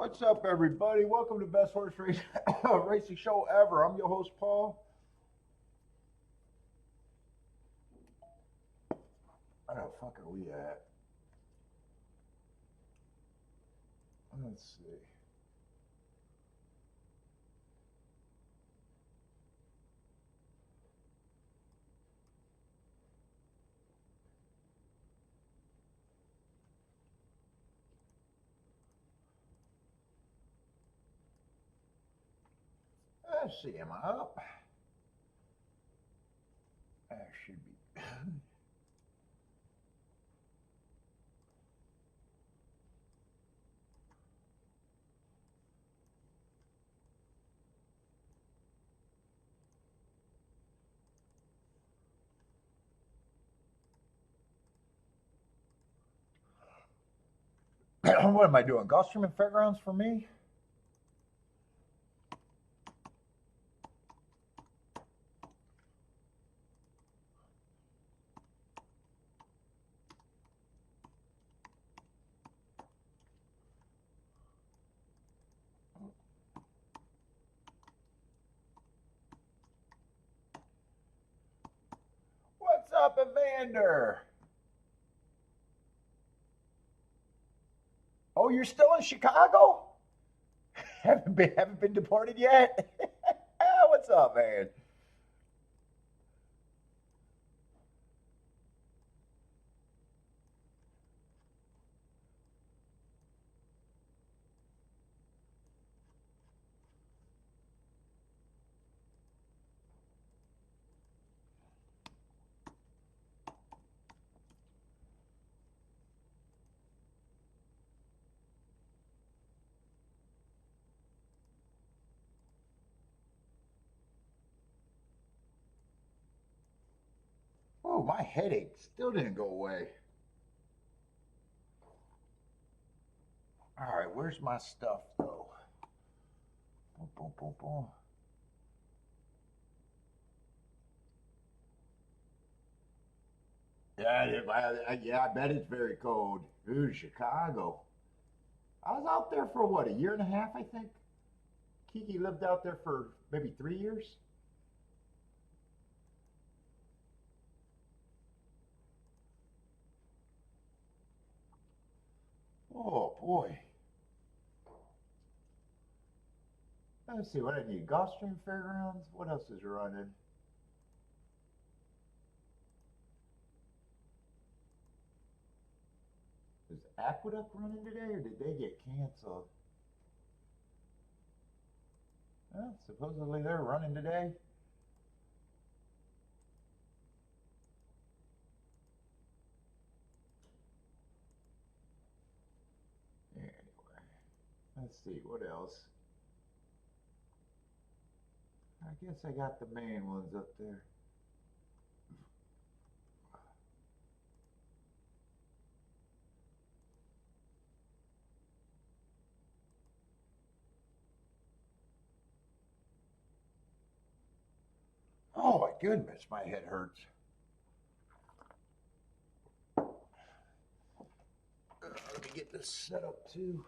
What's up, everybody? Welcome to Best Horse Race Racing Show Ever. I'm your host, Paul. Where the fuck are we at? Let's see. Let's see. Am I up? I should be. What am I doing? Gulfstream and Fairgrounds for me? What's up, Evander? Oh, you're still in Chicago? Haven't been deported yet? What's up, man? Oh, my headache still didn't go away. All right, where's my stuff though? Boom, boom, boom, boom. Yeah, I bet it's very cold. Ooh, Chicago. I was out there for what, a year and a half, I think. Kiki lived out there for maybe 3 years. Oh boy. Let's see what I need. Gulfstream Fairgrounds. What else is running? Is Aqueduct running today, or did they get canceled? Well, supposedly they're running today. Anyway, let's see what else. I guess I got the main ones up there. Oh my goodness, my head hurts. Let me get this set up too.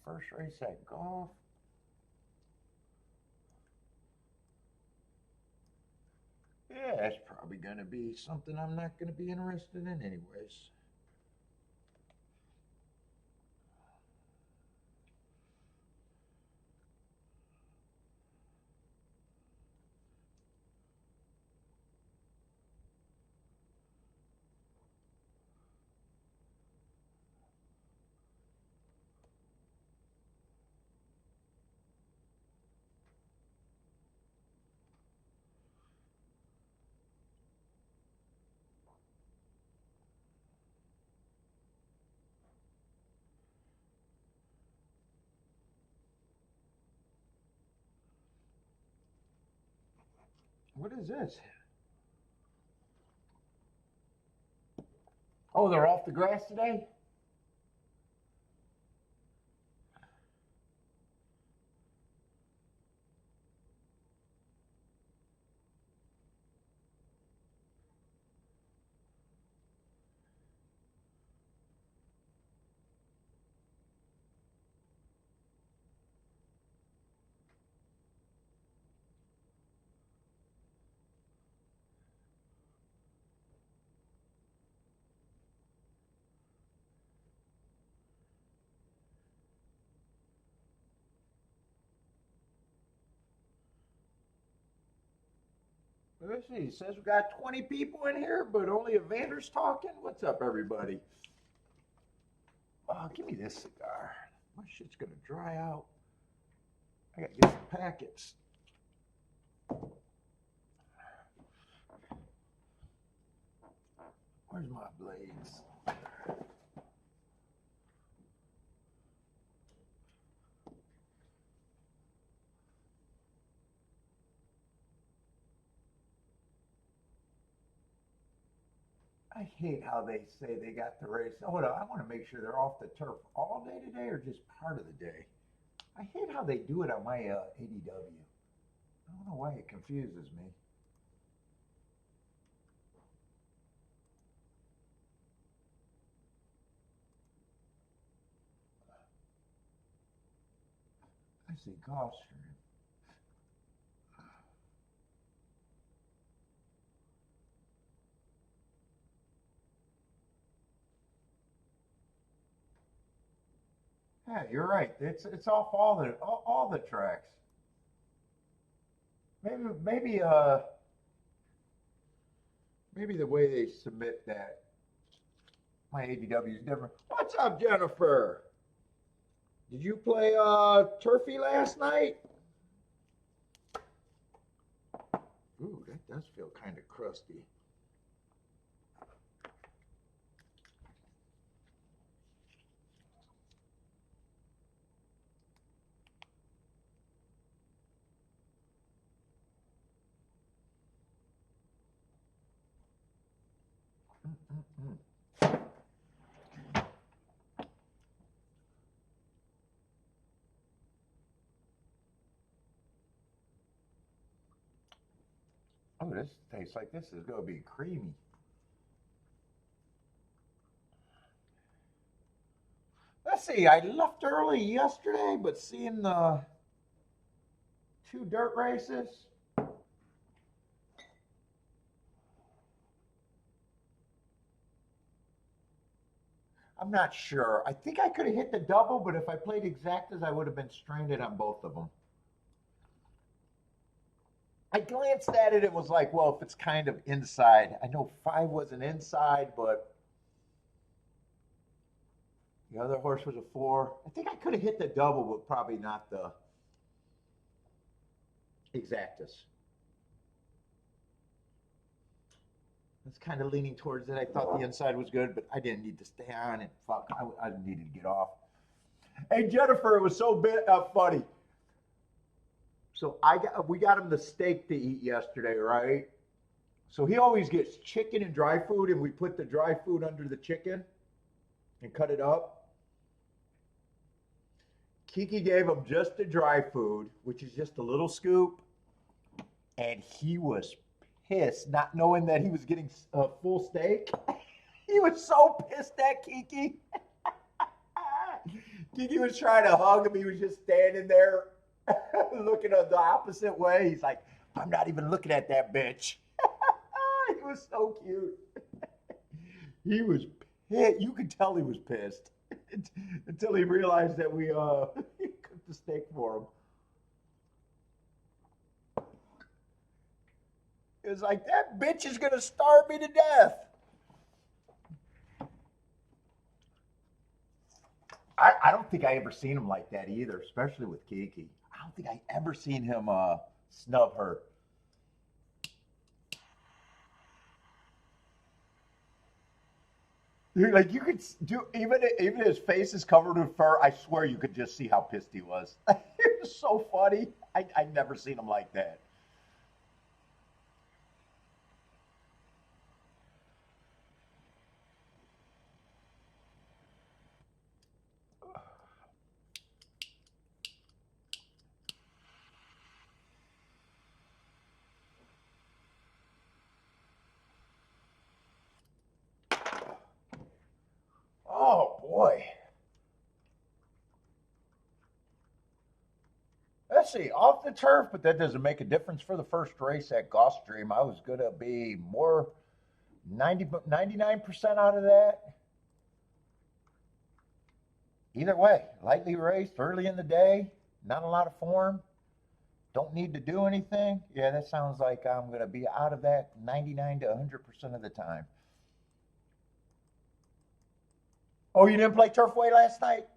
First race at golf. Yeah, that's probably going to be something I'm not going to be interested in anyways. What is this? Oh, they're off the grass today? Let's see. It says we got 20 people in here, but only Evander's talking. What's up, everybody? Oh, give me this cigar. My shit's gonna dry out. I gotta get some packets. Where's my blades? I hate how they say they got the race. Hold on, I want to make sure they're off the turf all day today or just part of the day. I hate how they do it on my ADW. I don't know why it confuses me. I see Gulfstream. Yeah, you're right. It's off all the tracks. Maybe maybe the way they submit that my ADW is different. What's up, Jennifer? Did you play turfy last night? Ooh, that does feel kind of crusty. Oh, this tastes like this is going to be creamy. Let's see, I left early yesterday, but seeing the 2 dirt races. I'm not sure. I think I could have hit the double, but if I played exactas, I would have been stranded on both of them. I glanced at it and was like, well, if it's kind of inside. I know 5 was an inside, but the other horse was a 4. I think I could have hit the double, but probably not the exactas. I was kind of leaning towards it. I thought the inside was good, but I didn't need to stay on it. Fuck, I needed to get off. Hey, Jennifer, it was so funny. So we got him the steak to eat yesterday, right? So he always gets chicken and dry food, and we put the dry food under the chicken and cut it up. Kiki gave him just the dry food, which is just a little scoop, and he was pissed, not knowing that he was getting a full steak. He was so pissed at Kiki. Kiki was trying to hug him. He was just standing there looking the opposite way. He's like, I'm not even looking at that bitch. He was so cute. He was pissed. You could tell he was pissed until he realized that we cooked the steak for him. It was like, that bitch is going to starve me to death. I don't think I ever seen him like that either, especially with Kiki. I don't think I ever seen him snub her. Like you could do even his face is covered with fur. I swear you could just see how pissed he was. It was so funny. I never seen him like that. Oh boy. Let's see, off the turf, but that doesn't make a difference for the first race at Gulfstream. I was going to be more 99% out of that. Either way, lightly raced early in the day, not a lot of form. don't need to do anything. Yeah, that sounds like I'm going to be out of that 99 to 100% of the time. Oh, you didn't play Turfway last night?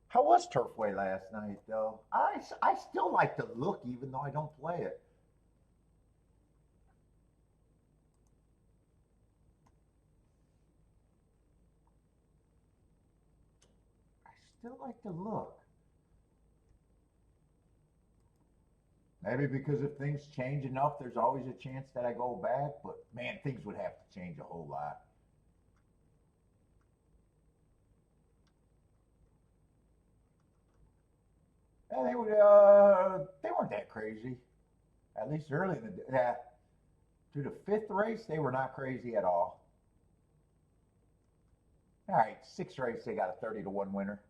How was Turfway last night, though? I still like to look, even though I don't play it. I still like to look. Maybe because if things change enough, there's always a chance that I go back. But man, things would have to change a whole lot. And they weren't that crazy. At least early in the yeah, through the fifth race, they were not crazy at all. All right, sixth race, they got a 30 to 1 winner.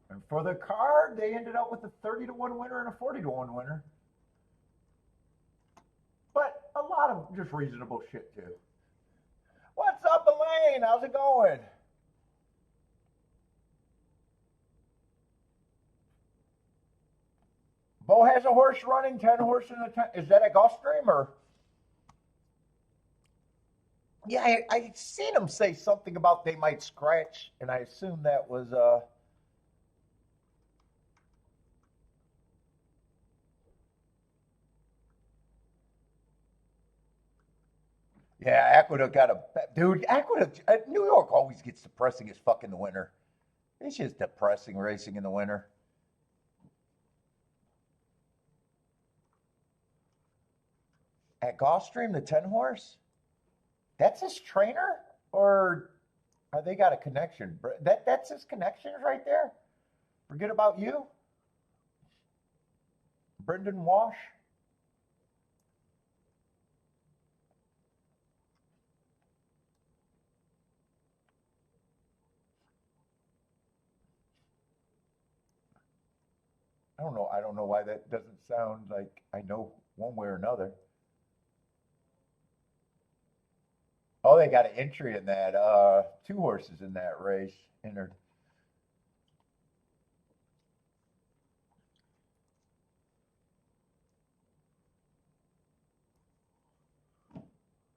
And for the card, they ended up with a 30 to 1 winner and a 40 to 1 winner. But a lot of just reasonable shit too. What's up, Elaine? How's it going? Bo has a horse running, 10 horse in the ten. Is that a Gulfstream or? Yeah, I seen him say something about they might scratch, and I assume that was yeah, Aqueduct got a dude. Aqueduct, New York always gets depressing as fuck in the winter. It's just depressing racing in the winter. At Gulfstream, the 10 horse, that's his trainer, or are they got a connection? That's his connections right there. Forget about you, Brendan Wash. I don't know. I don't know why that doesn't sound like I know one way or another. Oh, they got an entry in that. Two horses in that race entered.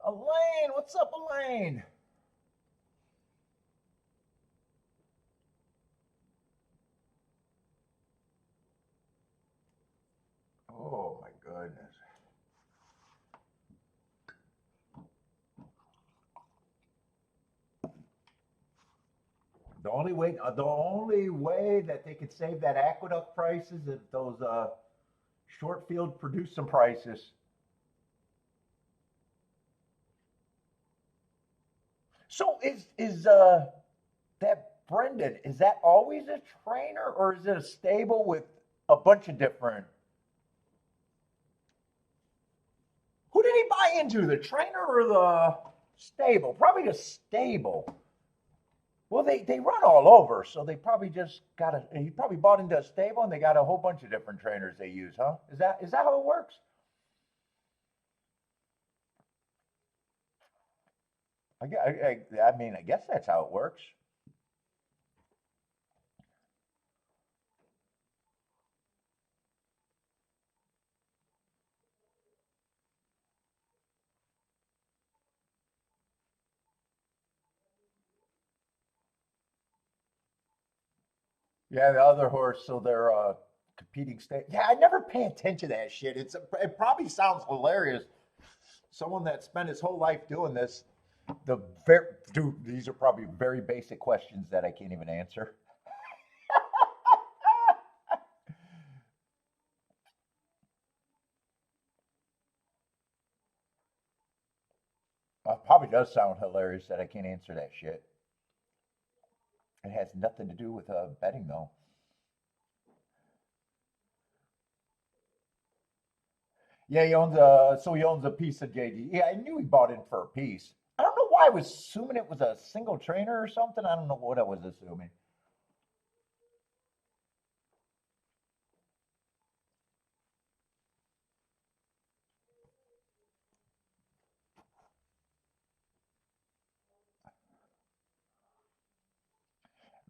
Elaine, what's up, Elaine? Oh my goodness. The only way that they could save that Aqueduct price is if those short field produce some prices. So is that Brendan? Is that always a trainer, or is it a stable with a bunch of different? Who did he buy into? The trainer or the stable? Probably the stable. Well, they run all over, so they probably just got a. He probably bought into a stable, and they got a whole bunch of different trainers they use, huh? Is that how it works? I mean, I guess that's how it works. Yeah, the other horse, so they're competing state. Yeah, I never pay attention to that shit. It probably sounds hilarious. Someone that spent his whole life doing this, the very dude, these are probably very basic questions that I can't even answer. Probably does sound hilarious that I can't answer that shit. It has nothing to do with betting though. Yeah, he owns a piece of JD. Yeah, I knew he bought in for a piece. I don't know why I was assuming it was a single trainer or something. I don't know what I was assuming.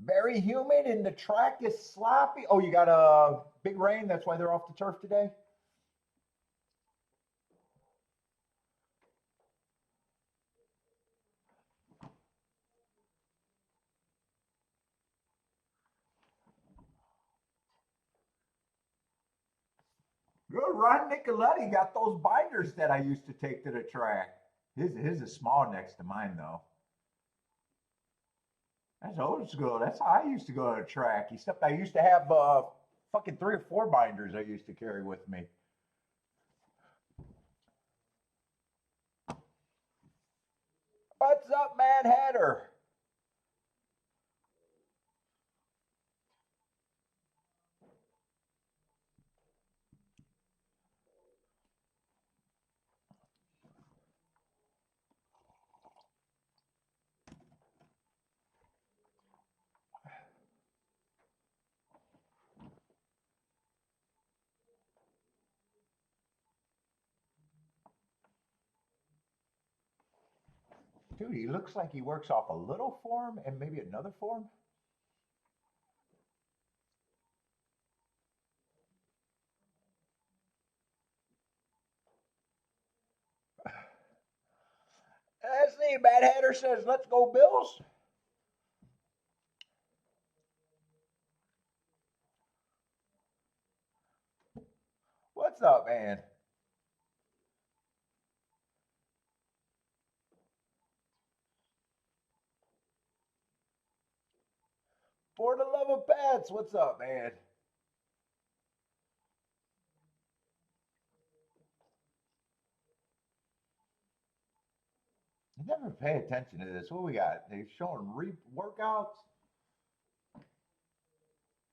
Very humid and the track is sloppy. Oh, you got a big rain. That's why they're off the turf today. Good. Ron Nicoletti got those binders that I used to take to the track. His is small next to mine though. That's old school. That's how I used to go to the track. Except I used to have fucking 3 or 4 binders I used to carry with me. What's up, Mad Hatter? Dude, he looks like he works off a little form and maybe another form. Let's see. Mad Hatter says, let's go, Bills. What's up, man? For the love of pets, what's up, man? I never pay attention to this. What we got? They're showing workouts.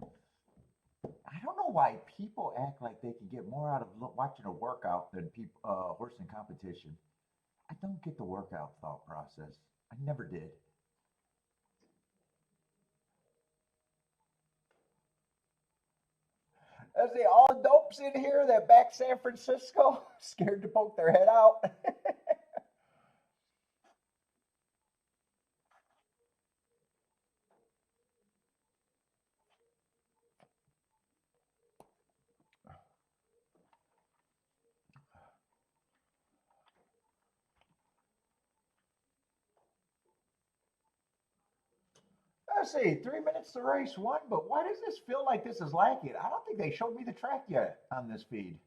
I don't know why people act like they can get more out of watching a workout than people horse in competition. I don't get the workout thought process. I never did. I see all the dopes in here that back San Francisco, scared to poke their head out. Let's see, 3 minutes to race one, but why does this feel like this is lacking? I don't think they showed me the track yet on this feed.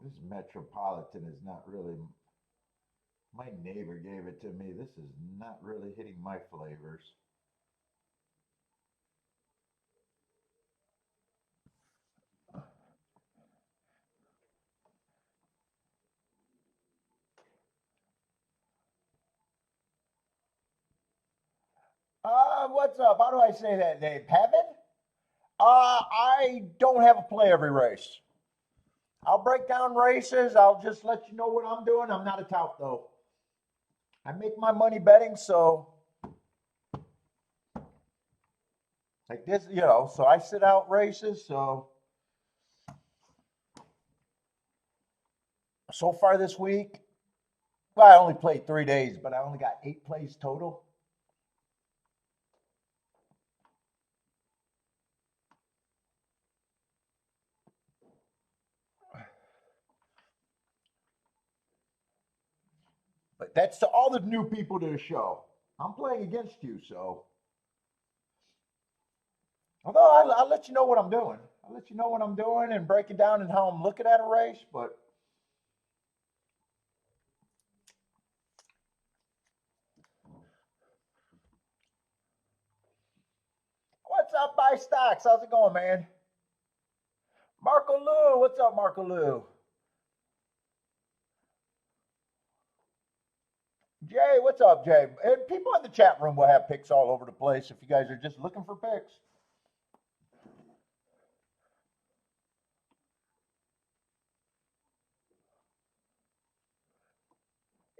This Metropolitan is not really. My neighbor gave it to me. This is not really hitting my flavors. What's up? How do I say that name? Heaven? I don't have a play every race. I'll break down races. I'll just let you know what I'm doing. I'm not a tout though. I make my money betting, so like this, so I sit out races. So far this week, well, I only played 3 days, but I only got 8 plays total. But that's to all the new people to the show. I'm playing against you, so. Although I'll let you know what I'm doing. I'll let you know what I'm doing and break it down and how I'm looking at a race. But what's up, Buy Stocks? How's it going, man? Marco Lou, what's up, Marco Lou? Jay, what's up, Jay? And people in the chat room will have picks all over the place if you guys are just looking for picks.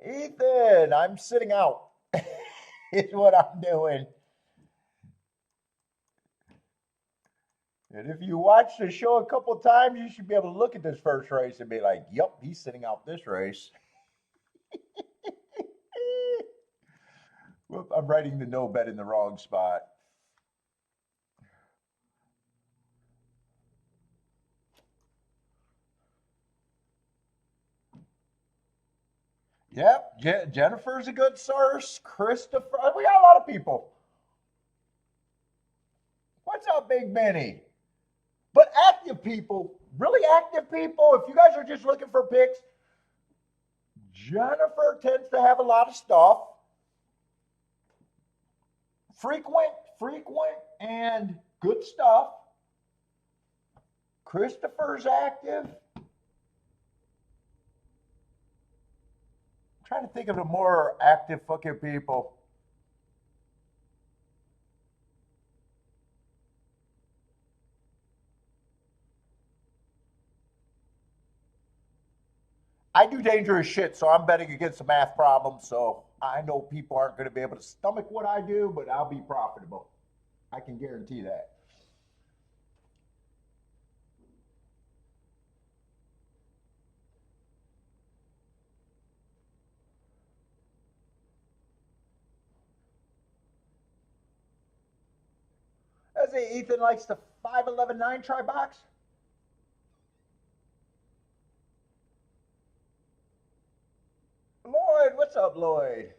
Ethan, I'm sitting out. Is what I'm doing. And if you watch the show a couple times, you should be able to look at this first race and be like, yep, he's sitting out this race. Whoop, I'm writing the no bet in the wrong spot. Yep, Jennifer's a good source. Christopher, we got a lot of people. What's up, Big Benny? But active people, really active people, if you guys are just looking for picks, Jennifer tends to have a lot of stuff. Frequent, and good stuff. Christopher's active. I'm trying to think of the more active fucking people. I do dangerous shit, so I'm betting against a math problem, so I know people aren't going to be able to stomach what I do, but I'll be profitable. I can guarantee that. I say Ethan likes the 5.11.9 try box. Lloyd, what's up, Lloyd?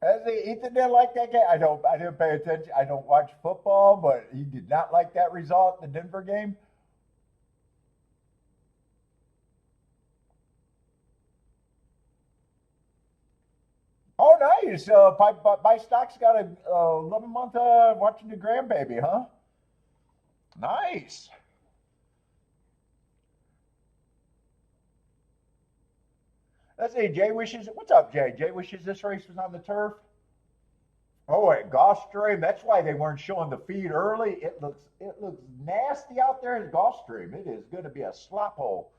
As Ethan didn't like that game. I didn't pay attention. I don't watch football, but he did not like that result in the Denver game. Oh, nice. My stock's got a 11-month watching the grandbaby, huh? Nice. Let's see. Jay wishes. What's up, Jay? Jay wishes this race was on the turf. Oh, at Gulfstream. That's why they weren't showing the feed early. It looks nasty out there at Gulfstream. It is going to be a slop hole.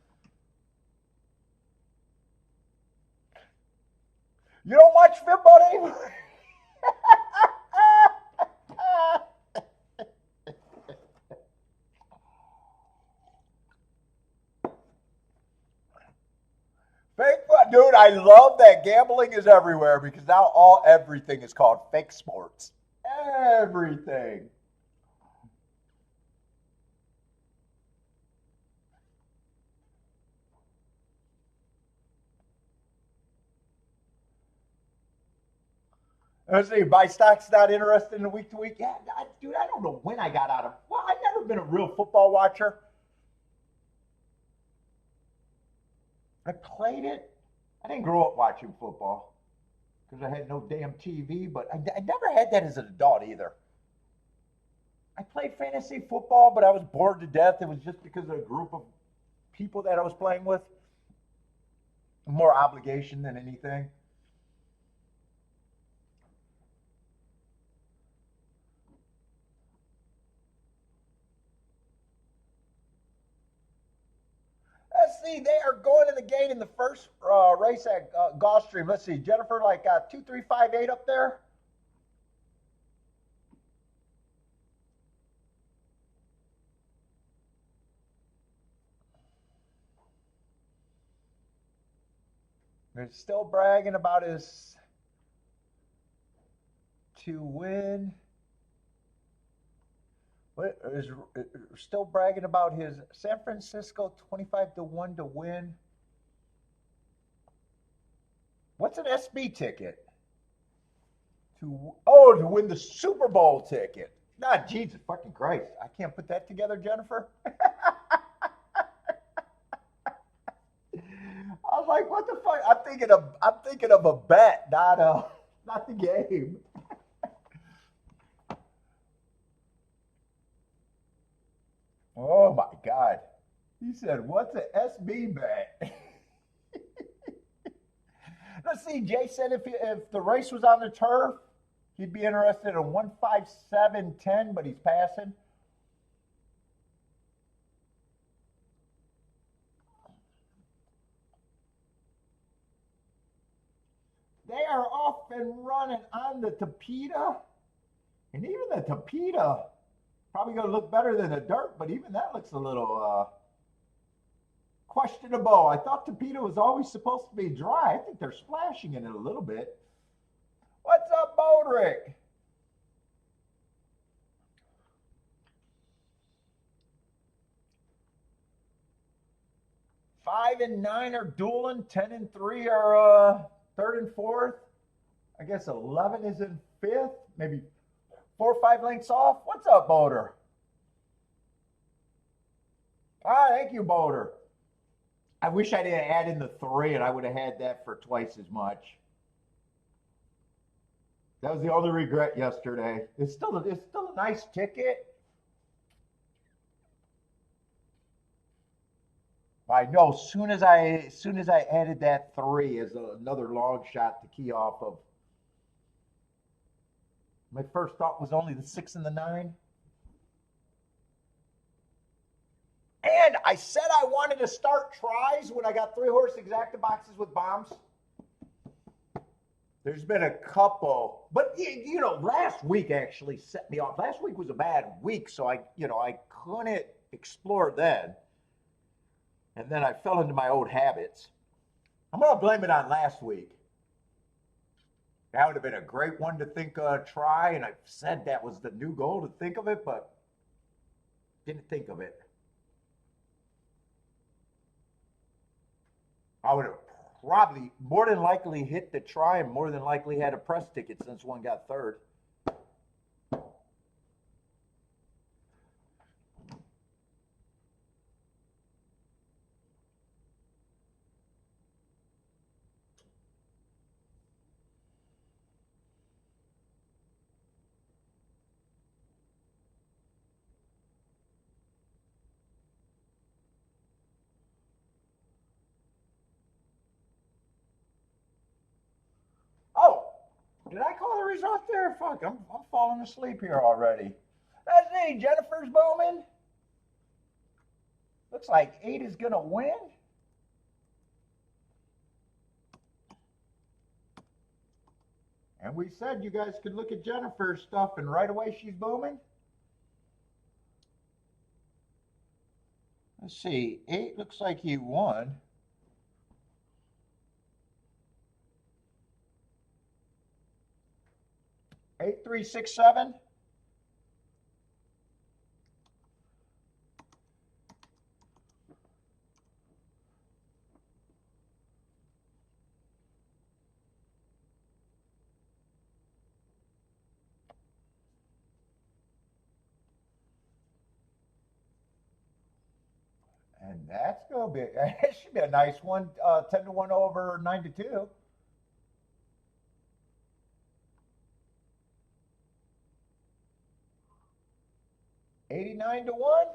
You don't watch football anymore? Fake, dude, I love that gambling is everywhere because now everything is called fake sports. Everything. Let's see, my stock's not interested in the week to week. Yeah, dude, I don't know when I got out of. Well, I've never been a real football watcher. I played it. I didn't grow up watching football because I had no damn TV, but I never had that as an adult either. I played fantasy football, but I was bored to death. It was just because of a group of people that I was playing with. More obligation than anything. Let's see, they are going in the gate in the first race at Gulfstream. Let's see, Jennifer, like 2-3-5-8 up there. They're still bragging about his to win. What is still bragging about his San Francisco 25-1 to win. What's an SB ticket? To win the Super Bowl ticket. Nah, Jesus fucking Christ. I can't put that together, Jennifer. like, what the fuck? I'm thinking of a bet, not the game. Oh my God. He said, what's an SB bet? Let's see, Jay said if the race was on the turf, he'd be interested in 157.10, but he's passing. They are off and running on the Tapeta. And even the Tapeta probably going to look better than the dirt, but even that looks a little questionable. I thought Tapeta was always supposed to be dry. I think they're splashing in it a little bit. What's up, Bodrick? Five and nine are dueling. 10 and 3 are third and fourth. I guess 11 is in fifth. Maybe 4 or 5 lengths off. What's up, Boulder? Ah, thank you, Boulder. I wish I didn't add in the 3, and I would have had that for twice as much. That was the only regret yesterday. It's still a nice ticket. I know. As soon as I added that 3 as another long shot to key off of. My first thought was only the 6 and the 9. And I said I wanted to start tries when I got 3-horse exacta boxes with bombs. There's been a couple, but you know, last week actually set me off. Last week was a bad week, so I couldn't explore then. And then I fell into my old habits. I'm going to blame it on last week. That would have been a great one to try, and I said that was the new goal to think of it, but didn't think of it. I would have probably more than likely hit the try and more than likely had a press ticket since one got third. Oh, did I call the result there? Fuck, I'm falling asleep here already. Let's see, Jennifer's booming. Looks like 8 is going to win. And we said you guys could look at Jennifer's stuff, and right away she's booming. Let's see, 8 looks like he won. 8367. And that's going to be, it should be a nice one. 10 to 1 over 9 to 2. $89 to 1.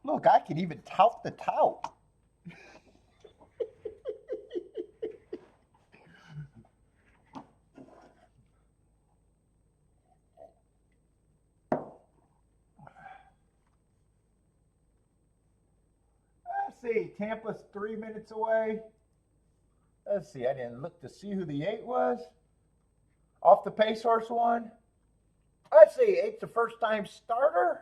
Look, I could even tout the tout. Let's see, Tampa's 3 minutes away. Let's see, I didn't look to see who the 8 was. Off the pace horse one. Let's see, 8's the first time starter.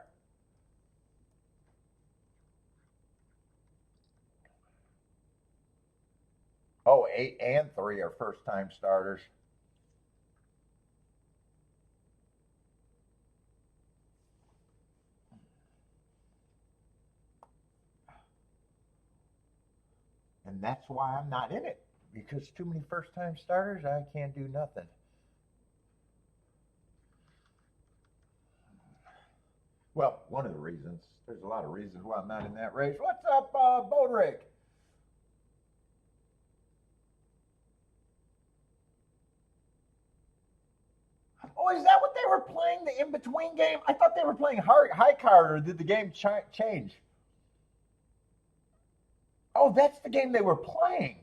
Oh, 8 and 3 are first time starters. And that's why I'm not in it. because too many first-time starters, I can't do nothing. Well, one of the reasons. There's a lot of reasons why I'm not in that race. What's up, Bodrick? Oh, is that what they were playing, the in-between game? I thought they were playing high card, or did the game change? Oh, that's the game they were playing.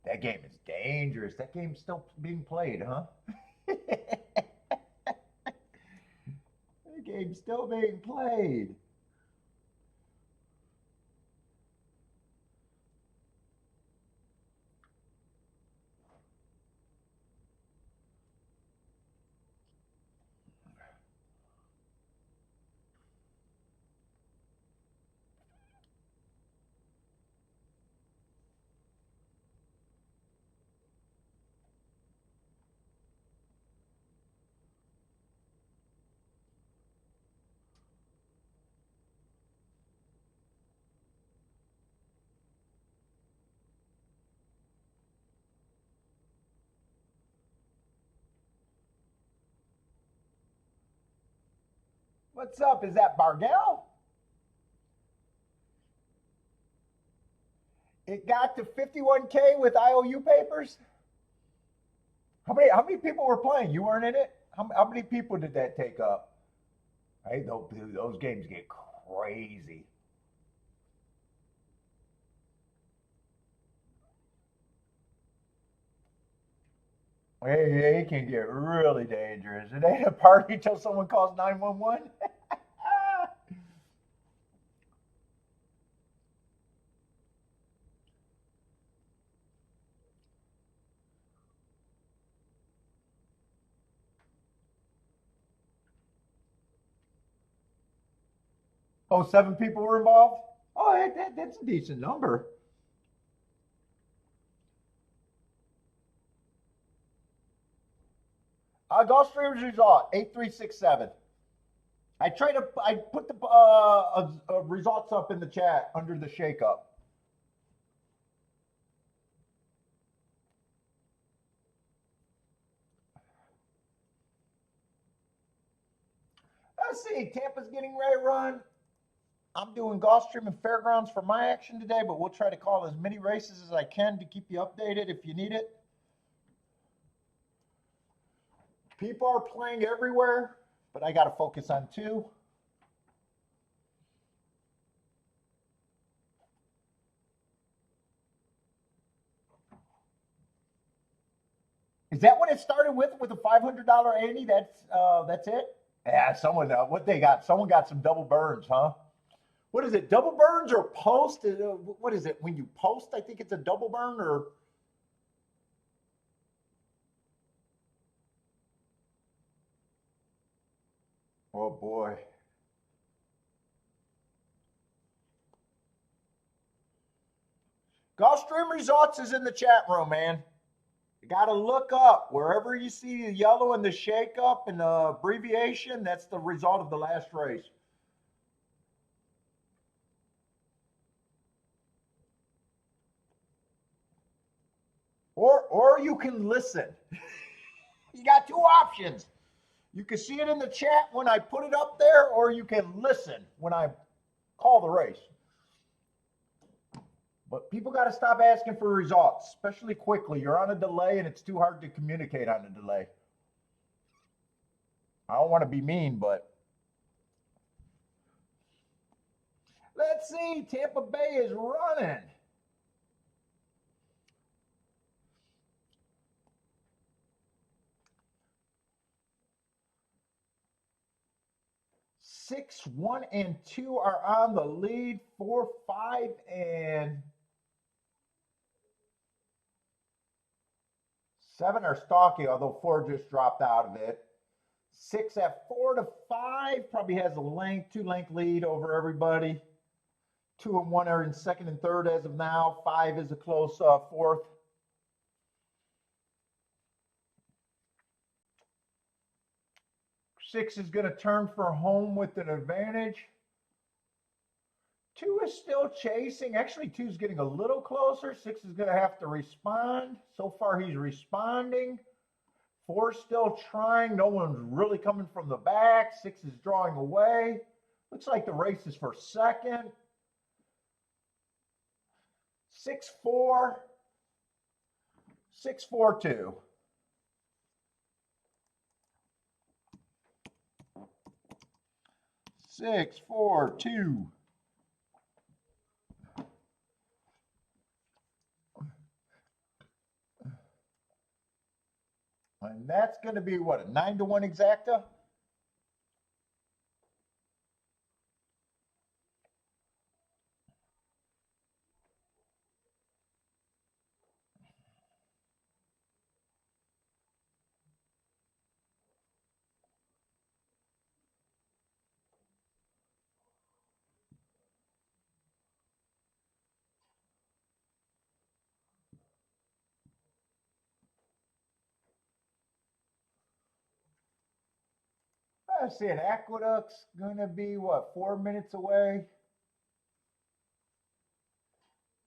That game is dangerous. That game's still being played, huh? That game's still being played. What's up? Is that Bargell? It got to 51K with IOU papers. How many people were playing? You weren't in it? How many people did that take up? Hey, those games get crazy. Hey, it can get really dangerous. It ain't a party until someone calls 911. Oh, 7 people were involved? Oh, that's a decent number. Gulfstream result 8367. I put the results up in the chat under the shakeup. Let's see. Tampa's getting ready to run. I'm doing Gulfstream and Fairgrounds for my action today, but we'll try to call as many races as I can to keep you updated if you need it. People are playing everywhere, but I got to focus on 2. Is that what it started with a $500 Andy? That's it. Yeah, someone what they got? Someone got some double burns, huh? What is it? Double burns or post? What is it? When you post, I think it's a double burn or. Oh boy. Gulfstream Results is in the chat room, man. You got to look up wherever you see the yellow and the shake up and the abbreviation. That's the result of the last race. Or you can listen. You got 2 options. You can see it in the chat when I put it up there, or you can listen when I call the race. But people got to stop asking for results, especially quickly. You're on a delay, and it's too hard to communicate on a delay. I don't want to be mean, but let's see. Tampa Bay is running. Six, 1, and 2 are on the lead. 4, 5, and 7 are stalking, although 4 just dropped out of it. 6 at 4 to 5 probably has a 2 length lead over everybody. 2 and 1 are in second and third as of now. 5 is a close fourth. Six is going to turn for home with an advantage. 2 is still chasing. Actually, 2 is getting a little closer. 6 is going to have to respond. So far, he's responding. 4 is still trying. No one's really coming from the back. 6 is drawing away. Looks like the race is for second. 6-4. 6-4-2. 6-4-2. And that's going to be what, a 9-1 exacta? I see an Aqueduct's going to be, what, 4 minutes away?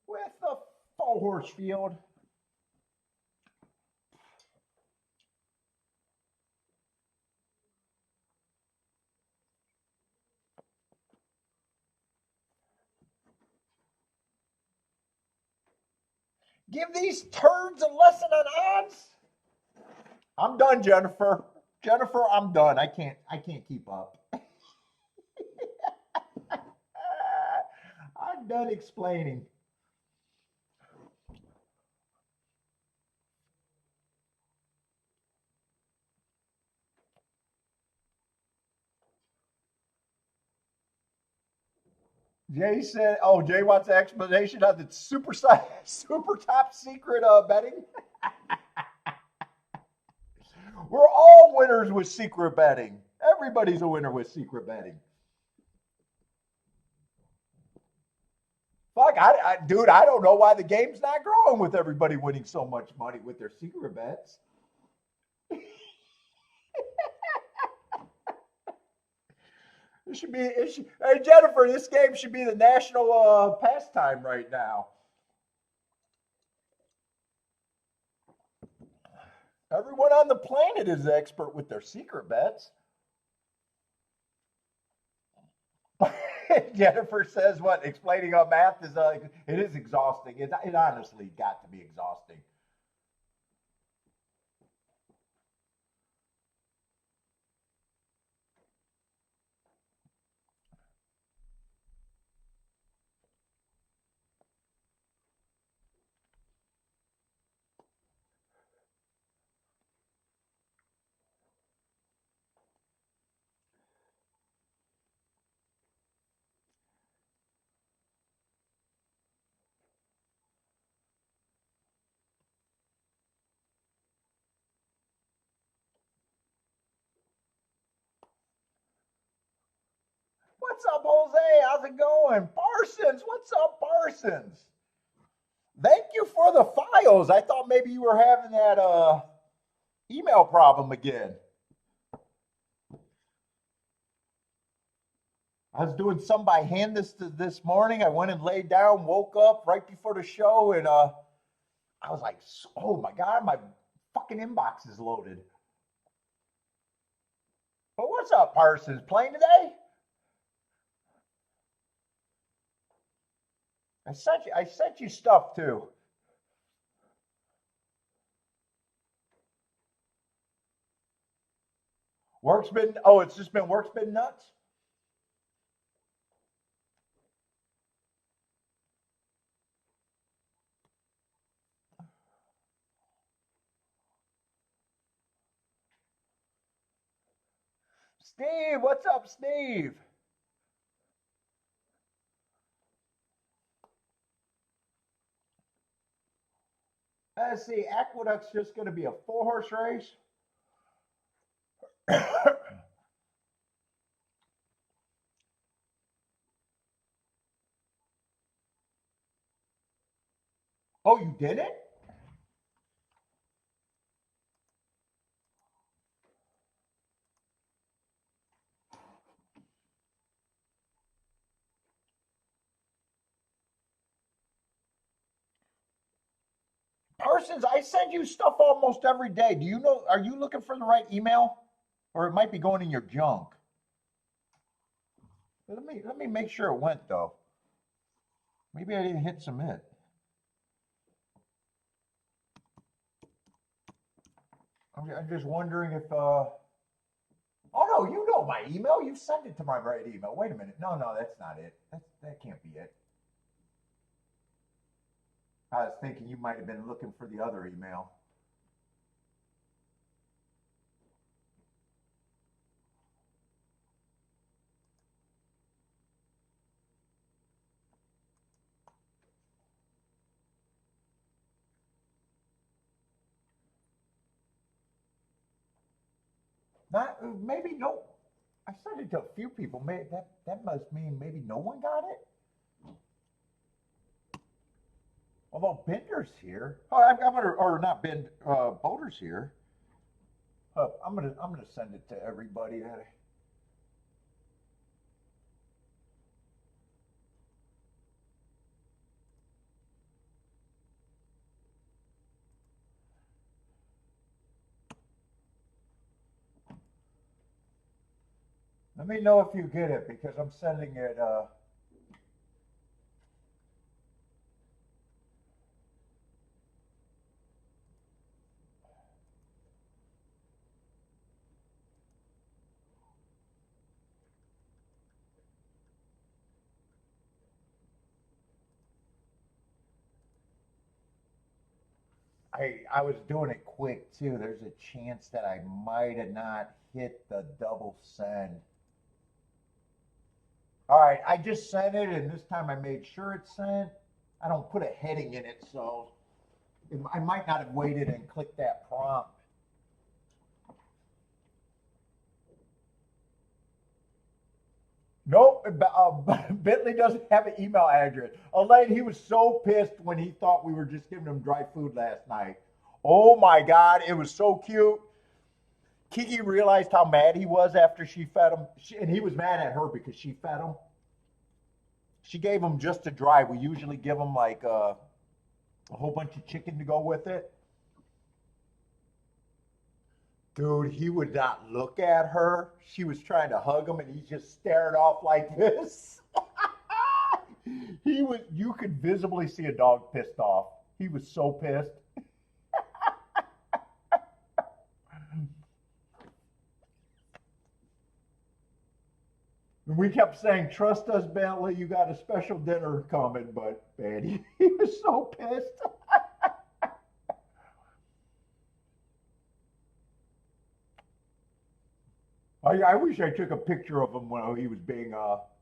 With a 4-horse field. Give these turds a lesson on odds. I'm done, Jennifer. Jennifer, I'm done. I can't keep up. I'm done explaining. Jay said, oh, Jay wants an explanation on the super top secret betting. We're all winners with secret betting. Everybody's a winner with secret betting. Fuck, dude, I don't know why the game's not growing with everybody winning so much money with their secret bets. Hey, Jennifer, this game should be the national pastime right now. Everyone on the planet is expert with their secret bets. Jennifer says, what, explaining on math is, it is exhausting. It honestly got to be exhausting. What's up, Jose? How's it going? Parsons, what's up, Parsons? Thank you for the files. I thought maybe you were having that email problem again. I was doing some by hand this morning. I went and laid down, woke up right before the show, and I was like, oh my God, my fucking inbox is loaded. But what's up, Parsons? Playing today? I sent you stuff too. It's just been work's been nuts. Steve, what's up, Steve? Let's see, Aqueduct's just going to be a 4-horse race. Oh, you did it? Parsons, I send you stuff almost every day. Do you know, are you looking for the right email? Or it might be going in your junk. Let me make sure it went though. Maybe I didn't hit submit. I'm just wondering if oh no, you know my email. You sent it to my right email. Wait a minute. No, that's not it. That can't be it. I was thinking you might have been looking for the other email. Not maybe no. I sent it to a few people. Maybe that must mean maybe no one got it. Although Bender's here. Oh, I'm gonna or not Ben. Boulder's here. I'm gonna send it to everybody. Let me know if you get it because I'm sending it. I was doing it quick too. There's a chance that I might have not hit the double send. All right, I just sent it, and this time I made sure it's sent. I don't put a heading in it, so I might not have waited and clicked that prompt. Nope, Bentley doesn't have an email address. Elaine, he was so pissed when he thought we were just giving him dry food last night. Oh my God, it was so cute. Kiki realized how mad he was after she fed him, and he was mad at her because she fed him. She gave him just a dry. We usually give him like a whole bunch of chicken to go with it. Dude, he would not look at her. She was trying to hug him, and he just stared off like this. You could visibly see a dog pissed off. He was so pissed. And we kept saying, trust us, Bentley, you got a special dinner coming. But, man, he was so pissed. I wish I took a picture of him when he was being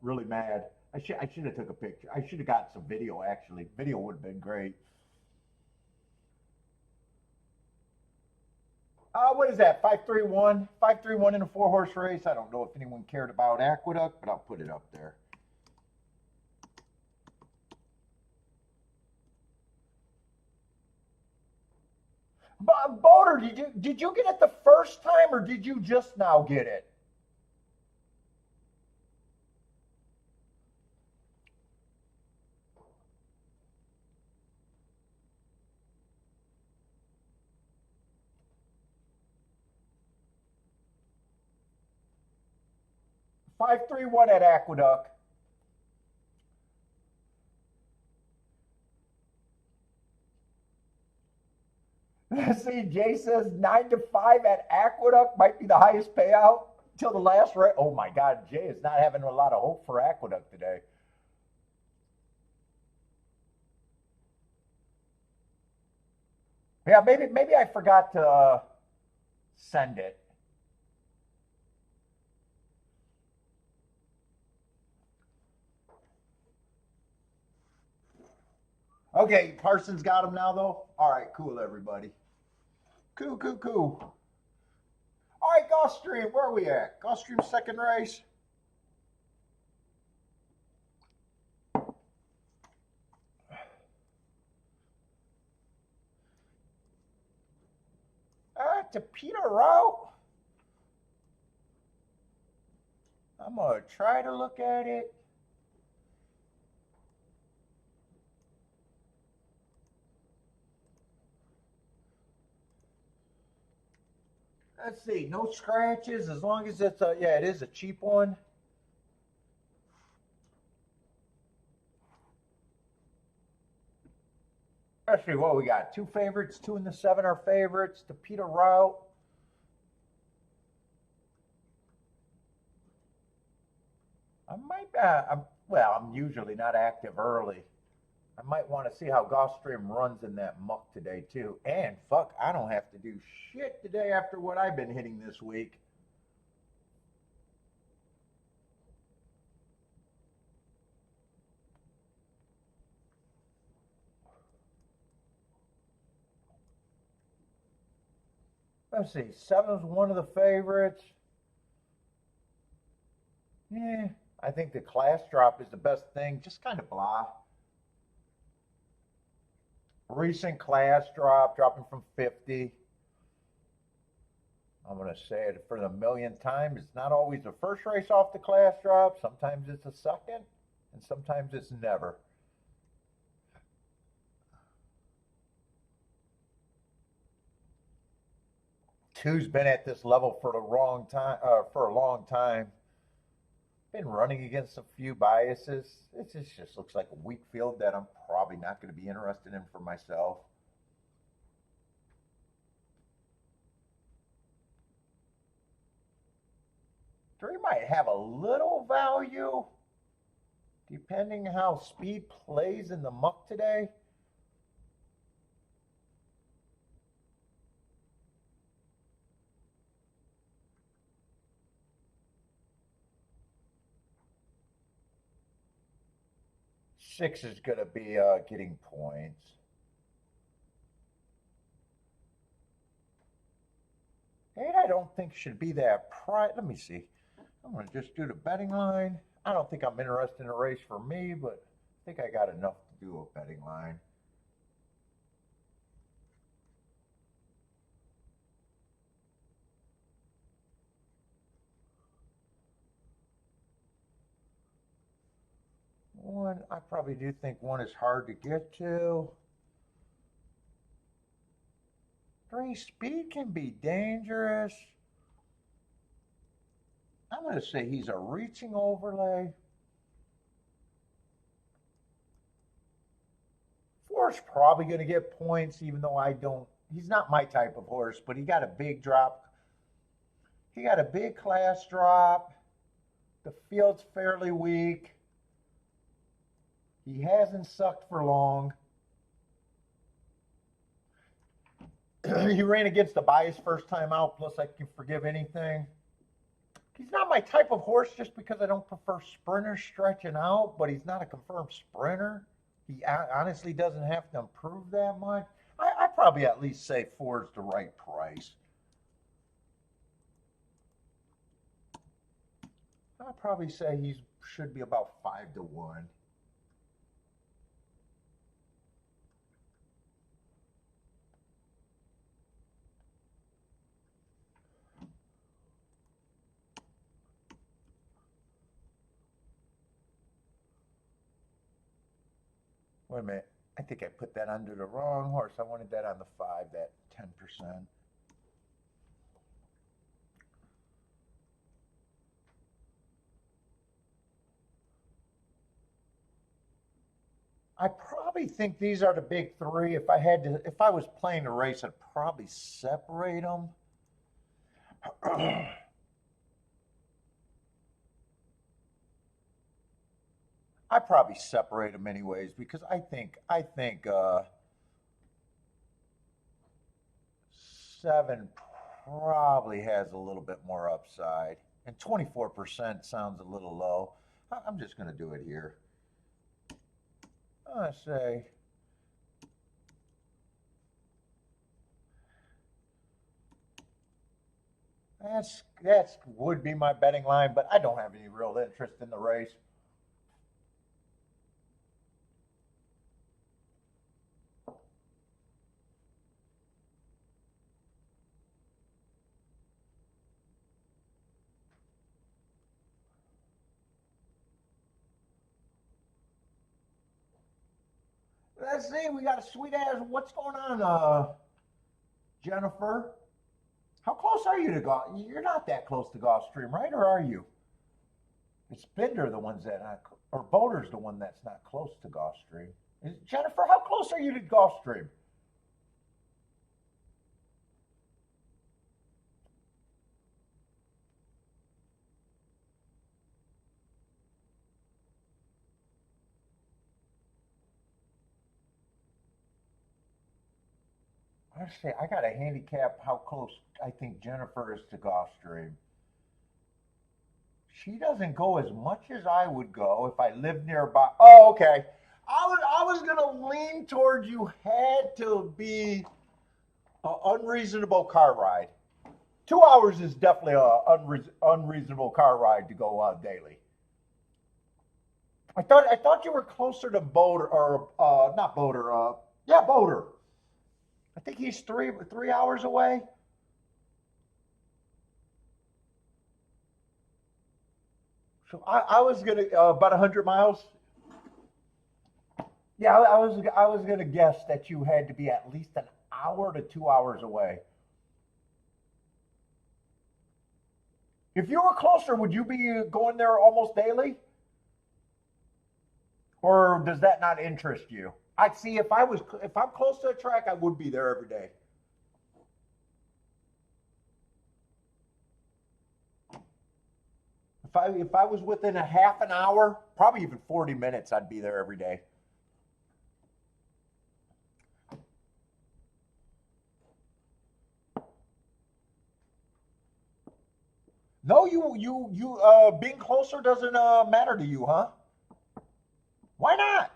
really mad. I should have took a picture. I should have got some video, actually. Video would have been great. What is that? 531? 531 in a 4-horse race. I don't know if anyone cared about Aqueduct, but I'll put it up there. Boater, did you get it the first time or did you just now get it? $531 at Aqueduct. See, Jay says 9 to 5 at Aqueduct might be the highest payout till the last race. Oh my God, Jay is not having a lot of hope for Aqueduct today. Yeah, maybe I forgot to send it. Okay, Parsons got him now though. All right, cool, everybody. Cool. All right, Gulfstream, where are we at? Gulfstream second race. got to peter out. I'm going to try to look at it. Let's see, no scratches as long as it's a, yeah, it is a cheap one. Let's see what we got. 2 favorites, 2 in the 7 are favorites. The Peter route. I might, I'm usually not active early. I might want to see how Gulfstream runs in that muck today too. And fuck, I don't have to do shit today after what I've been hitting this week. Let's see, 7's one of the favorites. Yeah, I think the class drop is the best thing. Just kind of blah. Recent class drop, dropping from 50. I'm going to say it for the millionth time. It's not always the first race off the class drop. Sometimes it's a second, and sometimes it's never. Two's been at this level for a long time. Been running against a few biases. It just looks like a weak field that I'm probably not going to be interested in for myself. 3 might have a little value, depending how speed plays in the muck today. Six is going to be getting points. 8, I don't think should be that price. Let me see. I'm going to just do the betting line. I don't think I'm interested in a race for me, but I think I got enough to do a betting line. One, I probably do think 1 is hard to get to. 3, speed can be dangerous. I'm going to say he's a reaching overlay. 4's probably going to get points, even though I don't. He's not my type of horse, but he got a big drop. He got a big class drop. The field's fairly weak. He hasn't sucked for long. He ran against the bias first time out, plus I can forgive anything. He's not my type of horse just because I don't prefer sprinters stretching out, but he's not a confirmed sprinter. He honestly doesn't have to improve that much. I probably at least say 4 is the right price. I'd probably say he should be about 5 to 1. Wait a minute. I think I put that under the wrong horse. I wanted that on the 5, that 10%. I probably think these are the big 3. If I was playing the race, I'd probably separate them. I probably separate them anyways because I think 7 probably has a little bit more upside, and 24% sounds a little low. I'm just going to do it here. I say that's would be my betting line, but I don't have any real interest in the race. let's see. We got a sweet ass. What's going on, Jennifer? How close are you to Gulf? You're not that close to Gulfstream, right? Or are you? It's Bender the ones that not, or Boulder's the one that's not close to Gulfstream. Jennifer, how close are you to Gulfstream? Honestly, I got a handicap how close I think Jennifer is to Gulfstream. She doesn't go as much as I would go if I lived nearby. Oh, okay. I was gonna lean towards you had to be an unreasonable car ride. 2 hours is definitely an unreasonable car ride to go daily. I thought you were closer to Boulder or not Boulder. Yeah, Boulder. I think he's 3 hours away. So I was gonna about 100 miles. Yeah, I was gonna guess that you had to be at least an hour to 2 hours away. If you were closer, would you be going there almost daily, or does that not interest you? I see. If I'm close to a track, I would be there every day. If I was within a half an hour, probably even 40 minutes, I'd be there every day. No, you being closer doesn't matter to you, huh? Why not?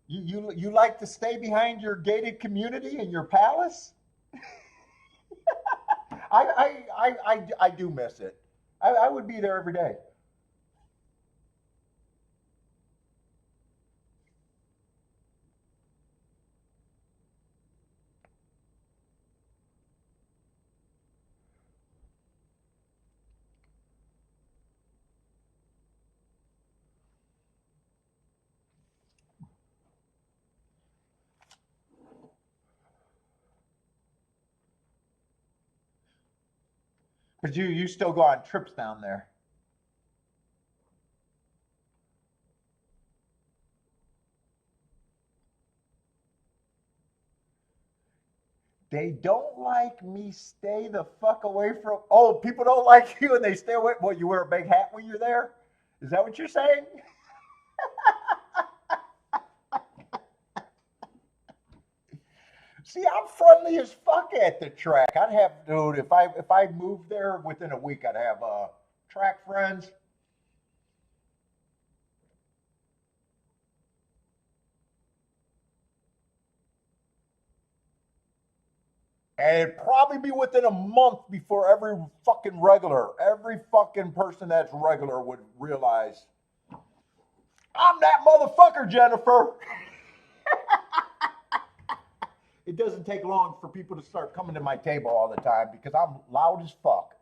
You like to stay behind your gated community and your palace? I do miss it. I would be there every day. But you still go on trips down there. They don't like me. Stay the fuck away from. Oh, people don't like you and they stay away. What, you wear a big hat when you're there? Is that what you're saying? See, I'm friendly as fuck at the track. I'd have, dude, if I moved there within a week, I'd have track friends. And it'd probably be within a month before every fucking person that's regular would realize I'm that motherfucker, Jennifer. It doesn't take long for people to start coming to my table all the time because I'm loud as fuck.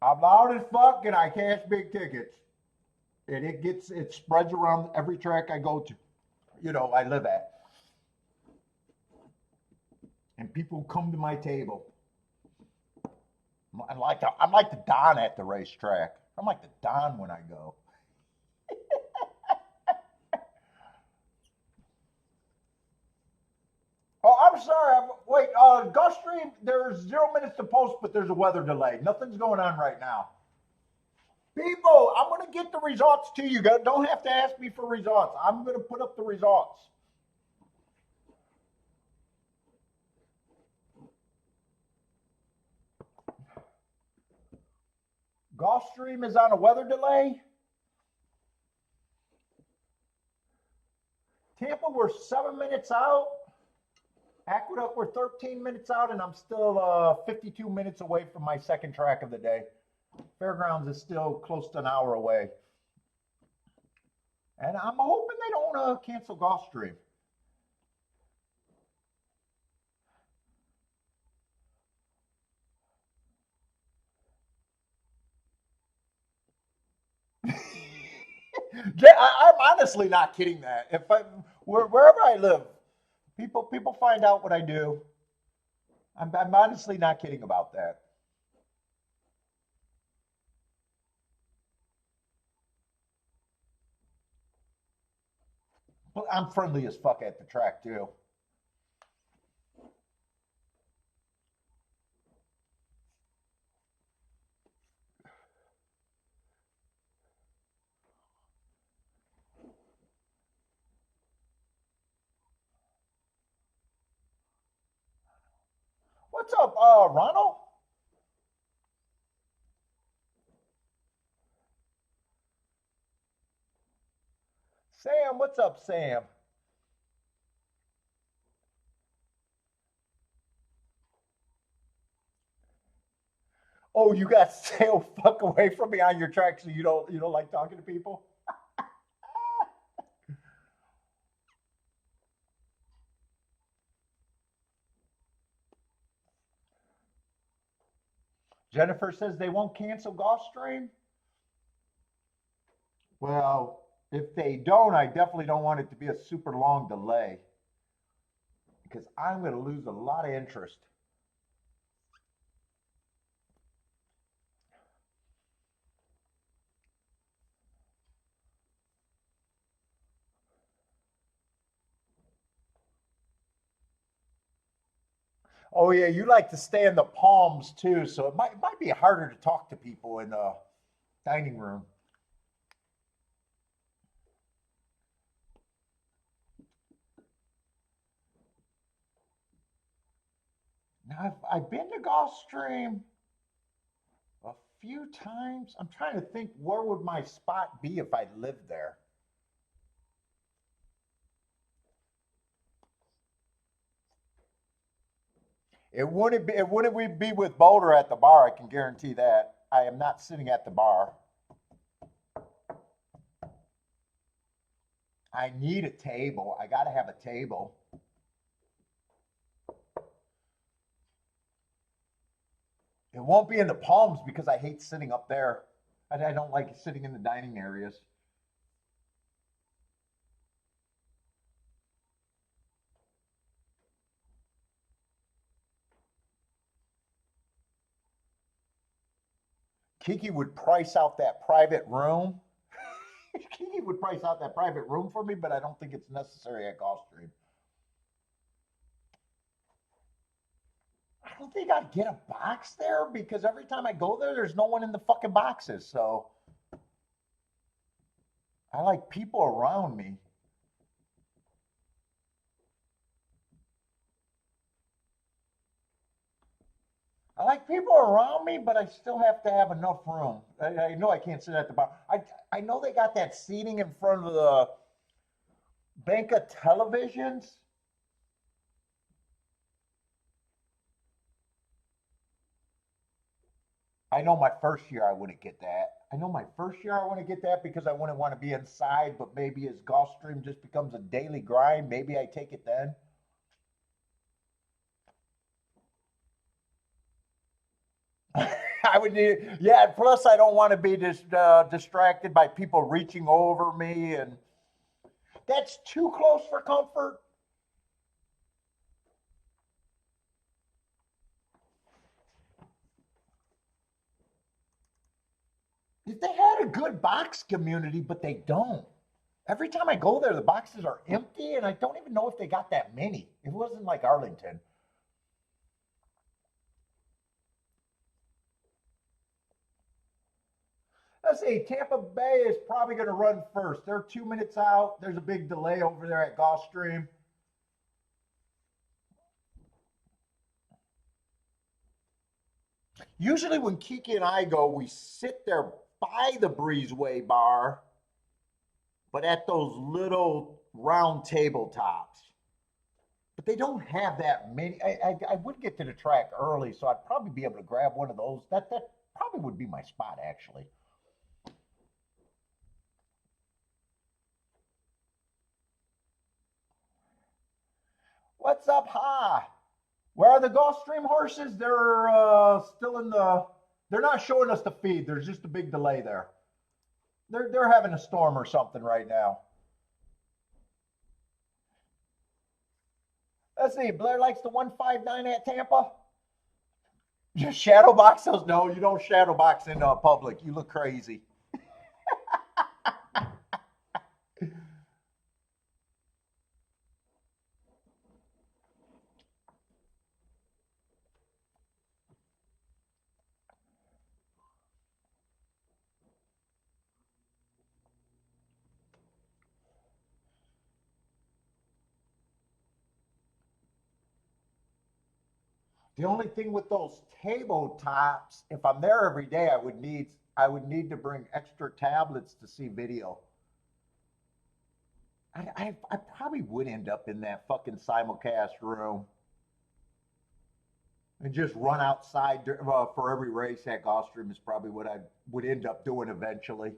I'm loud as fuck and I cash big tickets. And it spreads around every track I go to, I live at. And people come to my table. I'm like the Don at the racetrack. I'm like the Don when I go. Oh, I'm sorry. Wait, Gulfstream, there's 0 minutes to post, but there's a weather delay. Nothing's going on right now. People, I'm going to get the results to you. Don't have to ask me for results. I'm going to put up the results. Gulfstream is on a weather delay. Tampa, we're 7 minutes out. Aqueduct, we're 13 minutes out, and I'm still 52 minutes away from my second track of the day. Fairgrounds is still close to an hour away. And I'm hoping they don't cancel Gulfstream. I'm honestly not kidding that. If wherever I live, people find out what I do. I'm honestly not kidding about that. But I'm friendly as fuck at the track too. What's up, Ronald? Sam, what's up, Sam? Oh, you got to stay fuck away from me on your track, so you don't like talking to people. Jennifer says they won't cancel Gulfstream. Well, if they don't, I definitely don't want it to be a super long delay because I'm going to lose a lot of interest. Oh yeah, you like to stay in the palms too, so it might be harder to talk to people in the dining room. Now I've been to Gulfstream a few times. I'm trying to think where would my spot be if I lived there. It wouldn't be with Boulder at the bar. I can guarantee that. I am not sitting at the bar. I need a table. I got to have a table. It won't be in the palms because I hate sitting up there. I don't like sitting in the dining areas. Kiki would price out that private room. Kiki would price out that private room for me, but I don't think it's necessary at Gulfstream. I don't think I'd get a box there because every time I go there, there's no one in the fucking boxes. So I like people around me. I like people around me, but I still have to have enough room. I know I can't sit at the bar. I know they got that seating in front of the bank of televisions. I know my first year I wouldn't get that. I know my first year I wouldn't get that because I wouldn't want to be inside, but maybe as Gulfstream just becomes a daily grind, maybe I take it then. I would need, yeah. Plus, I don't want to be distracted by people reaching over me, and that's too close for comfort. If they had a good box community, but they don't. Every time I go there, the boxes are empty, and I don't even know if they got that many. It wasn't like Arlington. Let's see, Tampa Bay is probably going to run first. They're 2 minutes out. There's a big delay over there at Gulfstream. Usually, when Kiki and I go, we sit there by the breezeway bar, but at those little round tabletops. But they don't have that many. I would get to the track early, so I'd probably be able to grab one of those. That probably would be my spot, actually. What's up, Ha? Where are the Gulfstream horses? They're still in the. They're not showing us the feed. There's just a big delay there. They're having a storm or something right now. Let's see. Blair likes the 159 at Tampa. Just shadow box those? No, you don't shadow box in public. You look crazy. The only thing with those tabletops, if I'm there every day, I would need to bring extra tablets to see video. I probably would end up in that fucking simulcast room and just run outside for every race at Gulfstream is probably what I would end up doing eventually.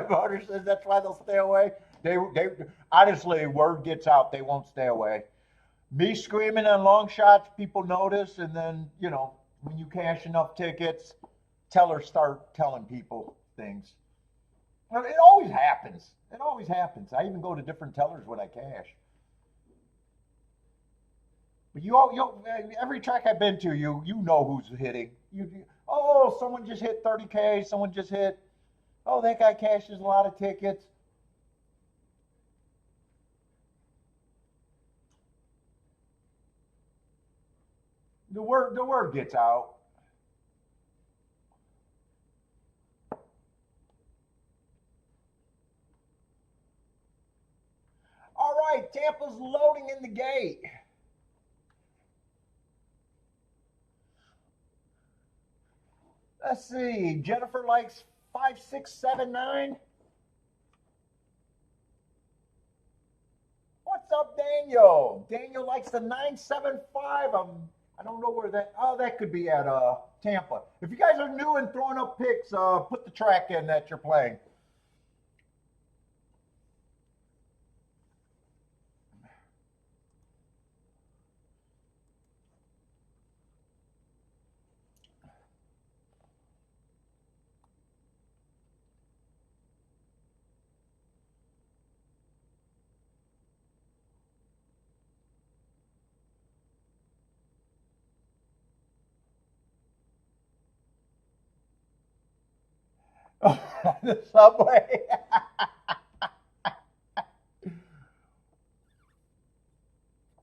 Motor says that's why they'll stay away. They honestly, word gets out, they won't stay away. Me screaming on long shots, people notice, and then when you cash enough tickets, tellers start telling people things. Well, it always happens. It always happens. I even go to different tellers when I cash. But every track I've been to, you know who's hitting. Oh, someone just hit 30K. Someone just hit. Oh, that guy cashes a lot of tickets. The word gets out. All right, Tampa's loading in the gate. Let's see. Jennifer likes 5679. What's up, Daniel? Daniel likes the 975. I don't know where that. Oh, that could be at Tampa. If you guys are new and throwing up picks, put the track in that you're playing. The subway.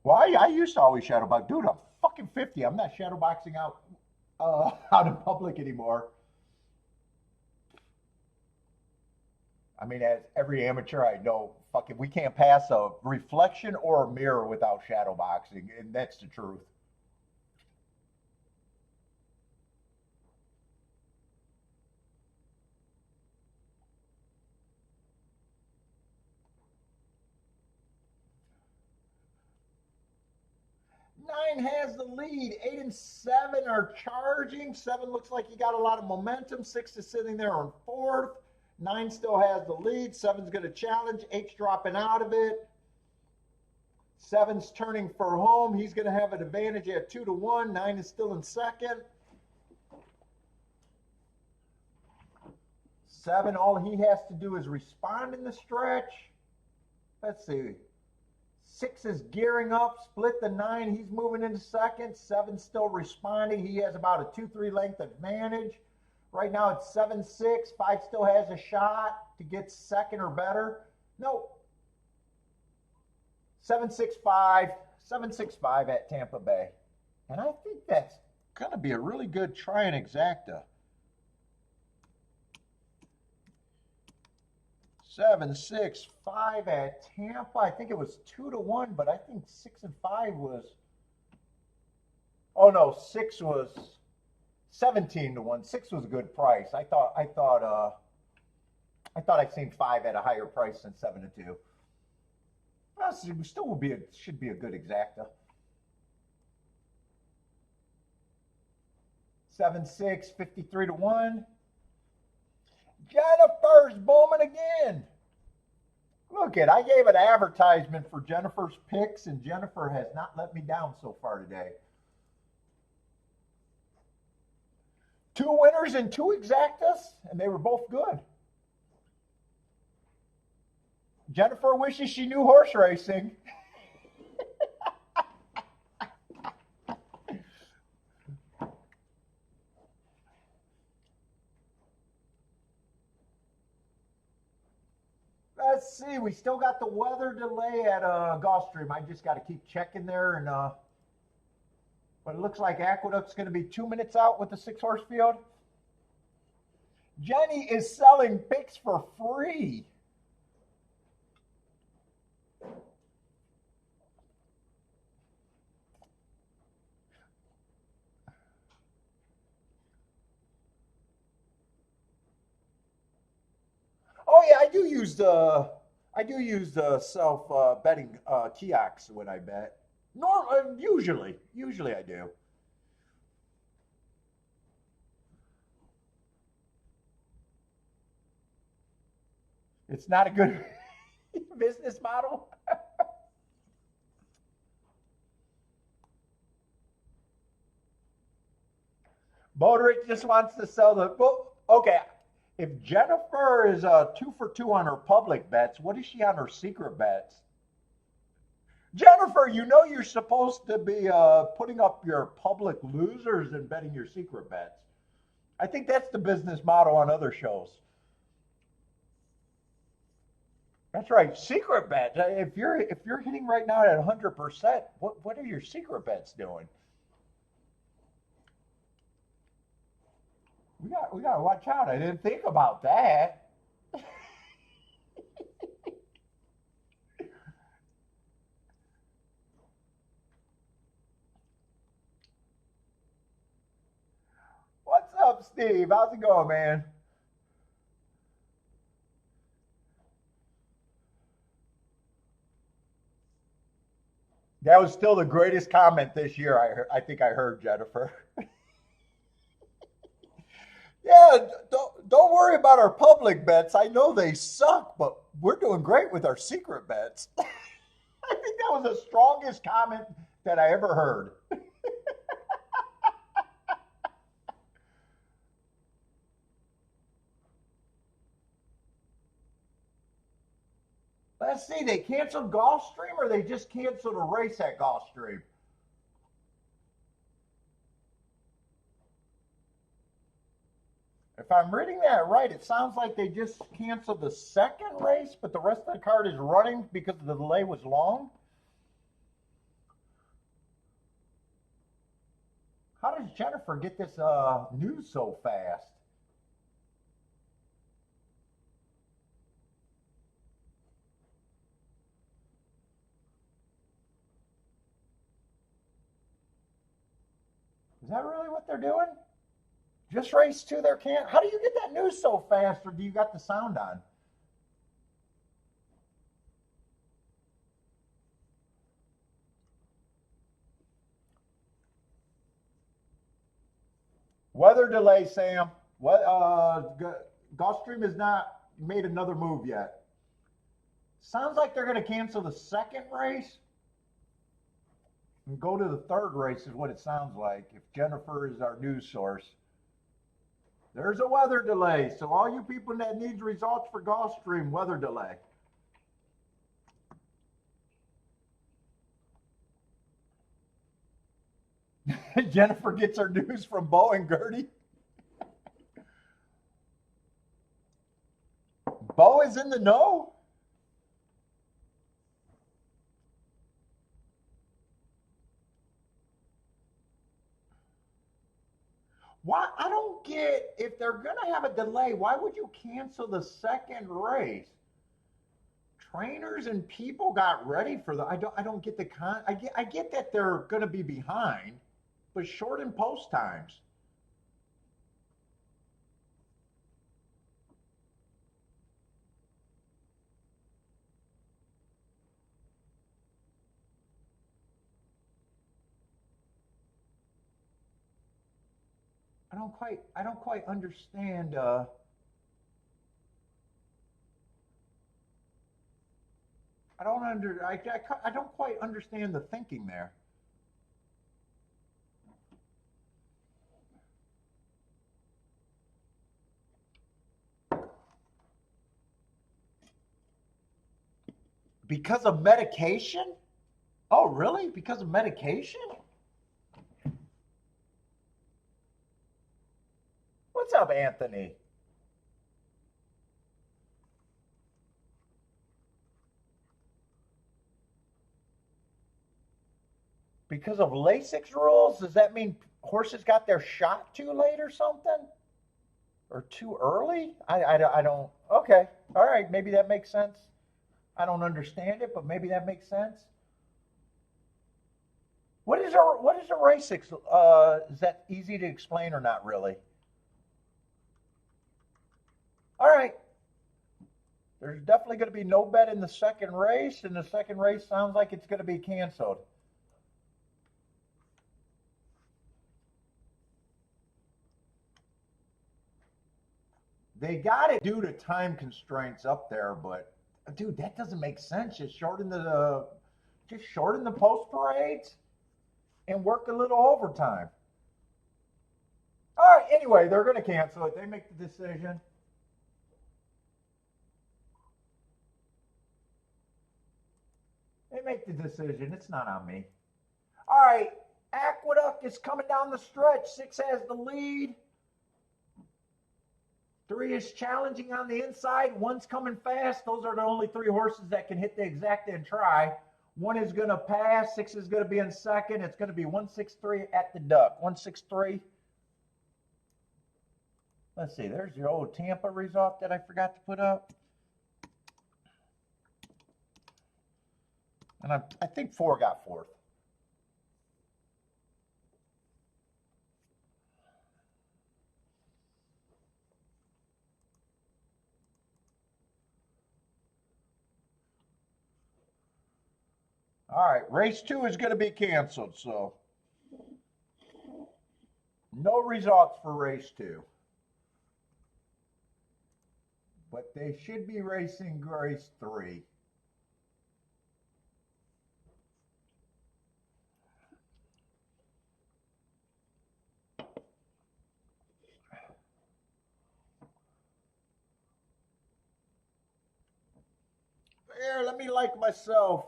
Well, I used to always shadow box. Dude, I'm fucking 50. I'm not shadow boxing out in public anymore. I mean, as every amateur I know, fucking, we can't pass a reflection or a mirror without shadow boxing, and that's the truth. Nine has the lead. 8 and 7 are charging. 7 looks like he got a lot of momentum. 6 is sitting there on fourth. 9 still has the lead. 7's going to challenge. 8's dropping out of it. 7's turning for home. He's going to have an advantage at 2-1. 9 is still in second. 7, all he has to do is respond in the stretch. Let's see. 6 is gearing up, split the 9. He's moving into second. 7 still responding. He has about a 2-3 length advantage. Right now it's 7-6. 5 still has a shot to get second or better. No. 7-6-5. 7-6-5 at Tampa Bay. And I think that's going to be a really good try and exacta. 7-6-5 at Tampa. I think it was 2-1, but I think 6 and 5 was. Oh no, 6 was 17-1. 6 was a good price. I seen 5 at a higher price than 7-2. Well, still should be a good exacta. 7-6, 53-1. Jennifer's booming again. Look at, I gave an advertisement for Jennifer's picks, and Jennifer has not let me down so far today. 2 winners and 2 exactas, and they were both good. Jennifer wishes she knew horse racing. Let's see, we still got the weather delay at Gulfstream. I just got to keep checking there, and but it looks like Aqueduct's going to be 2 minutes out with the 6-horse field. Jenny is selling picks for free. Oh yeah, I do use the self betting kiosks when I bet. Usually I do. It's not a good business model. Boderick just wants to sell the book. Okay, if Jennifer is 2 for 2 on her public bets, what is she on her secret bets? Jennifer, you know you're supposed to be putting up your public losers and betting your secret bets. I think that's the business model on other shows. That's right, secret bets. If you're hitting right now at 100%, what are your secret bets doing? We gotta watch out. I didn't think about that. What's up, Steve? How's it going, man? That was still the greatest comment this year. I think I heard, Jennifer. Yeah, don't worry about our public bets. I know they suck, but we're doing great with our secret bets. I think that was the strongest comment that I ever heard. Let's see, they canceled Gulfstream or they just canceled a race at Gulfstream? If I'm reading that right, it sounds like they just canceled the second race, but the rest of the card is running because the delay was long. How does Jennifer get this news so fast? Is that really what they're doing? Just race 2 there can't. How do you get that news so fast, or do you got the sound on? Weather delay, Sam. What? Gulfstream has not made another move yet. Sounds like they're going to cancel the second race and go to the third race, is what it sounds like. If Jennifer is our news source, there's a weather delay. So all you people that needs results for Gulfstream, weather delay. Jennifer gets her news from Bo and Gertie. Bo is in the know. Why? I don't get, if they're going to have a delay, why would you cancel the second race? Trainers and people got ready for the. I don't get the I get that they're going to be behind, but shorten post times. I don't quite understand. I don't quite understand the thinking there. Because of medication? Oh, really? Because of medication? What's up, Anthony? Because of LASIX rules? Does that mean horses got their shot too late or something? Or too early? I don't. Okay. All right. Maybe that makes sense. I don't understand it, but maybe that makes sense. What is a LASIX? Is that easy to explain or not really? All right. There's definitely going to be no bet in the second race, and the second race sounds like it's going to be canceled. They got it due to time constraints up there, but dude, that doesn't make sense. Just shorten the post parades and work a little overtime. All right. Anyway, they're going to cancel it. They make the decision. They make the decision. It's not on me. All right. Aqueduct is coming down the stretch. 6 has the lead. 3 is challenging on the inside. 1's coming fast. Those are the only 3 horses that can hit the exact and try. 1 is going to pass. 6 is going to be in second. It's going to be 163 at the duck. 163. Let's see. There's your old Tampa result that I forgot to put up. And I think 4 got 4th. All right, race 2 is going to be canceled, so no results for race 2. But they should be racing race 3. There, let me like myself.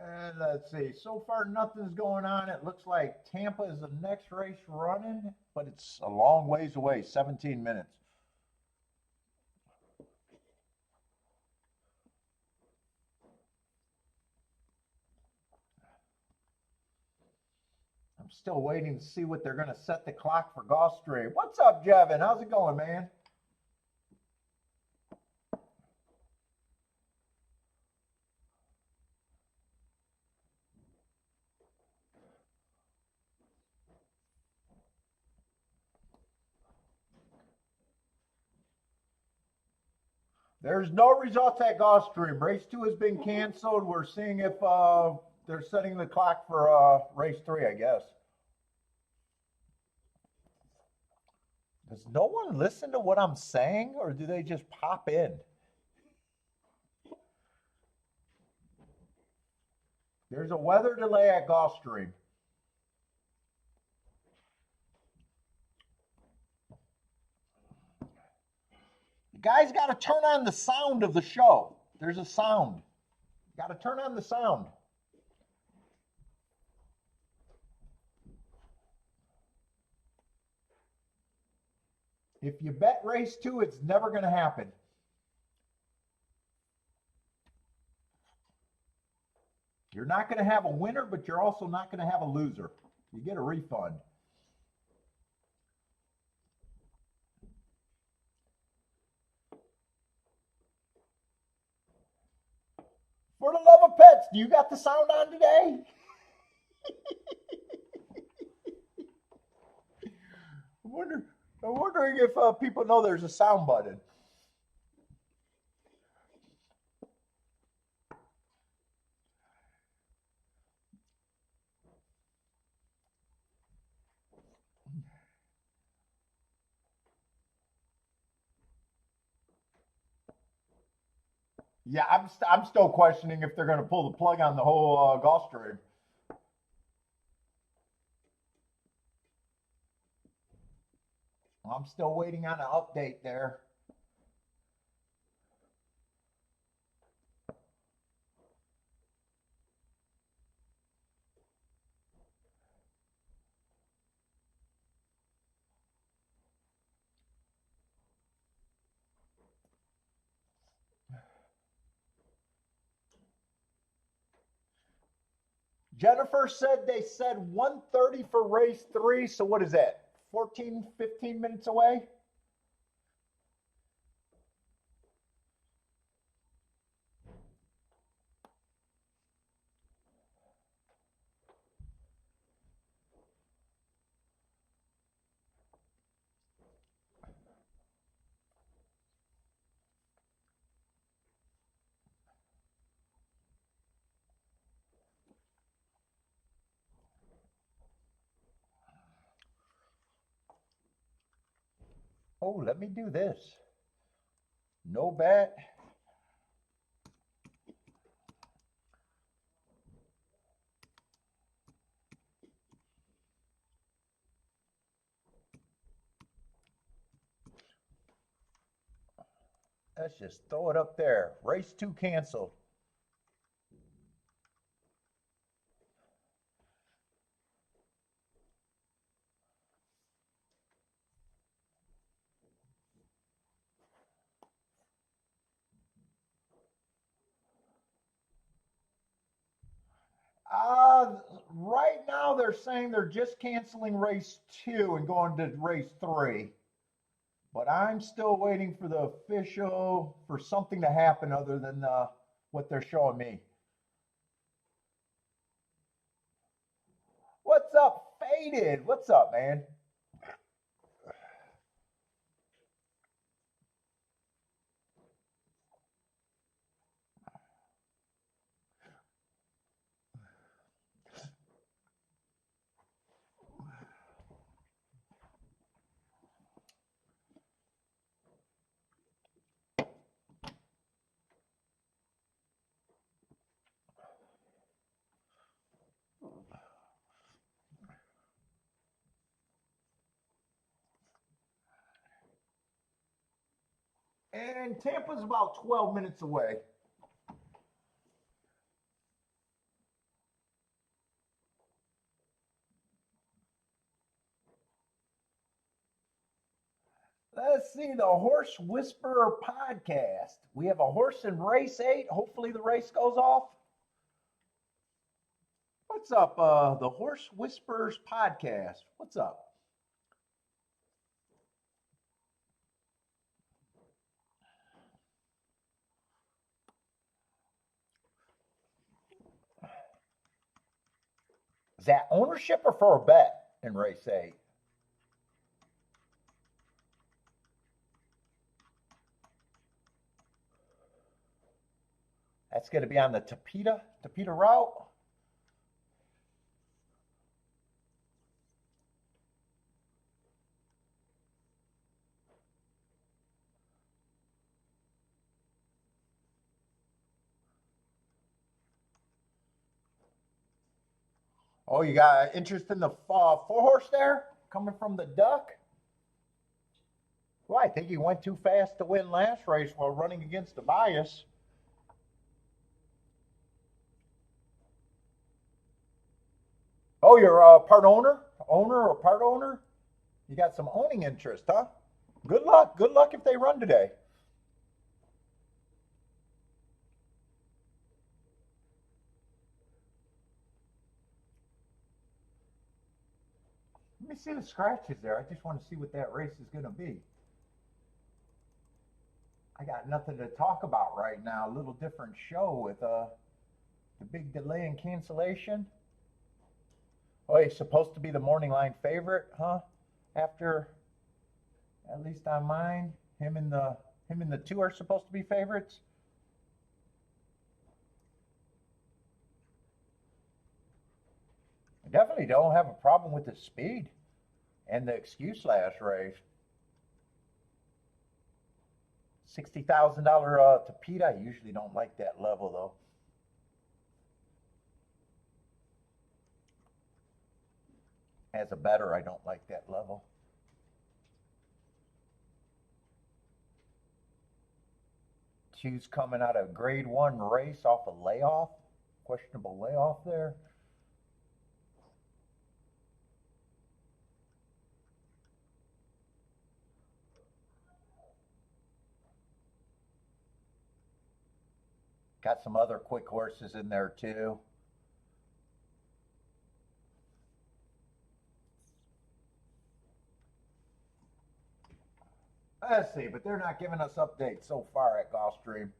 And let's see. So far, nothing's going on. It looks like Tampa is the next race running, but it's a long ways away 17 minutes. I'm still waiting to see what they're going to set the clock for Gulfstream. What's up, Jevin? How's it going, man? There's no results at Gulfstream. Race 2 has been canceled. We're seeing if they're setting the clock for race 3, I guess. Does no one listen to what I'm saying, or do they just pop in? There's a weather delay at Gulfstream. Guys got to turn on the sound of the show. There's a sound. Got to turn on the sound. If you bet race 2, it's never going to happen. You're not going to have a winner, but you're also not going to have a loser. You get a refund. For the love of pets, do you got the sound on today? I'm wondering if people know there's a sound button. Yeah, I'm still questioning if they're going to pull the plug on the whole Gulfstream. I'm still waiting on an update there. Jennifer said they said 1:30 for race 3. So what is that? 14, 15 minutes away? Oh, let me do this. No bet. Let's just throw it up there. Race 2 canceled. Right now they're saying they're just canceling race 2 and going to race 3. But I'm still waiting for the official, for something to happen other than what they're showing me. What's up, Faded? What's up, man? And Tampa's about 12 minutes away. Let's see, the Horse Whisperer podcast. We have a horse in race 8. Hopefully the race goes off. What's up, the Horse Whisperers podcast? What's up? Is that ownership or for a bet in race 8? That's going to be on the Tapeta route. Oh, you got interest in the 4-horse there coming from the Duck? Well, I think he went too fast to win last race while running against the bias. Oh, you're a part owner? Owner or part owner? You got some owning interest, huh? Good luck. Good luck if they run today. Let me see the scratches there. I just want to see what that race is going to be. I got nothing to talk about right now. A little different show with the big delay and cancellation. Oh, he's supposed to be the morning line favorite, huh? After, at least on mine, him and the two are supposed to be favorites. I definitely don't have a problem with the speed and the excuse last race. $60,000 to Pete. I usually don't like that level though. As a bettor, I don't like that level. Two's coming out of grade 1 race off a layoff. Questionable layoff there. Got some other quick horses in there too. Let's see, but they're not giving us updates so far at Gulfstream.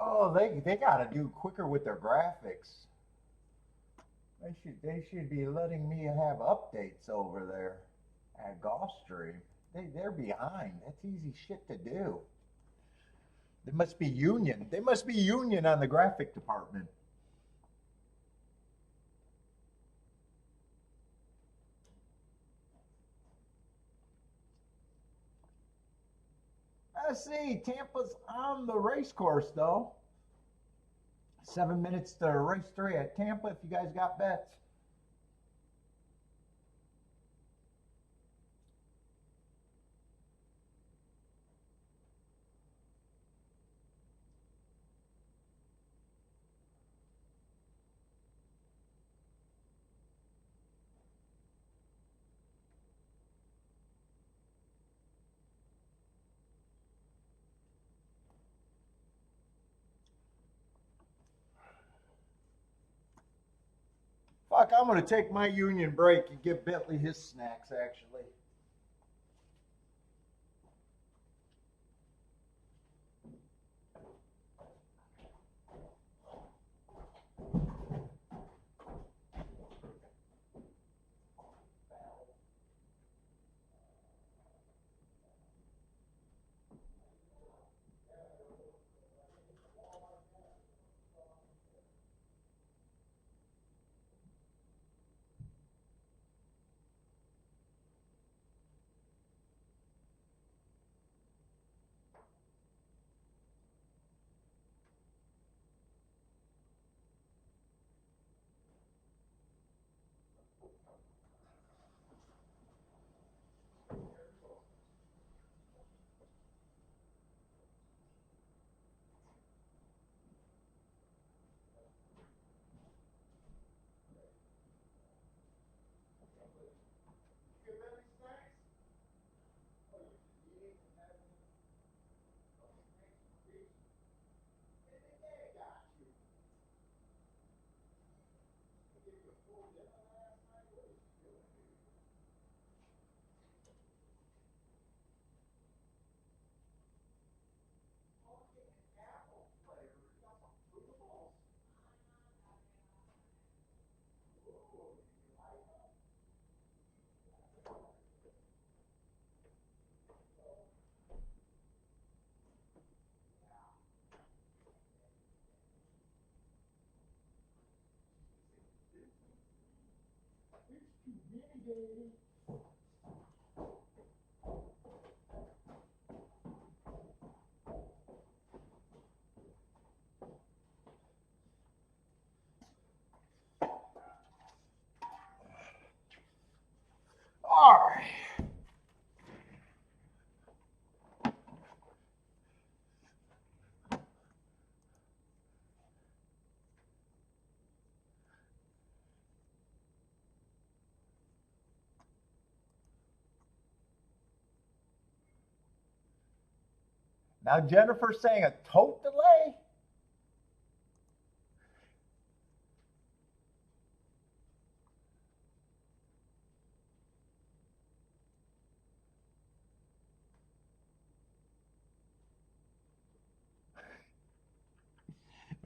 Oh, they got to do quicker with their graphics. They should be letting me have updates over there at Gulfstream. They're behind. That's easy shit to do. They must be union. They must be union on the graphic department. Let's see. Tampa's on the race course though. 7 minutes to race 3 at Tampa. If you guys got bets. Fuck, I'm gonna take my union break and give Bentley his snacks actually. All right. Now Jennifer's saying a tote delay?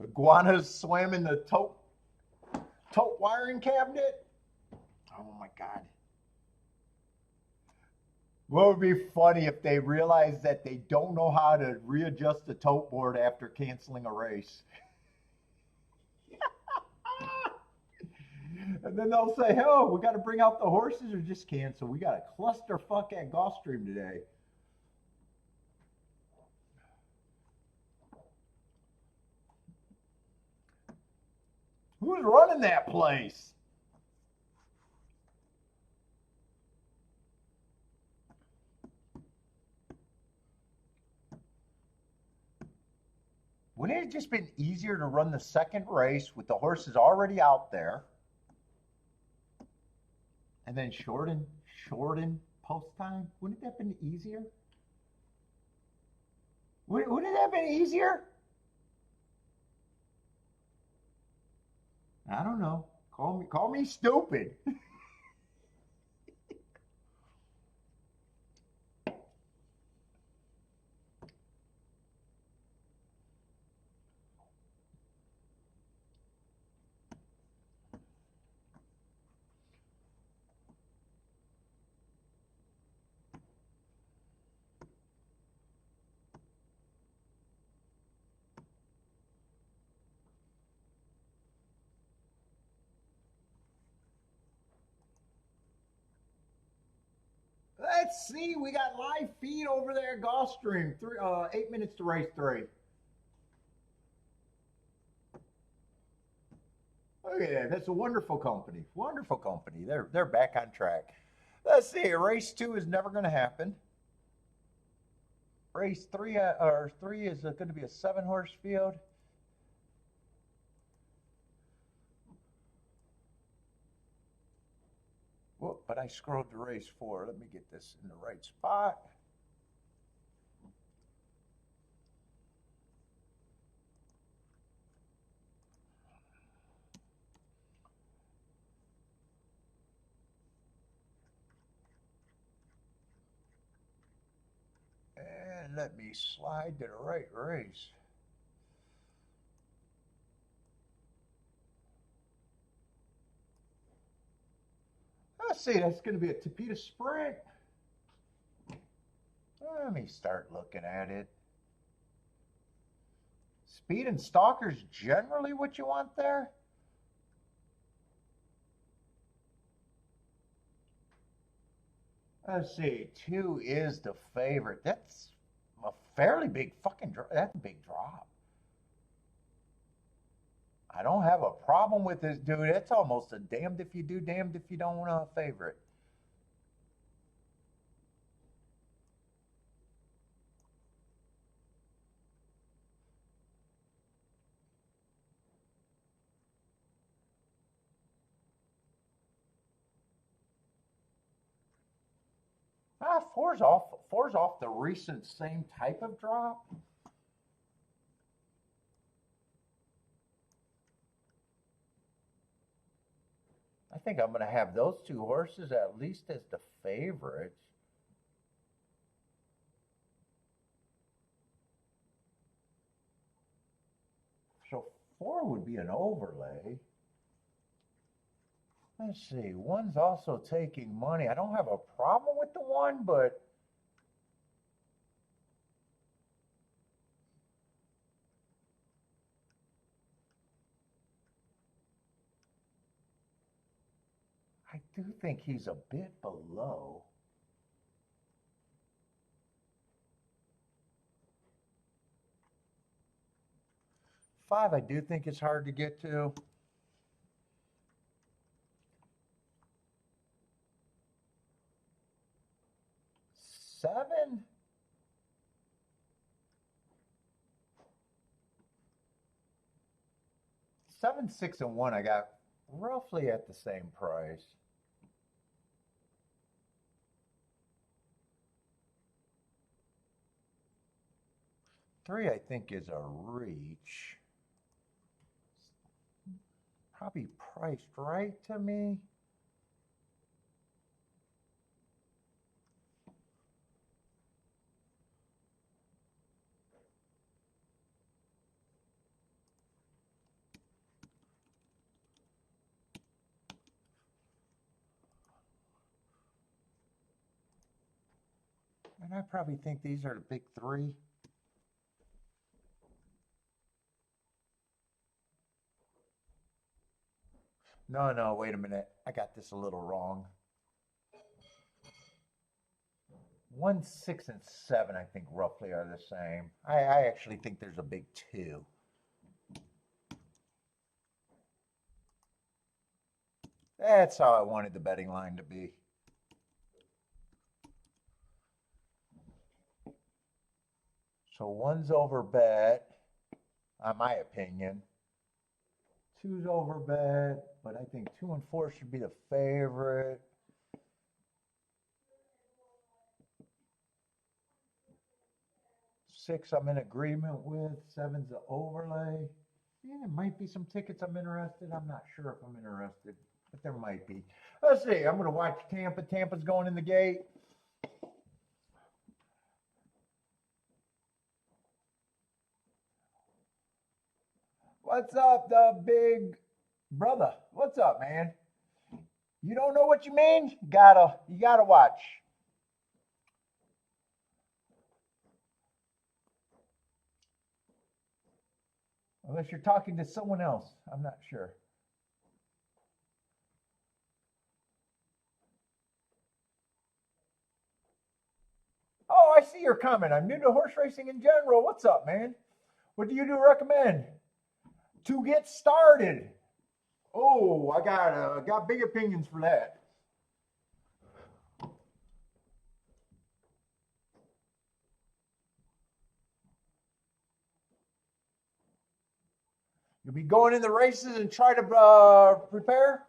Iguanas swam in the tote wiring cabinet? Oh my God. What would be funny if they realize that they don't know how to readjust the tote board after canceling a race? And then they'll say, oh, we got to bring out the horses or just cancel. We got a clusterfuck at Gulfstream today. Who's running that place? Wouldn't it have just been easier to run the second race with the horses already out there and then shorten post time? Wouldn't that have been easier? Wouldn't it have been easier? I don't know. Call me stupid. Let's see. We got live feed over there at Gulfstream. 8 minutes to race 3. Look at that. That's a wonderful company. Wonderful company. They're back on track. Let's see. Race 2 is never going to happen. Race 3 is going to be a 7-horse field. Whoop, but I scrolled to race 4. Let me get this in the right spot. And let me slide to the right race. Let's see, that's going to be a Tapeta Sprint. Let me start looking at it. Speed and stalker's generally what you want there. Let's see, 2 is the favorite. That's a fairly big fucking drop. That's a big drop. I don't have a problem with this, dude. It's almost a damned if you do, damned if you don't favorite. Four's off the recent same type of drop. I think I'm going to have those 2 horses at least as the favorites. So 4 would be an overlay. Let's see. 1's also taking money. I don't have a problem with the 1, but I do think he's a bit below. Five, I do think it's hard to get to. Seven? Seven, 6, and 1, I got roughly at the same price. Three, I think, is a reach. Probably priced right to me. And I probably think these are the big three. No, wait a minute. I got this a little wrong. 1, 6, and 7, I think, roughly are the same. I actually think there's a big 2. That's how I wanted the betting line to be. So 1's over bet, in my opinion. 2's over bet, but I think 2 and 4 should be the favorite. 6 I'm in agreement with. 7's the overlay. Yeah, there might be some tickets I'm interested. I'm not sure if I'm interested, but there might be. Let's see. I'm going to watch Tampa. Tampa's going in the gate. What's up, the big brother? What's up, man? You don't know what you mean? You gotta watch. Unless you're talking to someone else. I'm not sure. Oh, I see your comment. I'm new to horse racing in general. What's up, man? What do you recommend to get started? Oh, I got big opinions for that. You'll be going in the races and try to prepare?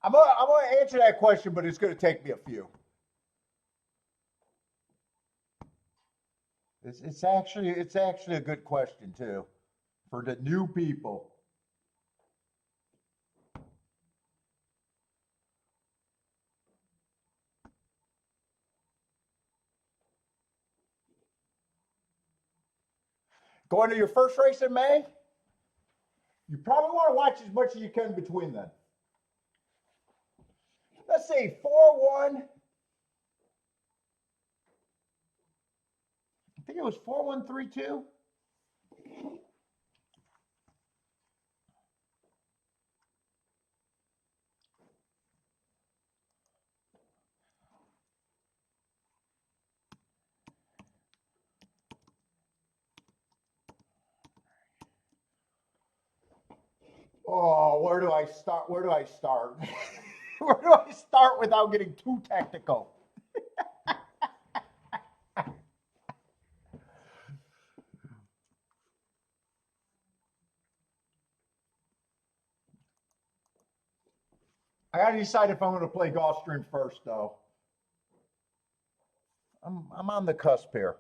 I'm gonna answer that question, but it's gonna take me a few. It's actually a good question too, for the new people. Going to your first race in May, you probably want to watch as much as you can between then. Let's see, 4-1. I think it was 4-1-3-2. Oh, where do I start? Where do I start? Where do I start without getting too technical? I gotta decide if I'm going to play Gulfstream first, though. I'm on the cusp here.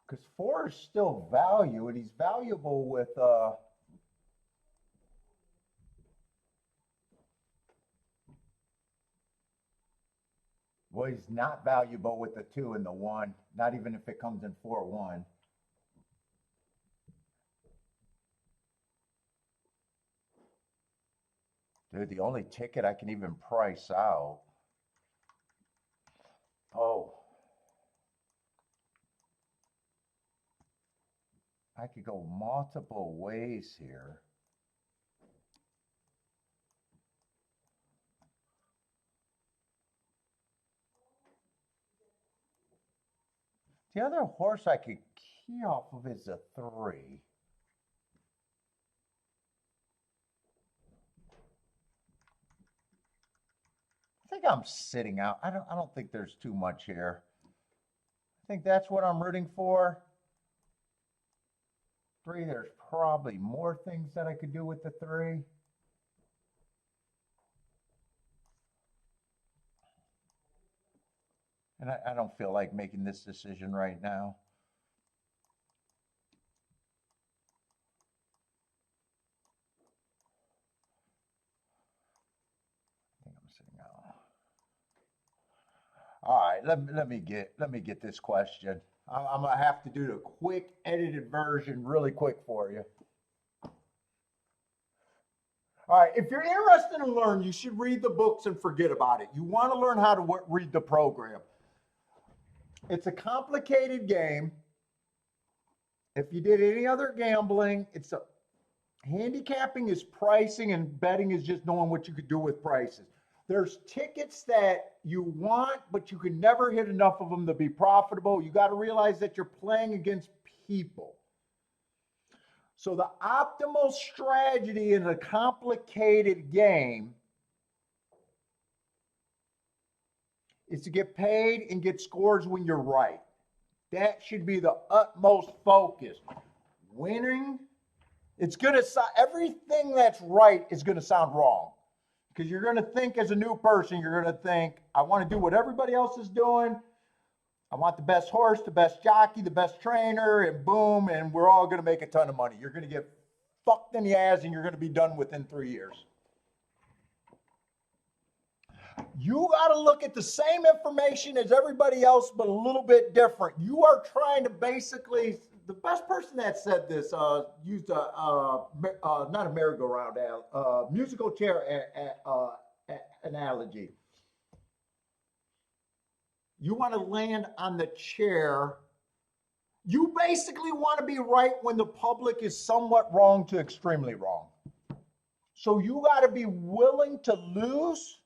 Because 4 is still value, and he's valuable with Well, he's not valuable with the 2 and the 1, not even if it comes in 4-1. Dude, the only ticket I can even price out. Oh. I could go multiple ways here. The other horse I could key off of is a 3. I think I'm sitting out. I don't think there's too much here. I think that's what I'm rooting for. 3, there's probably more things that I could do with the 3. And I don't feel like making this decision right now. I think I'm sitting out. All right, let me get this question. I'm gonna have to do the quick edited version really quick for you. All right, if you're interested in learning, you should read the books and forget about it. You want to learn how to read the program. It's a complicated game. If you did any other gambling, handicapping is pricing and betting is just knowing what you could do with prices. There's tickets that you want, but you can never hit enough of them to be profitable. You got to realize that you're playing against people. So the optimal strategy in a complicated game is to get paid and get scores when you're right. That should be the utmost focus. Winning, everything that's right is going to sound wrong. Because you're going to think as a new person, you're going to think, I want to do what everybody else is doing. I want the best horse, the best jockey, the best trainer, and boom, and we're all going to make a ton of money. You're going to get fucked in the ass and you're going to be done within 3 years. You got to look at the same information as everybody else, but a little bit different. You are trying to basically, the best person that said this used not a merry-go-round, musical chair analogy. You want to land on the chair. You basically want to be right when the public is somewhat wrong to extremely wrong. So you got to be willing to lose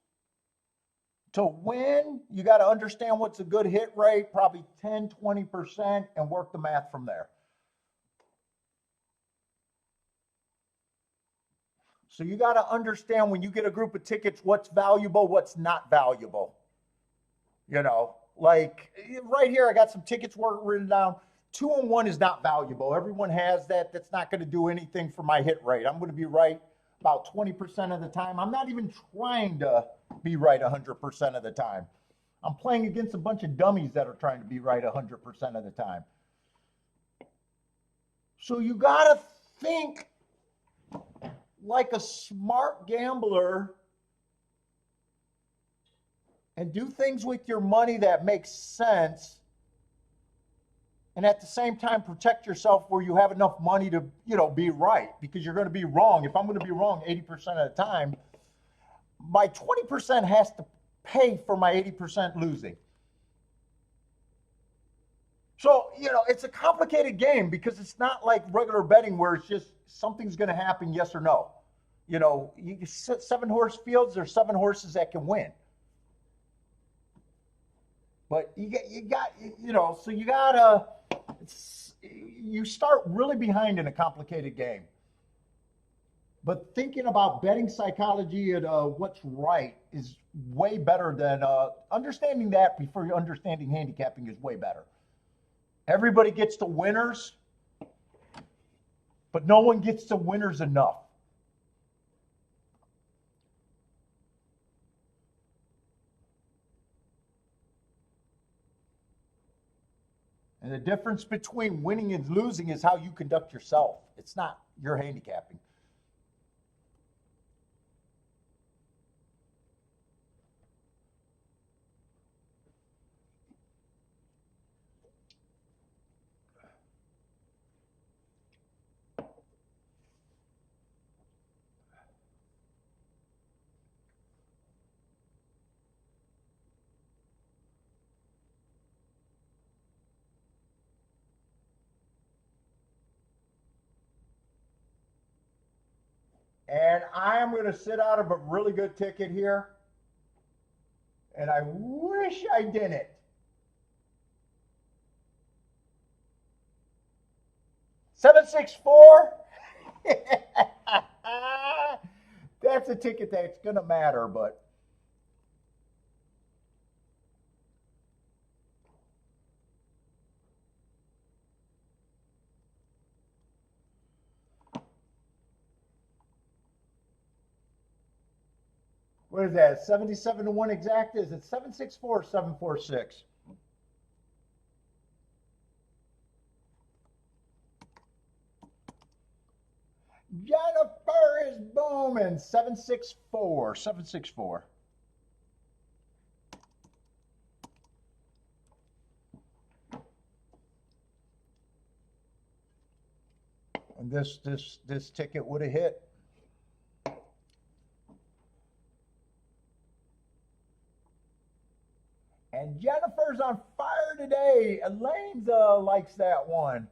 to win. You got to understand what's a good hit rate, probably 10, 20%, and work the math from there. So you got to understand when you get a group of tickets, what's valuable, what's not valuable. You know, like right here, I got some tickets written down. 2 and 1 is not valuable. Everyone has that. That's not going to do anything for my hit rate. I'm going to be right about 20% of the time. I'm not even trying to be right 100% of the time. I'm playing against a bunch of dummies that are trying to be right 100% of the time. So you got to think like a smart gambler and do things with your money that make sense, and at the same time protect yourself where you have enough money to, be right, because you're going to be wrong. If I'm going to be wrong 80% of the time, my 20% has to pay for my 80% losing. So, it's a complicated game because it's not like regular betting where it's just something's going to happen, yes or no. You 7-horse fields, there's 7 horses that can win. But you start really behind in a complicated game. But thinking about betting psychology and what's right is way better than understanding that before you're understanding handicapping is way better. Everybody gets to winners, but no one gets to winners enough. And the difference between winning and losing is how you conduct yourself. It's not your handicapping. And I am going to sit out of a really good ticket here. And I wish I didn't. $764. That's a ticket that's going to matter, but. What is that? 77 to 1 exact? Is it 764 or 746? Jennifer is booming. 764. 764. And this ticket would have hit. And Jennifer's on fire today. Elaine's likes that one.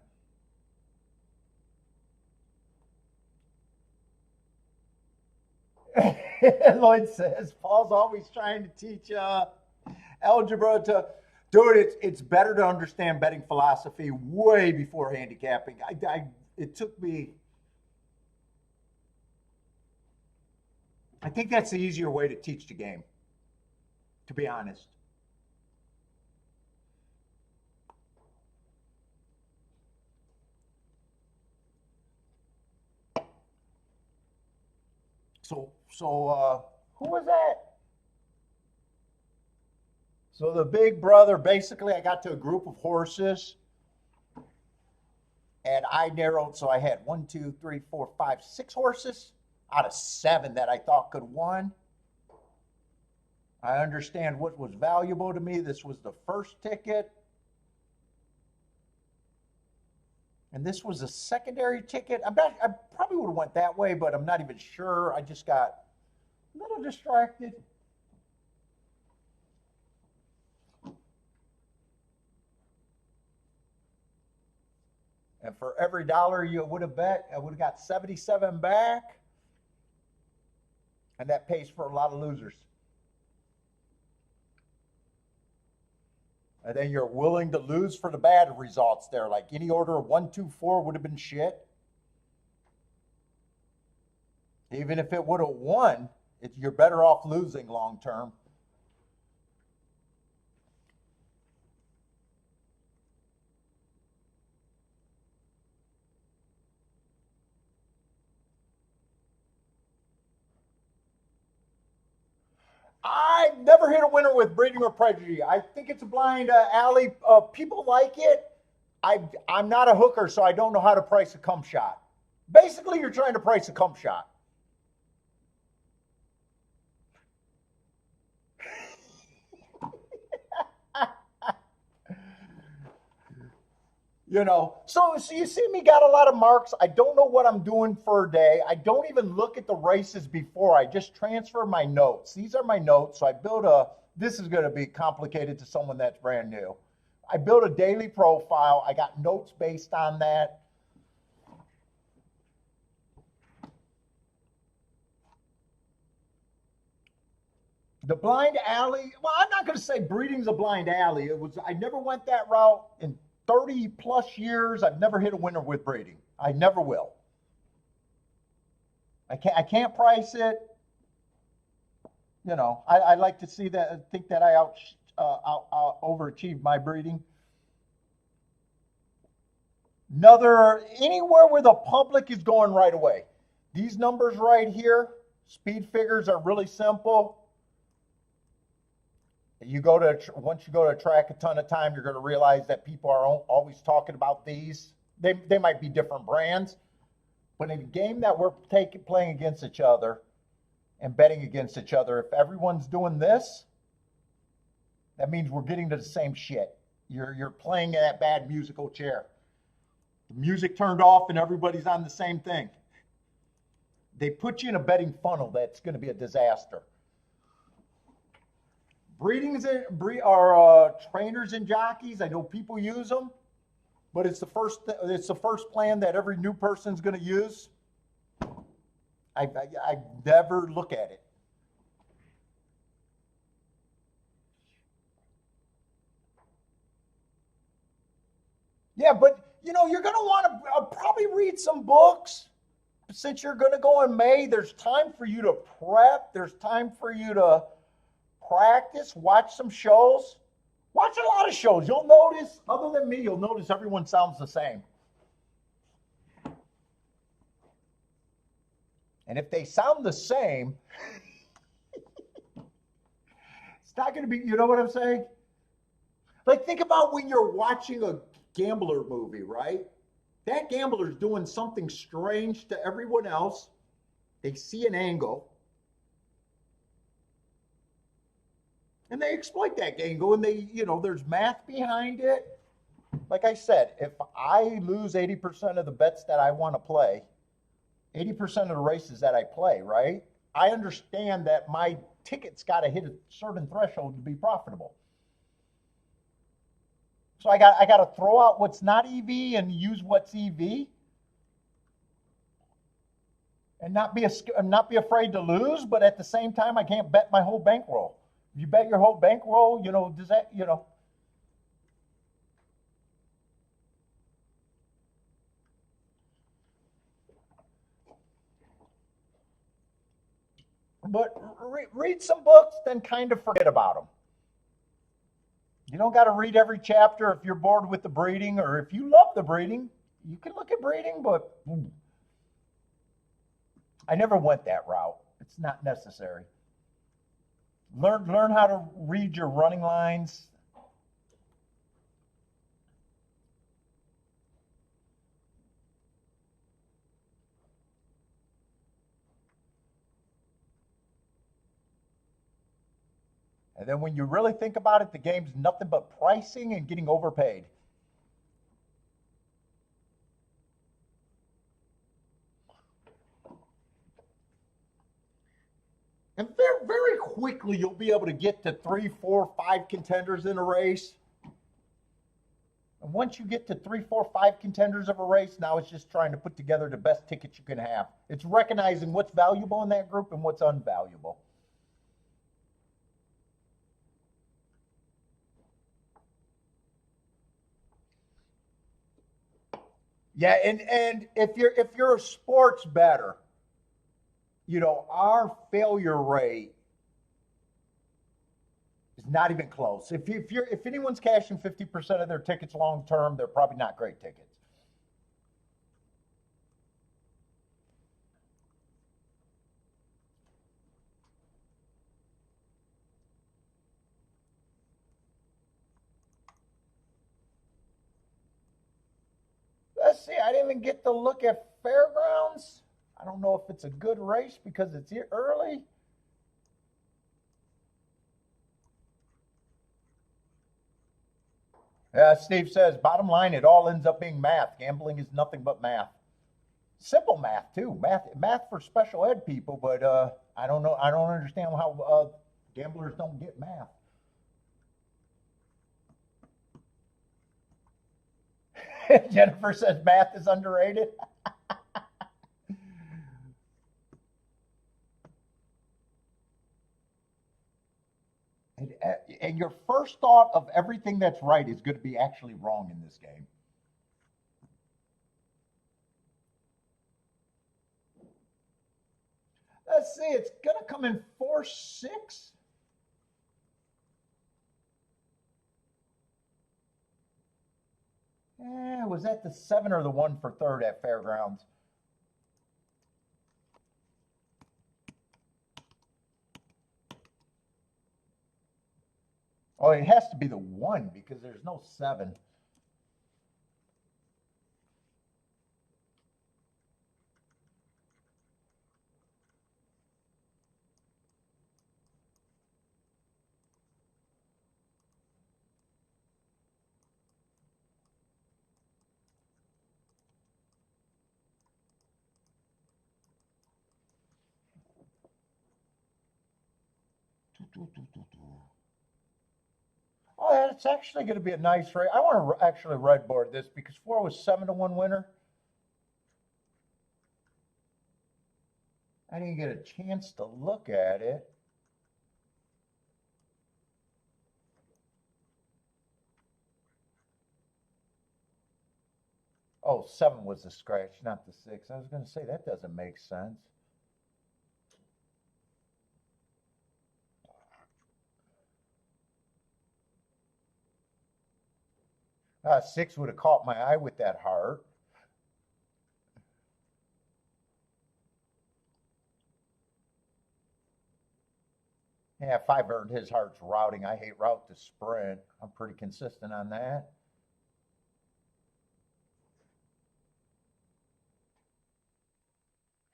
Lloyd says Paul's always trying to teach algebra to. Dude, it's better to understand betting philosophy way before handicapping. It took me. I think that's the easier way to teach the game, to be honest. So who was that? So the big brother, basically I got to a group of horses and I narrowed, so I had 1, 2, 3, 4, 5, 6 horses out of 7 that I thought could win. I understand what was valuable to me. This was the first ticket. And this was a secondary ticket. I probably would have went that way, but I'm not even sure. I just got a little distracted. And for every dollar you would have bet, I would have got 77 back. And that pays for a lot of losers. And then you're willing to lose for the bad results there. Like any order of 1, 2, 4 would have been shit. Even if it would have won, you're better off losing long term. I've never hit a winner with breeding or prejudice. I think it's a blind alley. People like it. I'm not a hooker, so I don't know how to price a cum shot. Basically, you're trying to price a cum shot. You know, so you see me got a lot of marks. I don't know what I'm doing for a day. I don't even look at the races before. I just transfer my notes. These are my notes. So I build this is going to be complicated to someone that's brand new. I built a daily profile. I got notes based on that. The blind alley, well, I'm not going to say breeding's a blind alley. I never went that route in 30 plus years. I've never hit a winner with breeding. I never will. I can't price it. You know, I like to see that, think that I overachieved my breeding. Anywhere where the public is going right away. These numbers right here, speed figures are really simple. Once you go to a track a ton of time, you're going to realize that people are always talking about these. They might be different brands, but in a game that we're playing against each other and betting against each other, if everyone's doing this, that means we're getting to the same shit. You're playing that bad musical chair. The music turned off and everybody's on the same thing. They put you in a betting funnel that's going to be a disaster. Breedings are trainers and jockeys. I know people use them, but it's the first plan that every new person's going to use. I never look at it. Yeah, but you know, you're going to want to probably read some books. Since you're going to go in May, there's time for you to prep. There's time for you to practice, watch some shows. Watch a lot of shows. You'll notice, other than me, you'll notice everyone sounds the same. And if they sound the same, it's not going to be, you know what I'm saying? Like, think about when you're watching a gambler movie, right? That gambler's doing something strange to everyone else. They see an angle. And they exploit that angle, and they, you know, there's math behind it. Like I said, if I lose 80% of the bets that I want to play, 80% of the races that I play, right? I understand that my ticket's got to hit a certain threshold to be profitable. So I got to throw out what's not EV and use what's EV, and not be afraid to lose. But at the same time, I can't bet my whole bankroll. If you bet your whole bankroll, you know, does that, you know? But read some books, then kind of forget about them. You don't got to read every chapter if you're bored with the breeding, or if you love the breeding, you can look at breeding, but I never went that route. It's not necessary. Learn how to read your running lines. And then when you really think about it, the game's nothing but pricing and getting overpaid. And very, very quickly, you'll be able to get to 3, 4, 5 contenders in a race. And once you get to 3, 4, 5 contenders of a race, now it's just trying to put together the best tickets you can have. It's recognizing what's valuable in that group and what's unvaluable. Yeah, and if you're a sports bettor, you know, our failure rate is not even close. If anyone's cashing 50% of their tickets long term, they're probably not great tickets. Let's see, I didn't even get to look at Fairgrounds. I don't know if it's a good race because it's early. Yeah, Steve says, bottom line, it all ends up being math. Gambling is nothing but math. Simple math too. Math for special ed people, but I don't know. I don't understand how gamblers don't get math. Jennifer says math is underrated. And your first thought of everything that's right is going to be actually wrong in this game. Let's see, it's going to come in 4-6. Was that the 7 or the 1 for third at Fairgrounds? Oh, it has to be the 1 because there's no 7. Oh, it's actually going to be a nice race. I want to actually redboard this because 4 was 7-1 winner. I didn't get a chance to look at it. Oh, 7 was the scratch, not the 6. I was going to say that doesn't make sense. 6 would have caught my eye with that heart. Yeah, 5 earned his heart's routing. I hate route to sprint. I'm pretty consistent on that.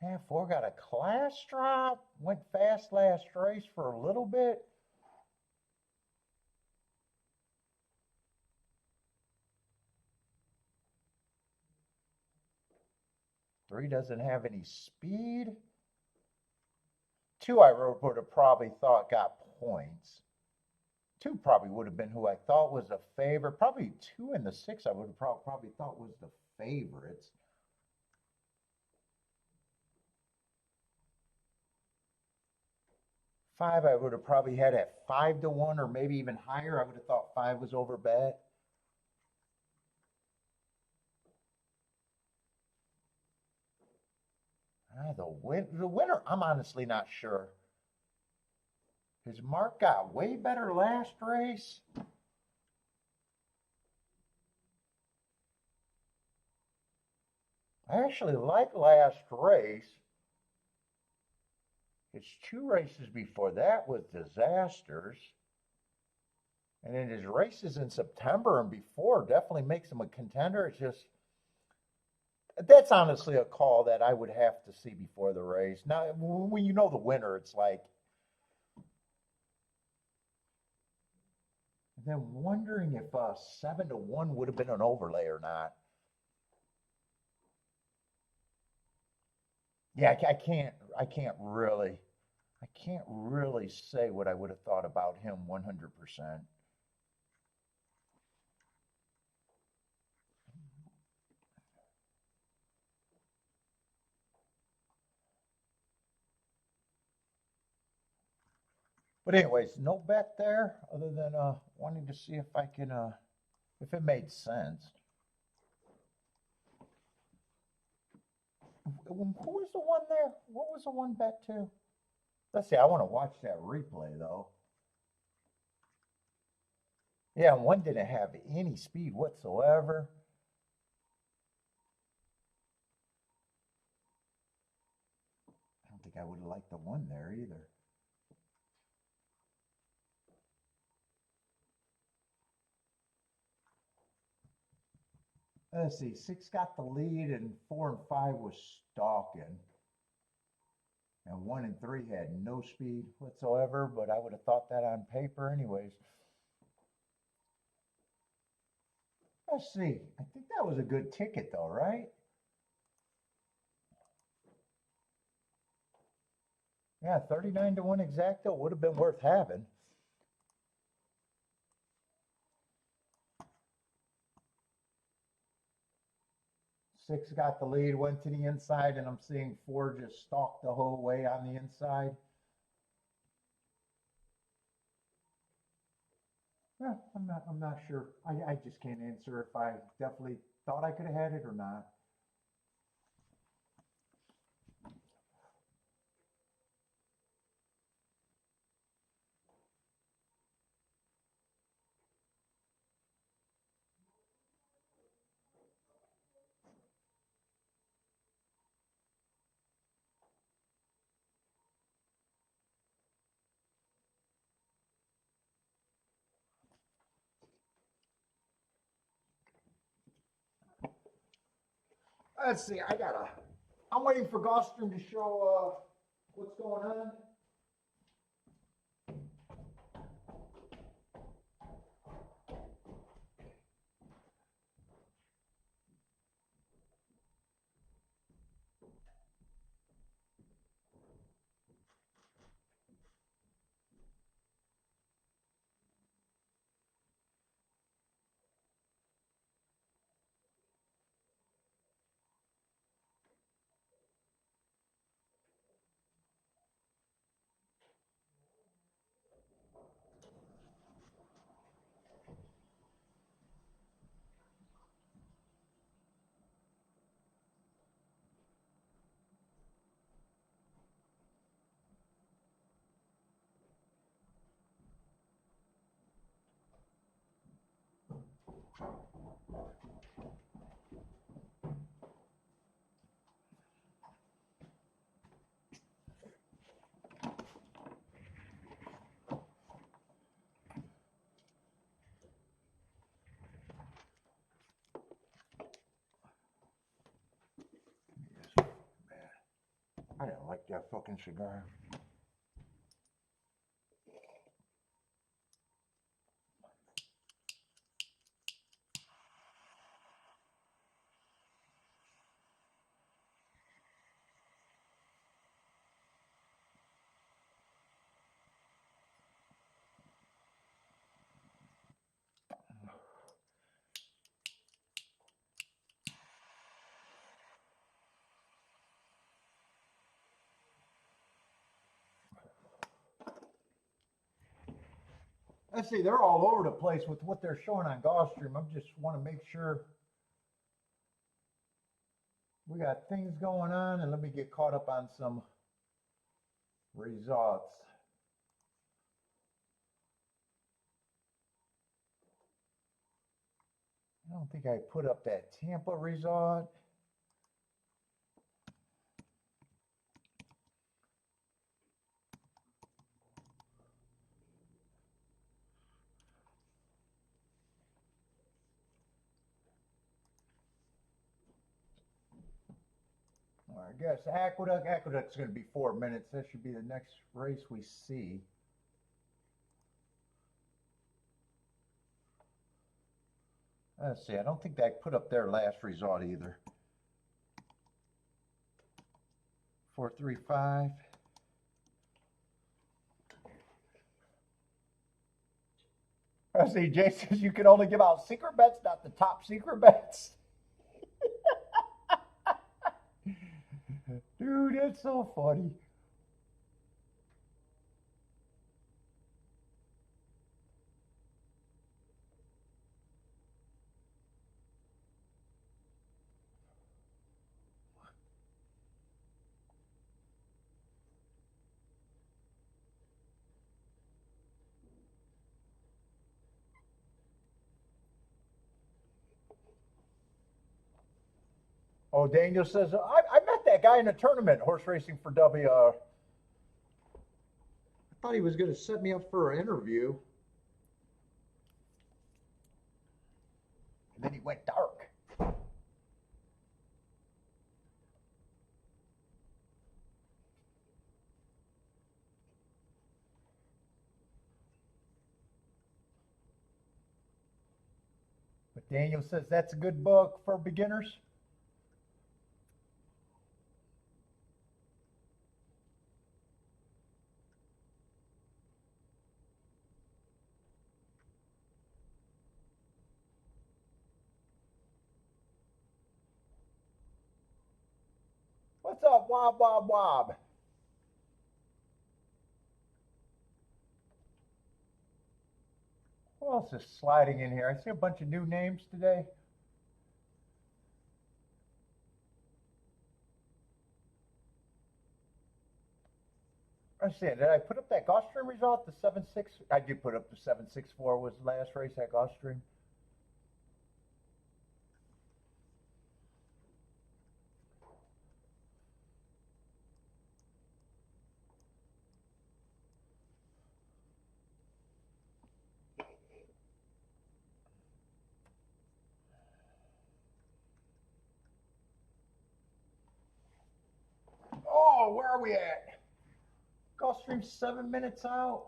Yeah, 4 got a class drop. Went fast last race for a little bit. Three doesn't have any speed. 2 I would have probably thought got points. 2 probably would have been who I thought was a favorite. Probably 2 and the 6 I would have probably thought was the favorites. 5 I would have probably had at 5-1 or maybe even higher. I would have thought 5 was over bet. The winner, I'm honestly not sure. His mark got way better last race. I actually like last race. His 2 races before that was disasters. And then his races in September and before definitely makes him a contender. It's just, that's honestly a call that I would have to see before the race. Now, when you know the winner, it's like, then wondering if 7-1 would have been an overlay or not. Yeah, I can't really say what I would have thought about him 100%. But anyways, no bet there other than wanting to see if I can if it made sense. Who was the one there? What was the one bet to? Let's see. I want to watch that replay though. Yeah, one didn't have any speed whatsoever. I don't think I would have liked the one there either. Let's see. 6 got the lead, and 4 and 5 was stalking. And 1 and 3 had no speed whatsoever, but I would have thought that on paper anyways. Let's see. I think that was a good ticket though, right? Yeah, 39-1 exacto would have been worth having. Six got the lead, went to the inside, and I'm seeing 4 just stalk the whole way on the inside. Yeah, I'm not sure. I just can't answer if I definitely thought I could have had it or not. Let's see. I'm waiting for Gulfstream to show what's going on. I didn't like that fucking cigar. Let's see, they're all over the place with what they're showing on Gulfstream. I just want to make sure we got things going on, and let me get caught up on some results. I don't think I put up that Tampa result. I guess Aqueduct's going to be 4 minutes. That should be the next race we see. Let's see. I don't think I put up their last result either. 435. I see. Jay says you can only give out secret bets, not the top secret bets. Dude, that's so funny. Oh, Daniel says, I met that guy in a tournament, horse racing for W. I thought he was going to set me up for an interview. And then he went dark. But Daniel says that's a good book for beginners. What's up, Wob, Wob, Wob? Who else is sliding in here? I see a bunch of new names today. Let's see, did I put up that Gulfstream result? The 7-6? I did put up the 7-6-4 was the last race at Gulfstream. Oh, where are we at? Gulfstream 7 minutes out.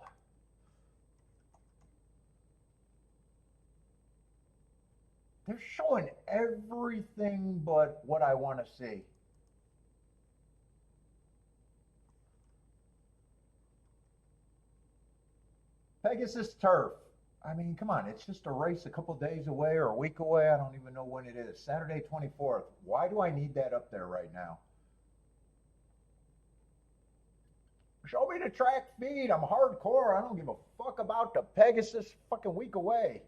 They're showing everything but what I want to see. Pegasus Turf. I mean, come on, it's just a race a couple days away or a week away. I don't even know when it is. Saturday 24th. Why do I need that up there right now? Show me the track feed. I'm hardcore. I don't give a fuck about the Pegasus fucking week away.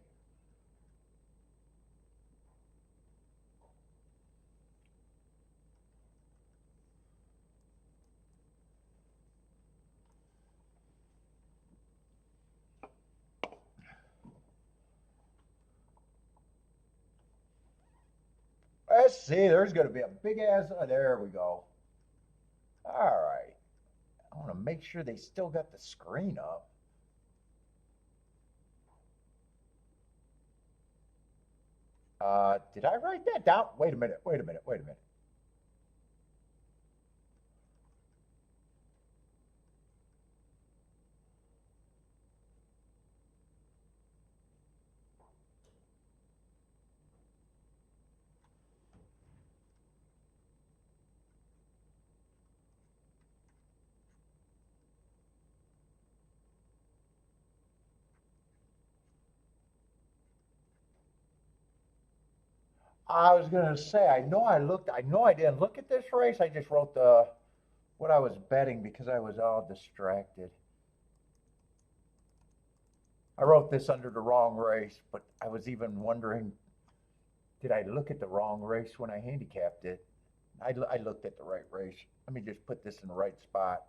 Let's see. There's going to be a big ass. Oh, there we go. All right. I want to make sure they still got the screen up. Did I write that down? Wait a minute. Wait a minute. Wait a minute. I was gonna say, I know I didn't look at this race. I just wrote the what I was betting because I was all distracted. I wrote this under the wrong race, but I was even wondering, did I look at the wrong race when I handicapped it? I looked at the right race. Let me just put this in the right spot.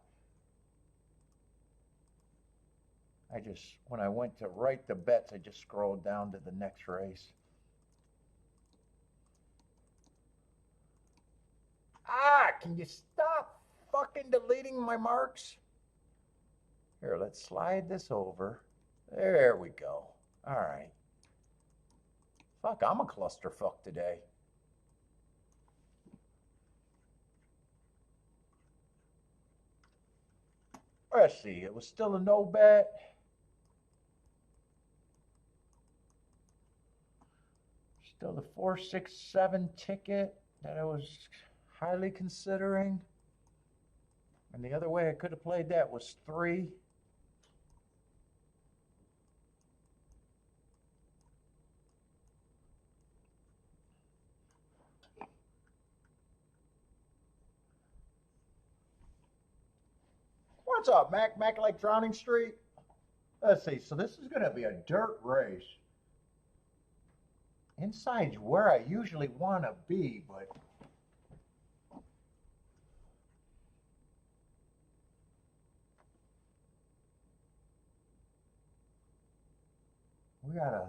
When I went to write the bets, I just scrolled down to the next race. Can you stop fucking deleting my marks? Here, let's slide this over. There we go. All right. Fuck, I'm a clusterfuck today. Let's see, it was still a no bet. Still the 4-6-7 ticket that I was highly considering. And the other way I could have played that was 3. What's up, Mac? Mac like Drowning Street? Let's see. So this is going to be a dirt race. Inside's where I usually want to be, but we got a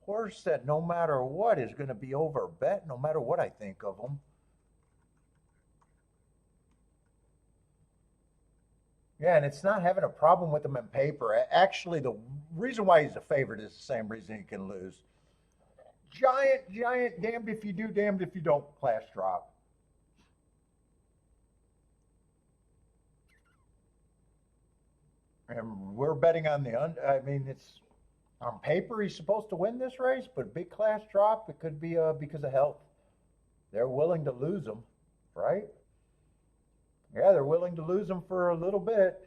horse that no matter what is going to be over bet, no matter what I think of him. Yeah, and it's not having a problem with him in paper. Actually, the reason why he's a favorite is the same reason he can lose. Giant, damned if you do, damned if you don't class drop. And we're betting on I mean, it's on paper he's supposed to win this race, but big class drop, it could be because of health. They're willing to lose him, right? Yeah, they're willing to lose him for a little bit.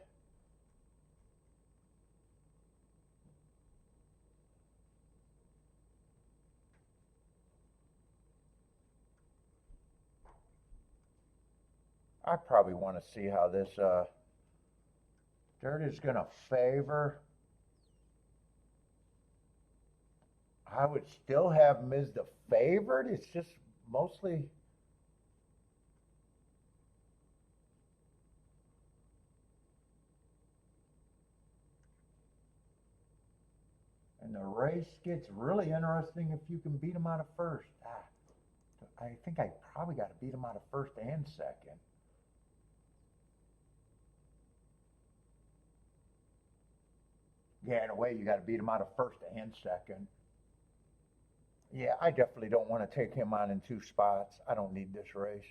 I probably want to see how this dirt is going to favor. I would still have him as the favorite. It's just mostly. And the race gets really interesting if you can beat him out of first. I think I probably got to beat him out of first and second. Yeah, in a way, you got to beat him out of first and second. Yeah, I definitely don't want to take him on in 2 spots. I don't need this race.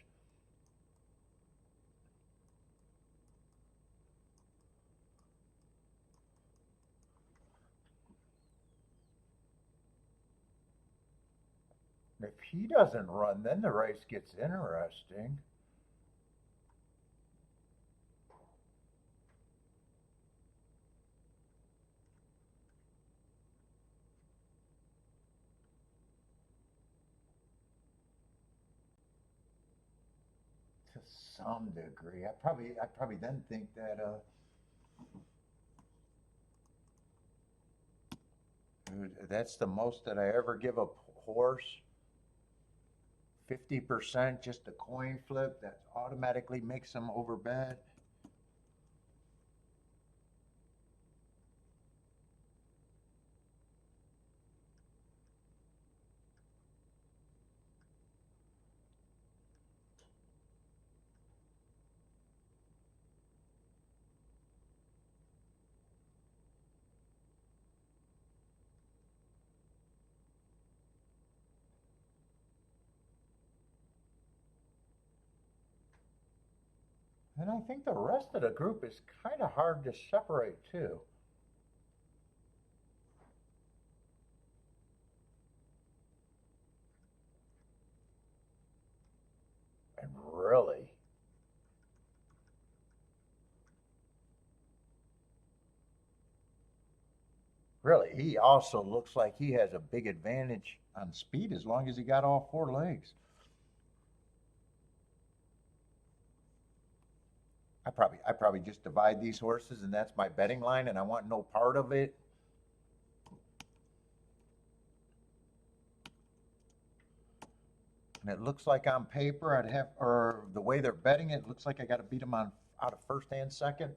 If he doesn't run, then the race gets interesting. To some degree, I probably then think that that's the most that I ever give a horse. 50% just a coin flip that automatically makes them overbet. And I think the rest of the group is kind of hard to separate too. And really, he also looks like he has a big advantage on speed as long as he got all four legs. I probably just divide these horses and that's my betting line and I want no part of it. And it looks like on paper I'd have, or the way they're betting it, looks like I got to beat them on out of first and second.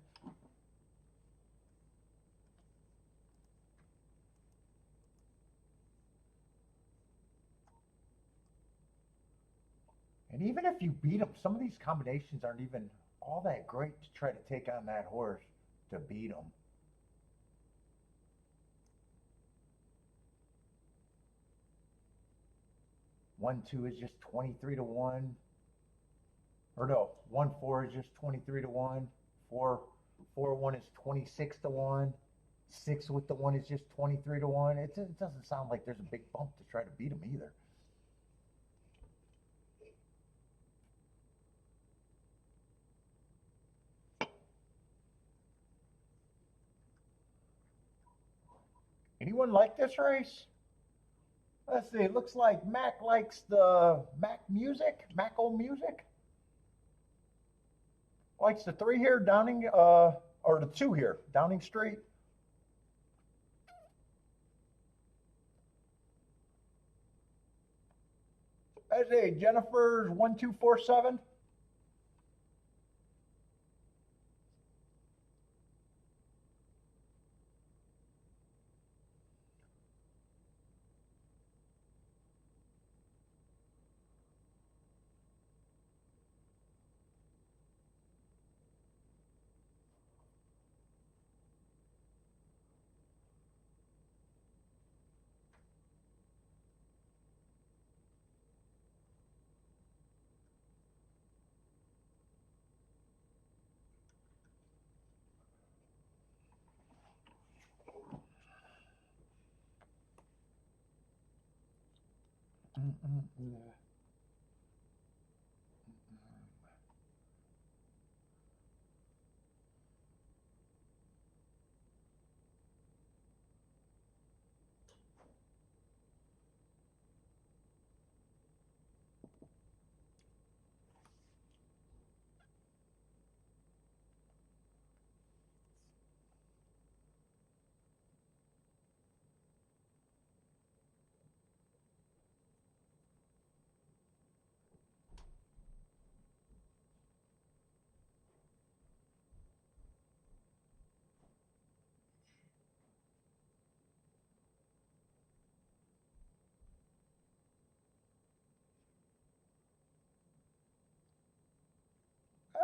And even if you beat them, some of these combinations aren't even all that great to try to take on that horse to beat them. One two is just 23 to 1. Or no, 1 4 is just 23 to 1. 4 1 is 26 to 1. 6 with the 1 is just 23 to 1. It doesn't sound like there's a big bump to try to beat them either. Anyone like this race? Let's see. It looks like Mac likes the Mac old music. Likes the 3 here, Downing, or the 2 here, Downing Street. Let's see. Jennifer's 1247.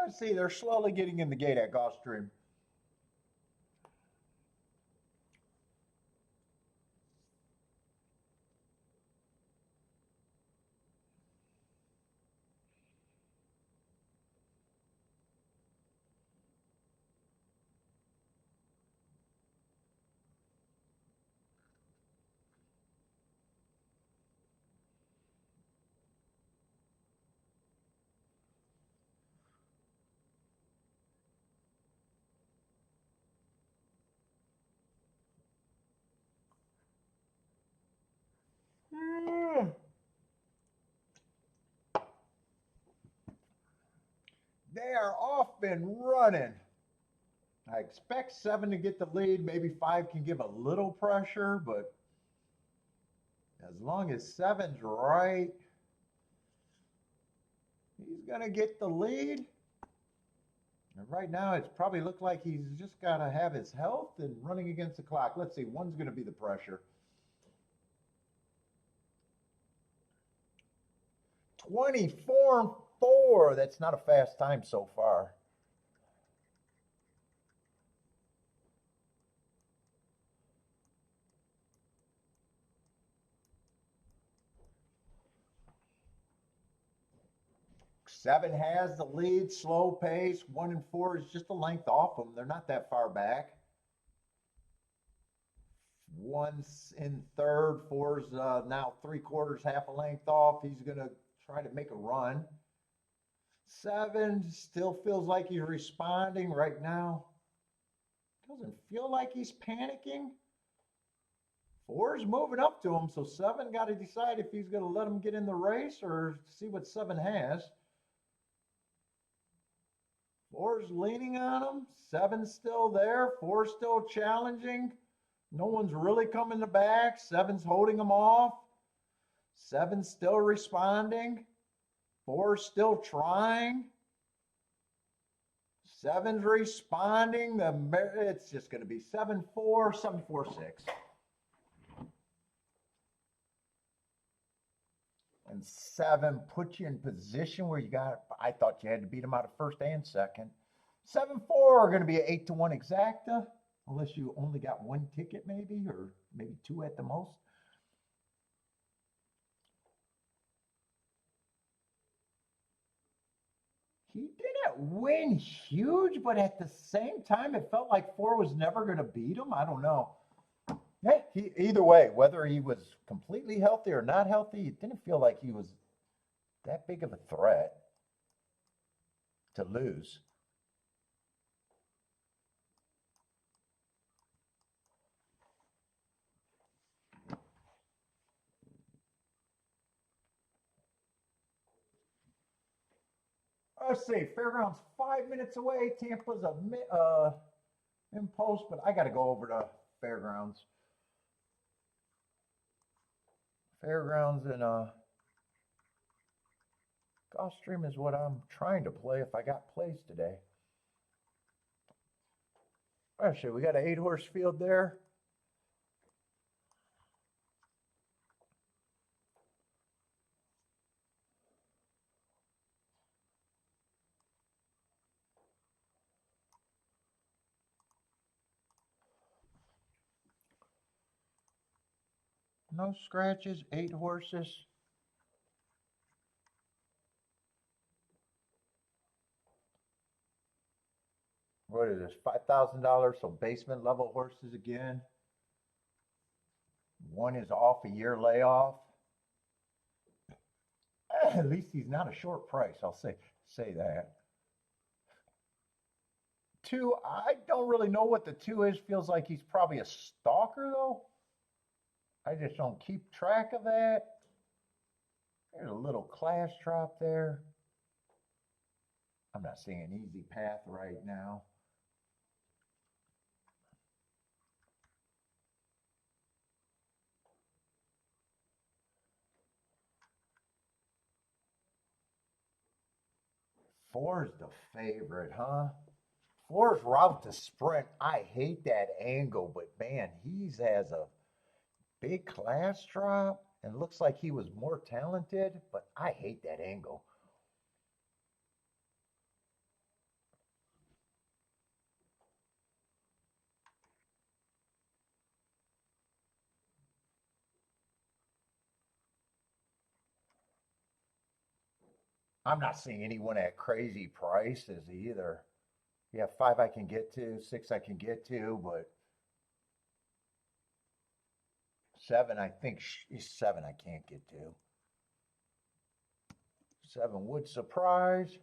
Let's see. They're slowly getting in the gate at Gulfstream. They are off and running. I expect 7 to get the lead. Maybe 5 can give a little pressure, but as long as 7's right, he's going to get the lead. And right now, it's probably looked like he's just got to have his health and running against the clock. Let's see. 1's going to be the pressure. 24-4. That's not a fast time so far. 7 has the lead, slow pace. 1 and 4 is just a length off them. They're not that far back. 1's in third, 4's now 3/4, half a length off. He's going to try to make a run. 7 still feels like he's responding right now. Doesn't feel like he's panicking. 4's moving up to him, so 7 got to decide if he's going to let him get in the race or see what 7 has. 4's leaning on him. 7's still there. 4's still challenging. No one's really coming to back. 7's holding him off. 7's still responding. 4's still trying. 7's responding. It's just going to be 7-4, 7-4-6. And 7 put you in position where you got, I thought you had to beat him out of first and second. 7-4 are going to be an 8-1 exacta, unless you only got 1 ticket maybe, or maybe 2 at the most. He didn't win huge, but at the same time, it felt like 4 was never going to beat him. I don't know. Yeah, either way, whether he was completely healthy or not healthy, it didn't feel like he was that big of a threat to lose. Let's see, Fairgrounds 5 minutes away. Tampa's in post, but I got to go over to Fairgrounds. Fairgrounds and Gulfstream is what I'm trying to play if I got plays today. Actually, we got an 8-horse field there. No scratches, 8 horses. What is this, $5,000, so basement level horses again. 1 is off a year layoff. At least he's not a short price, I'll say that. 2, I don't really know what the 2 is. Feels like he's probably a stalker though. I just don't keep track of that. There's a little class drop there. I'm not seeing an easy path right now. Four's the favorite, huh? 4's route to sprint. I hate that angle, but man, he has a big class drop and looks like he was more talented, but I hate that angle. I'm not seeing anyone at crazy prices either. Yeah, 5 I can get to, 6 I can get to, but 7 I think 7 I can't get to. 7 would surprise.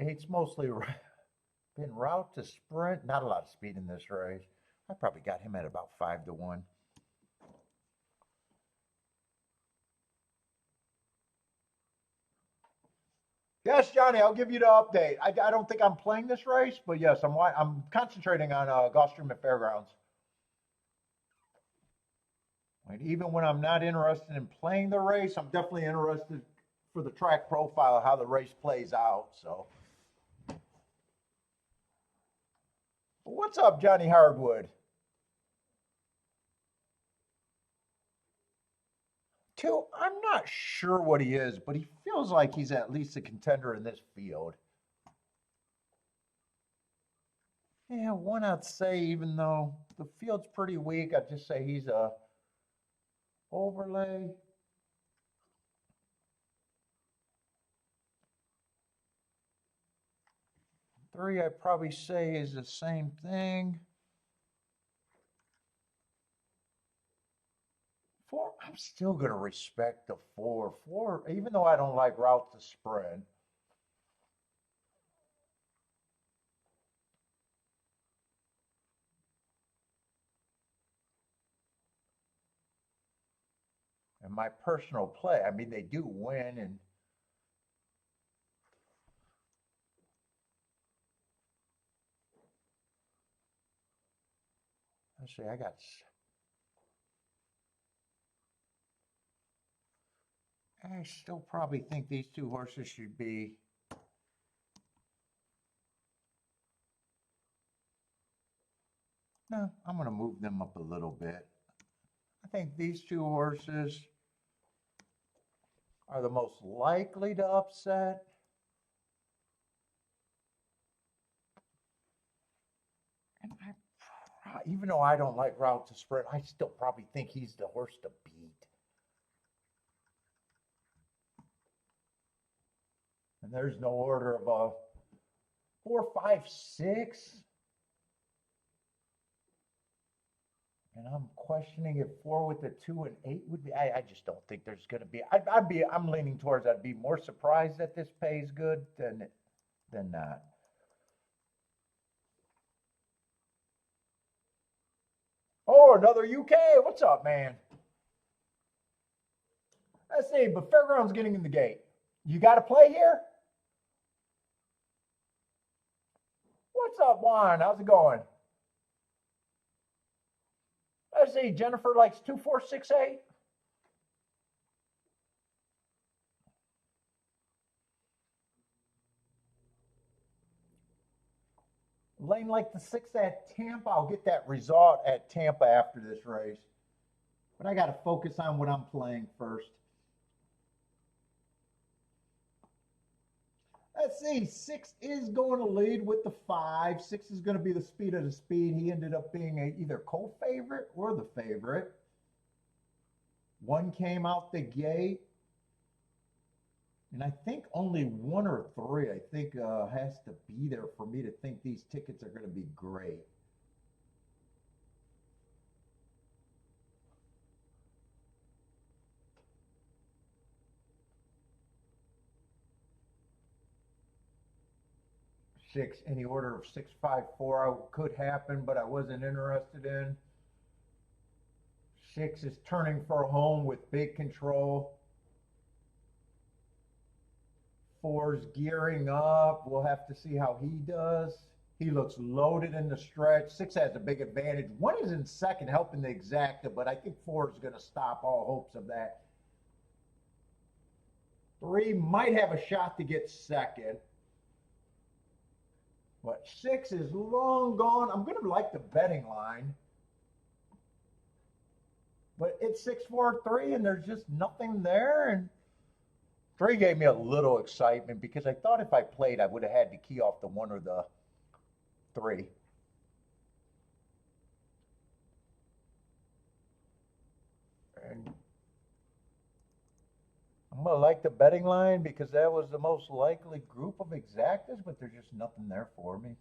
8's mostly been route to sprint. Not a lot of speed in this race. I probably got him at about 5-1. Yes, Johnny, I'll give you the update. I don't think I'm playing this race, but yes, I'm concentrating on Gulfstream and Fairgrounds. And even when I'm not interested in playing the race, I'm definitely interested for the track profile, how the race plays out. So, what's up, Johnny Hardwood? 2, I'm not sure what he is, but he feels like he's at least a contender in this field. Yeah, 1 I'd say, even though the field's pretty weak, I'd just say he's a overlay. Three, I'd probably say is the same thing. Four, I'm still going to respect the four. Four, even though I don't like route to spread. And my personal play, I mean, they do win, and let's see, I still probably think these two horses should be. No, I'm going to move them up a little bit. I think these two horses are the most likely to upset. And even though I don't like route to spread, I still probably think he's the horse to beat. And there's no order of a 4, 5, 6. And I'm questioning if 4 with the 2 and 8 would be. I just don't think there's going to be. I'm leaning towards I'd be more surprised that this pays good than not. Oh, another UK. What's up, man? Let's see, but Fairground's getting in the gate. You got to play here? What's up, Juan? How's it going? Let's see, Jennifer likes 2, 4, 6, 8. Lane like the 6 at Tampa. I'll get that result at Tampa after this race. But I got to focus on what I'm playing first. Let's see, 6 is going to lead with the 5. 6 is going to be the speed of the speed. He ended up being either co-favorite or the favorite. 1 came out the gate. And I think only 1 or 3, I think, has to be there for me to think these tickets are going to be great. Six, any order of 6, 5, 4 could happen, but I wasn't interested in. 6 is turning for a home with big control. 4's gearing up. We'll have to see how he does. He looks loaded in the stretch. 6 has a big advantage. 1 is in second, helping the exacta, but I think 4 is going to stop all hopes of that. 3 might have a shot to get second. But 6 is long gone. I'm going to like the betting line. But it's 6, 4, 3, and there's just nothing there. And 3 gave me a little excitement because I thought if I played, I would have had to key off the 1 or the 3. And I'm going to like the betting line because that was the most likely group of exactas, but there's just nothing there for me.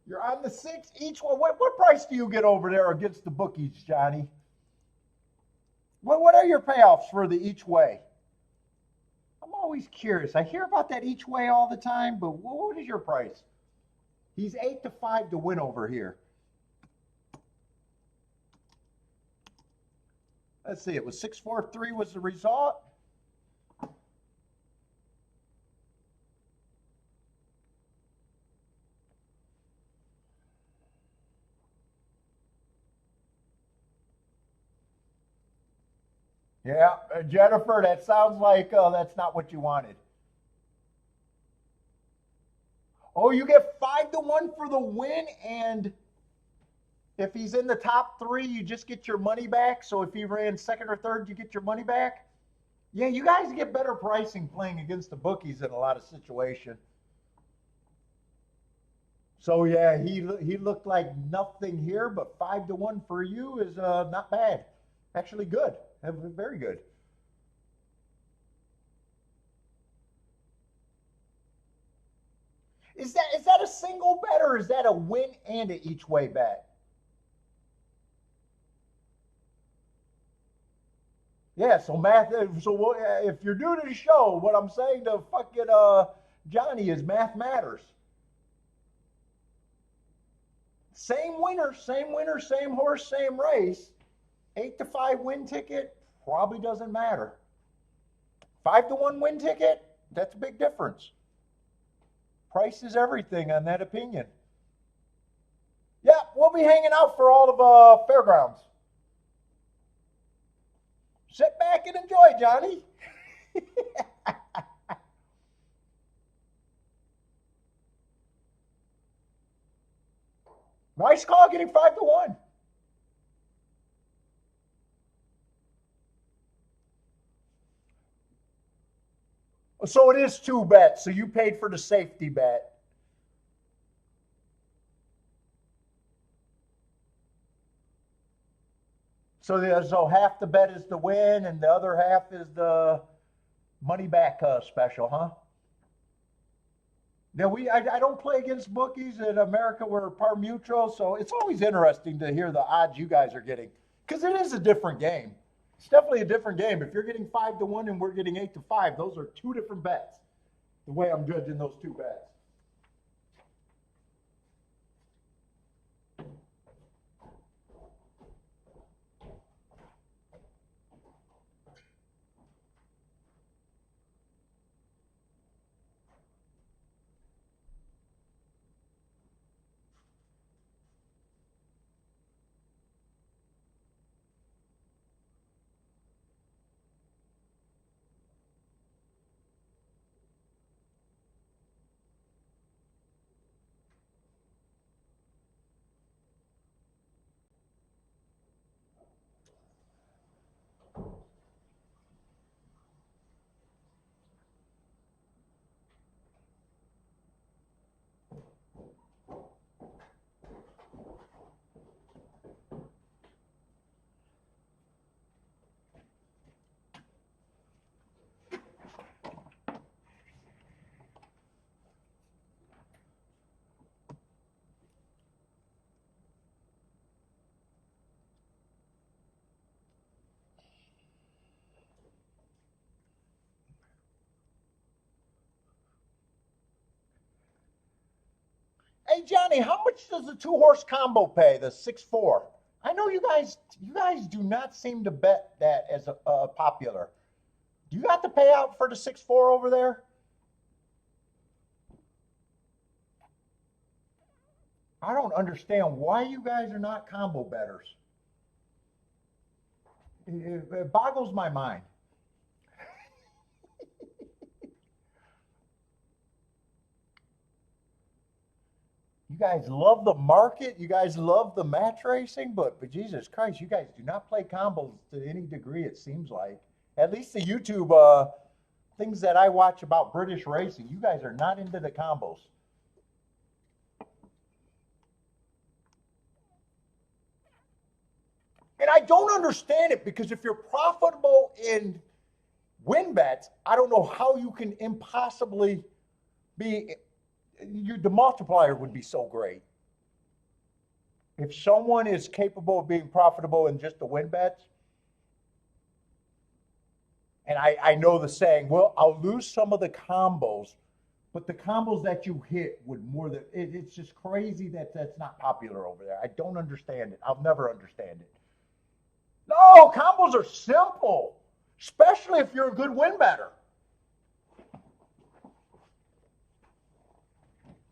You're on the 6 each one. What price do you get over there against the bookies, Johnny? What are your payoffs for the each way? I'm always curious. I hear about that each way all the time, but what is your price? He's 8 to 5 to win over here. Let's see, it was 6, 4, 3 was the result. Yeah, Jennifer, that sounds like that's not what you wanted. Oh, you get 5 to 1 for the win, and if he's in the top 3, you just get your money back. So if he ran second or third, you get your money back. Yeah, you guys get better pricing playing against the bookies in a lot of situations. So yeah, he looked like nothing here, but 5-1 for you is not bad. Actually, good. Very good. Is that a single bet or is that a win and a each way bet? Yeah. So math. So if you're new to the show, what I'm saying to fucking Johnny is math matters. Same winner, same horse, same race. 8-5 win ticket probably doesn't matter. 5-1 win ticket, that's a big difference. Price is everything on that opinion. Yeah, we'll be hanging out for all of fairgrounds. Sit back and enjoy, Johnny. Nice call getting 5-1. So it is two bets. So you paid for the safety bet. So half the bet is the win, and the other half is the money back special, huh? Now I don't play against bookies in America. We're par mutual, so it's always interesting to hear the odds you guys are getting because it is a different game. It's definitely a different game. If you're getting 5-1 and we're getting 8-5, those are two different bets. The way I'm judging those two bets. Hey Johnny, how much does the two horse combo pay? The 6-4. I know you guys do not seem to bet that as popular. Do you have to pay out for the 6-4 over there? I don't understand why you guys are not combo betters. It boggles my mind. You guys love the market. You guys love the match racing, but Jesus Christ, you guys do not play combos to any degree. It seems like at least the YouTube things that I watch about British racing, you guys are not into the combos. And I don't understand it because if you're profitable in win bets, I don't know how you can impossibly be. The multiplier would be so great. If someone is capable of being profitable in just the win bets, and I know the saying, well, I'll lose some of the combos, but the combos that you hit would more than it's just crazy that that's not popular over there. I don't understand it. I'll never understand it. No, combos are simple, especially if you're a good win better.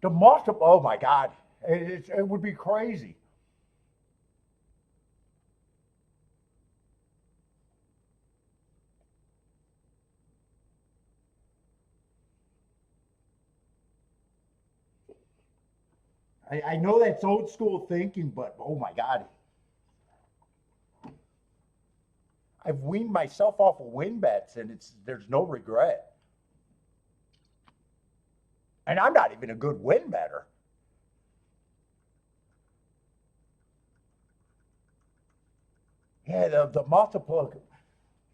The multiple, oh my God, it would be crazy. I know that's old school thinking, but oh my God. I've weaned myself off of win bets and there's no regret. And I'm not even a good win better. Yeah, the multiple,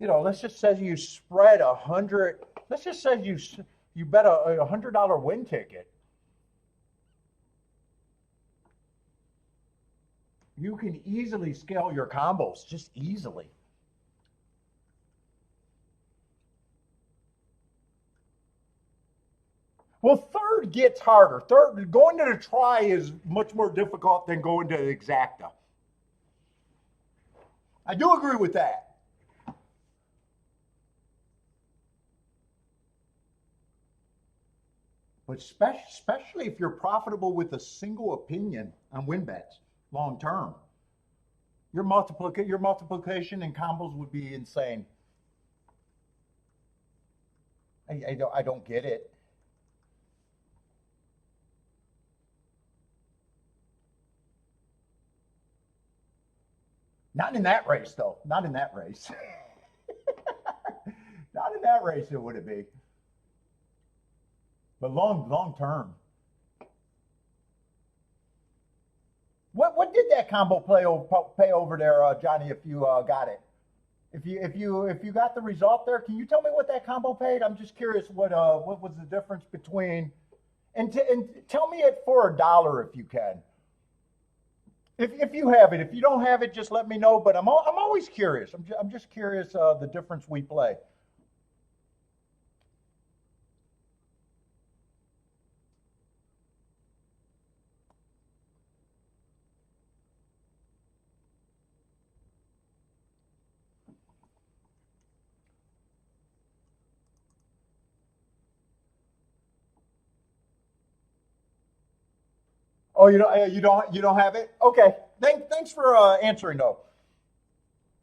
let's just say you spread 100. Let's just say you bet a $100 win ticket. You can easily scale your combos, just easily. Well, third gets harder. Third, going to the try is much more difficult than going to exacta. I do agree with that. But especially if you're profitable with a single opinion on win bets long term, your multiplication and combos would be insane. I don't get it. Not in that race, though. Not in that race. Not in that race, it would it be. But long term. What did that combo pay over there, Johnny? If you got it, if you got the result there, can you tell me what that combo paid? I'm just curious what was the difference between and tell me it for $1 if you can. If you have it, if you don't have it, just let me know. But I'm always curious. I'm just curious the difference we play. Oh, you don't have it. Okay. Thanks for answering though.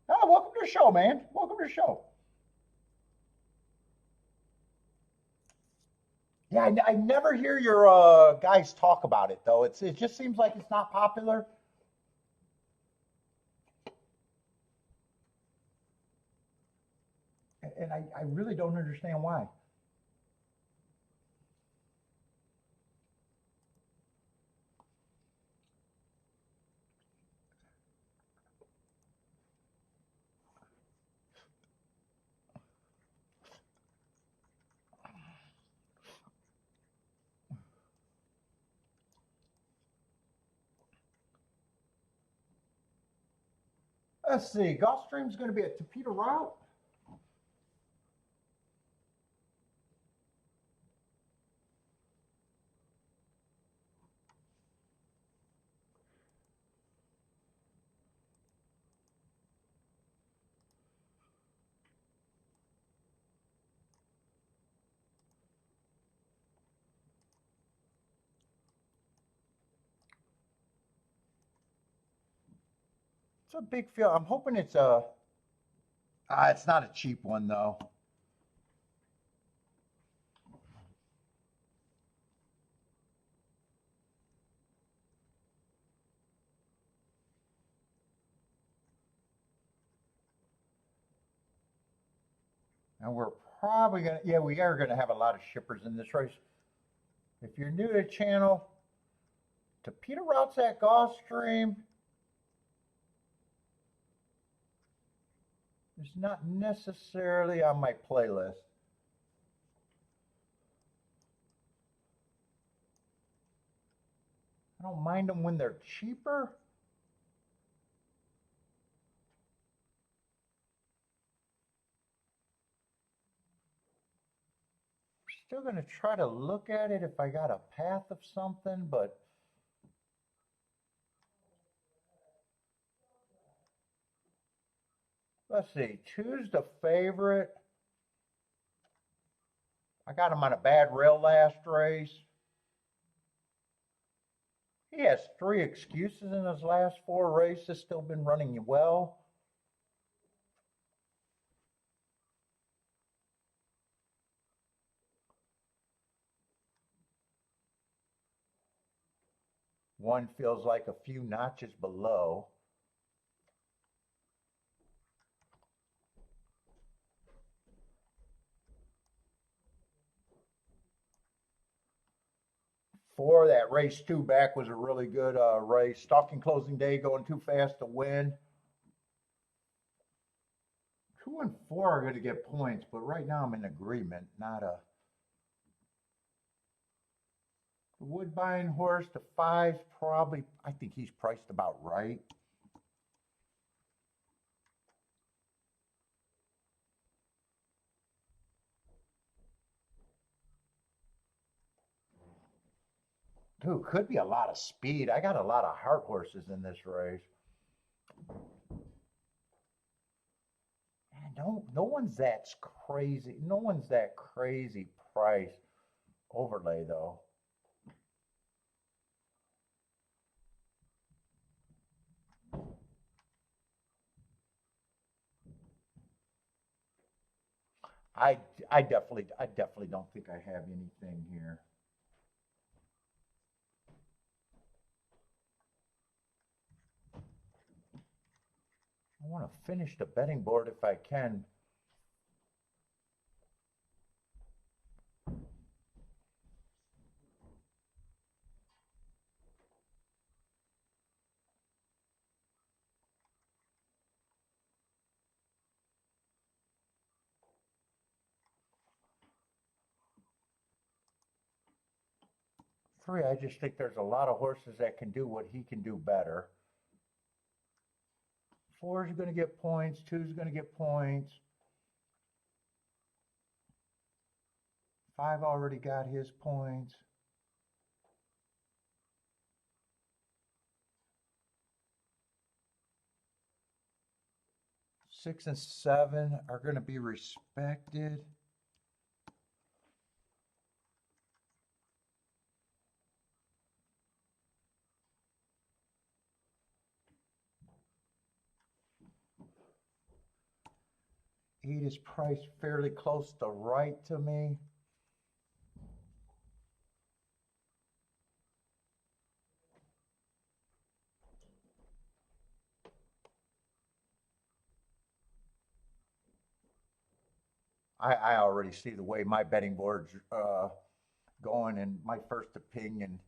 Oh, welcome to the show, man. Welcome to the show. Yeah, I never hear your guys talk about it though. It just seems like it's not popular. And I really don't understand why. Let's see. Gulfstream's going to be a Tapeta route. It's a big field. I'm hoping it's a. It's not a cheap one though. And we're probably gonna. Yeah, we are gonna have a lot of shippers in this race. If you're new to the channel, Tapeta routes at Gulfstream is not necessarily on my playlist. I don't mind them when they're cheaper. Still going to try to look at it if I got a path of something, but let's see. Two's the favorite. I got him on a bad rail last race. He has 3 excuses in his last 4 races, still been running well. One feels like a few notches below. Four, that race 2 back was a really good race. Stalking closing day going too fast to win. 2 and 4 are going to get points, but right now I'm in agreement, not a. The Woodbine horse, the 5's probably, I think he's priced about right. Dude, could be a lot of speed. I got a lot of heart horses in this race. Man, no one's that crazy. No one's that crazy price overlay though. I I definitely don't think I have anything here. I want to finish the betting board if I can. Three, I just think there's a lot of horses that can do what he can do better. 4 is going to get points. 2 is going to get points. 5 already got his points. 6 and 7 are going to be respected. Eight is priced fairly close to right to me. I already see the way my betting board's going, and my first opinion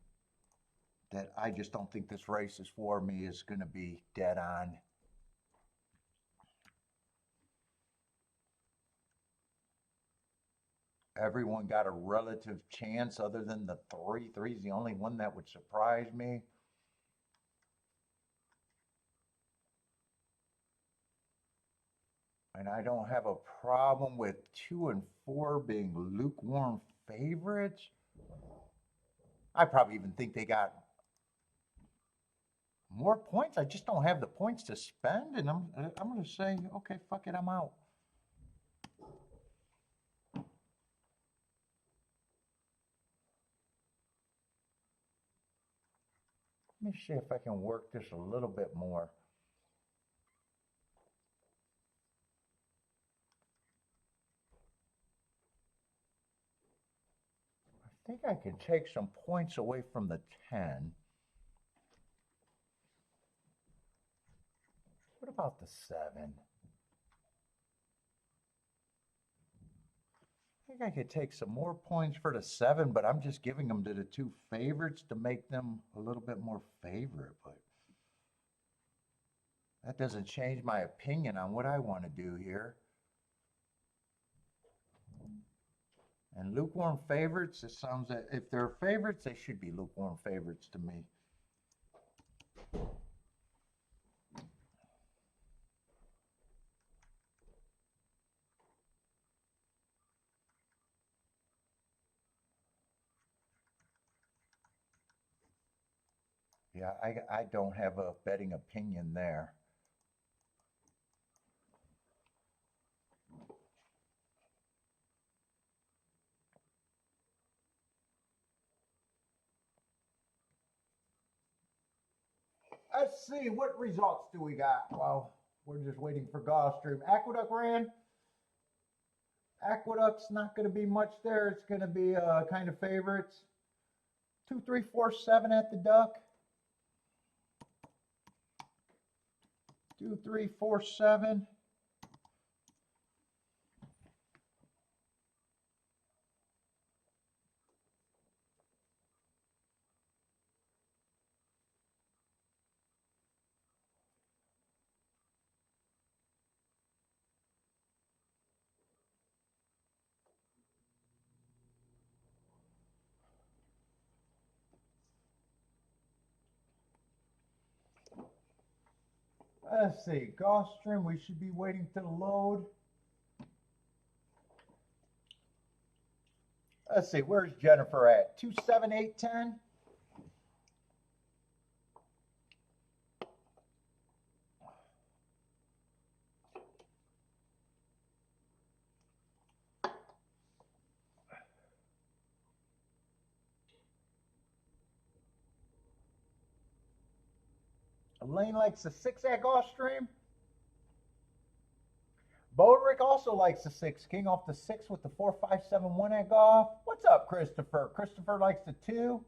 that I just don't think this race is for me is going to be dead on. Everyone got a relative chance other than the 3. 3's the only one that would surprise me. And I don't have a problem with 2 and 4 being lukewarm favorites. I probably even think they got more points. I just don't have the points to spend, and I'm going to say, okay, fuck it, I'm out. Let me see if I can work this a little bit more. I think I can take some points away from the 10. What about the 7? I think I could take some more points for the 7, but I'm just giving them to the 2 favorites to make them a little bit more favorite. But that doesn't change my opinion on what I want to do here. And lukewarm favorites, it sounds that if they're favorites, they should be lukewarm favorites to me. Yeah, I don't have a betting opinion there. Let's see, what results do we got? Well, we're just waiting for Gulfstream. Aqueduct ran. Aqueduct's not going to be much there. It's going to be kind of favorites. 2, 3, 4, 7 at the Duck. 2, 3, 4, 7. Let's see, Gulfstream, we should be waiting to load. Let's see, where's Jennifer at? 27810. Elaine likes the 6 at Gulfstream. Bodrick also likes the 6. King off the 6 with the 4-5-7-1 at golf. What's up, Christopher? Christopher likes the 2.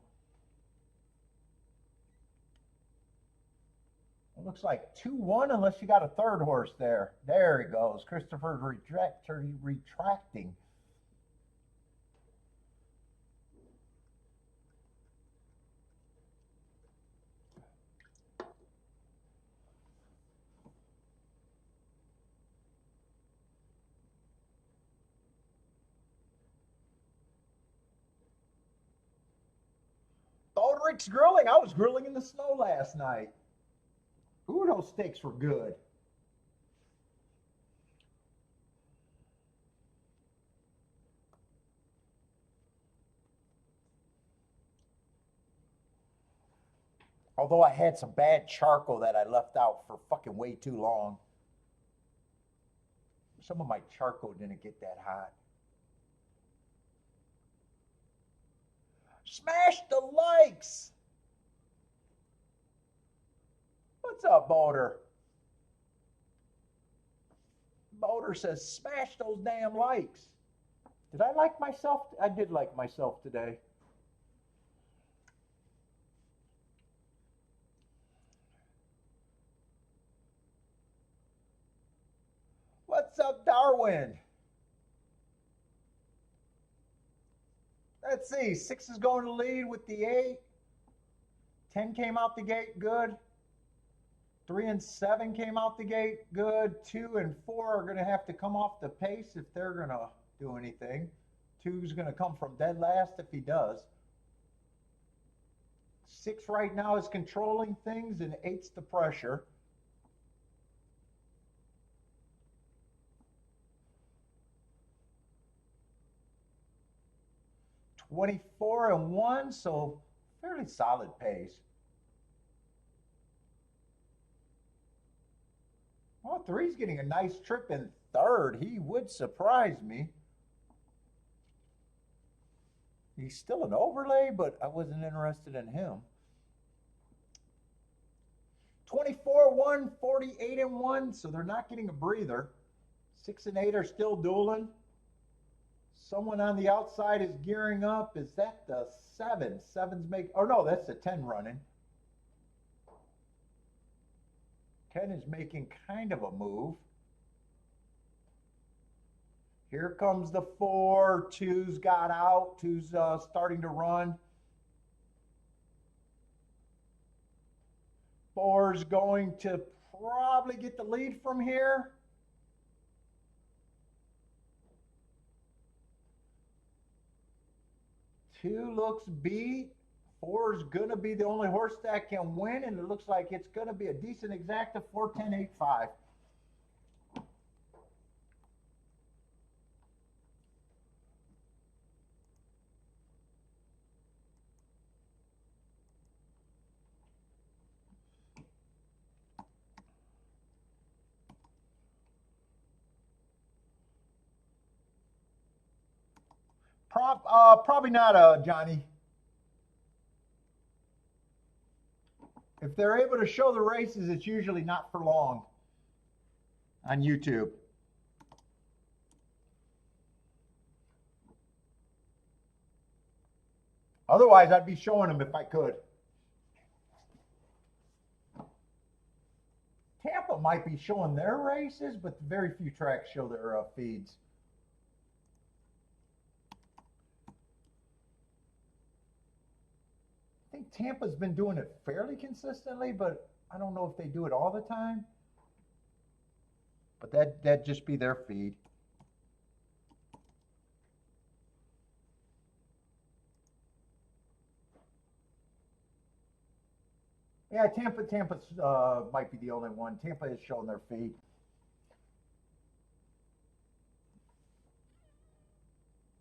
It looks like 2-1 unless you got a third horse there. There he goes. Christopher's retracting. Bodrick's grilling. I was grilling in the snow last night. Ooh, those steaks were good. Although I had some bad charcoal that I left out for fucking way too long. Some of my charcoal didn't get that hot. Smash the likes. What's up, Boulder? Boulder says, smash those damn likes. Did I like myself? I did like myself today. What's up, Darwin? Let's see. 6 is going to lead with the 8. 10 came out the gate good. 3 and 7 came out the gate good. 2 and 4 are going to have to come off the pace if they're going to do anything. 2 is going to come from dead last if he does. 6 right now is controlling things, and 8's the pressure. $24 and 1, so fairly solid pace. Well, 3's getting a nice trip in 3rd. He would surprise me. He's still an overlay, but I wasn't interested in him. 24-1, 48 and 1, so they're not getting a breather. 6 and 8 are still dueling. Someone on the outside is gearing up. Is that the 7? 7's make, oh no, that's the 10 running. 10 is making kind of a move. Here comes the 4. 2's got out. 2's starting to run. 4's going to probably get the lead from here. 2 looks beat. 4's going to be the only horse that can win, and it looks like it's going to be a decent exacta 4-10-8-5. Probably not, Johnny. If they're able to show the races, it's usually not for long on YouTube. Otherwise, I'd be showing them if I could. Tampa might be showing their races, but very few tracks show their feeds. I think Tampa's been doing it fairly consistently, but I don't know if they do it all the time. But that'd just be their feed. Yeah, Tampa's might be the only one. Tampa is showing their feet.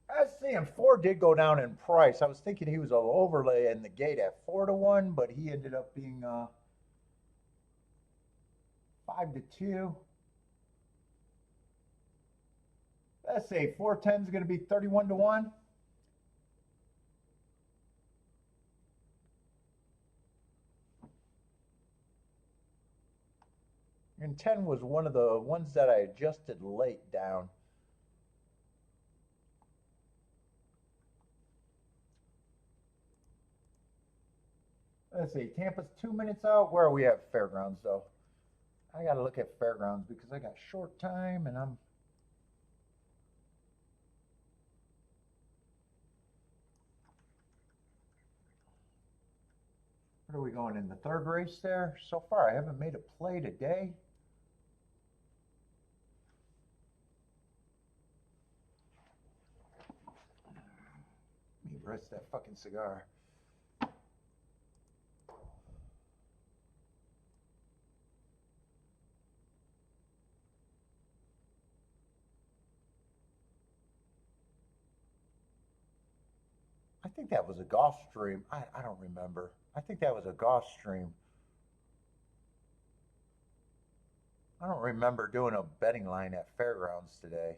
I was seeing Ford did go down in price. I was thinking he was an overlay in the gate at 4-1, but he ended up being 5-2. Let's say 410 is going to be 31-1. And 10 was one of the ones that I adjusted late down. Let's see, Tampa's 2 minutes out. Where are we at Fairgrounds, though? I got to look at Fairgrounds because I got short time and I'm. What are we going in the third race there? So far, I haven't made a play today. Let me rest that fucking cigar. I think that was a Gulfstream. I don't remember. I think that was a Gulfstream. I don't remember doing a betting line at Fairgrounds today.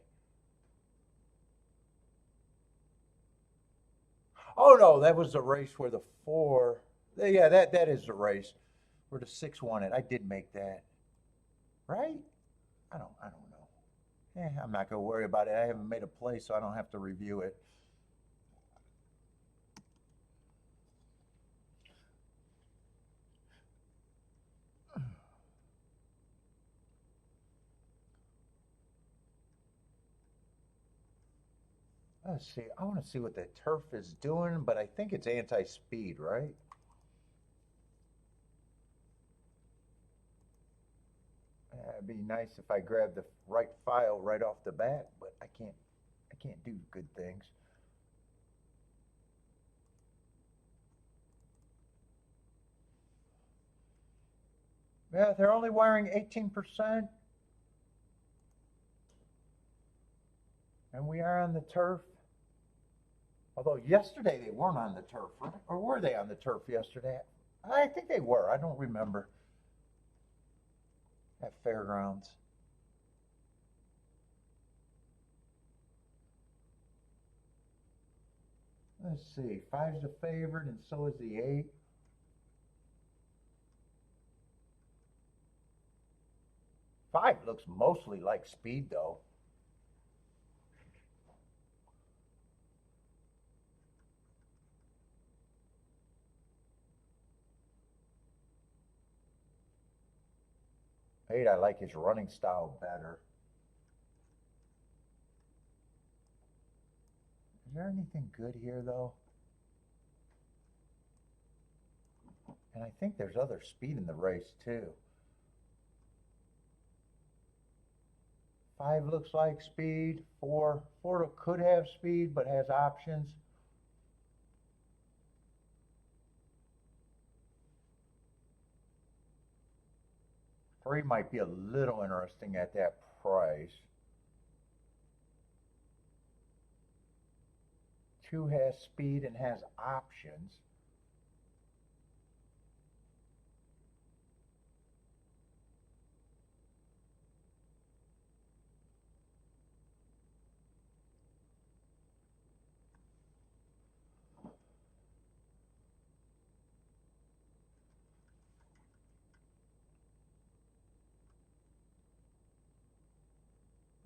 Oh no, that was the race where the four. Yeah, that is the race where the six won it. I did make that, right? I don't know. I'm not gonna worry about it. I haven't made a play, so I don't have to review it. Let's see. I want to see what the turf is doing, but I think it's anti-speed, right? It'd be nice if I grabbed the right file right off the bat, but I can't. I can't do good things. Yeah, they're only wiring 18%, and we are on the turf. Although yesterday they weren't on the turf, right? Or were they on the turf yesterday? I think they were. I don't remember. At Fairgrounds. Let's see. Five's the favorite, and so is the eight. Five looks mostly like speed, though. Eight, I like his running style better. Is there anything good here, though? And I think there's other speed in the race, too. Five looks like speed. Four could have speed, but has options. Three might be a little interesting at that price. Two has speed and has options.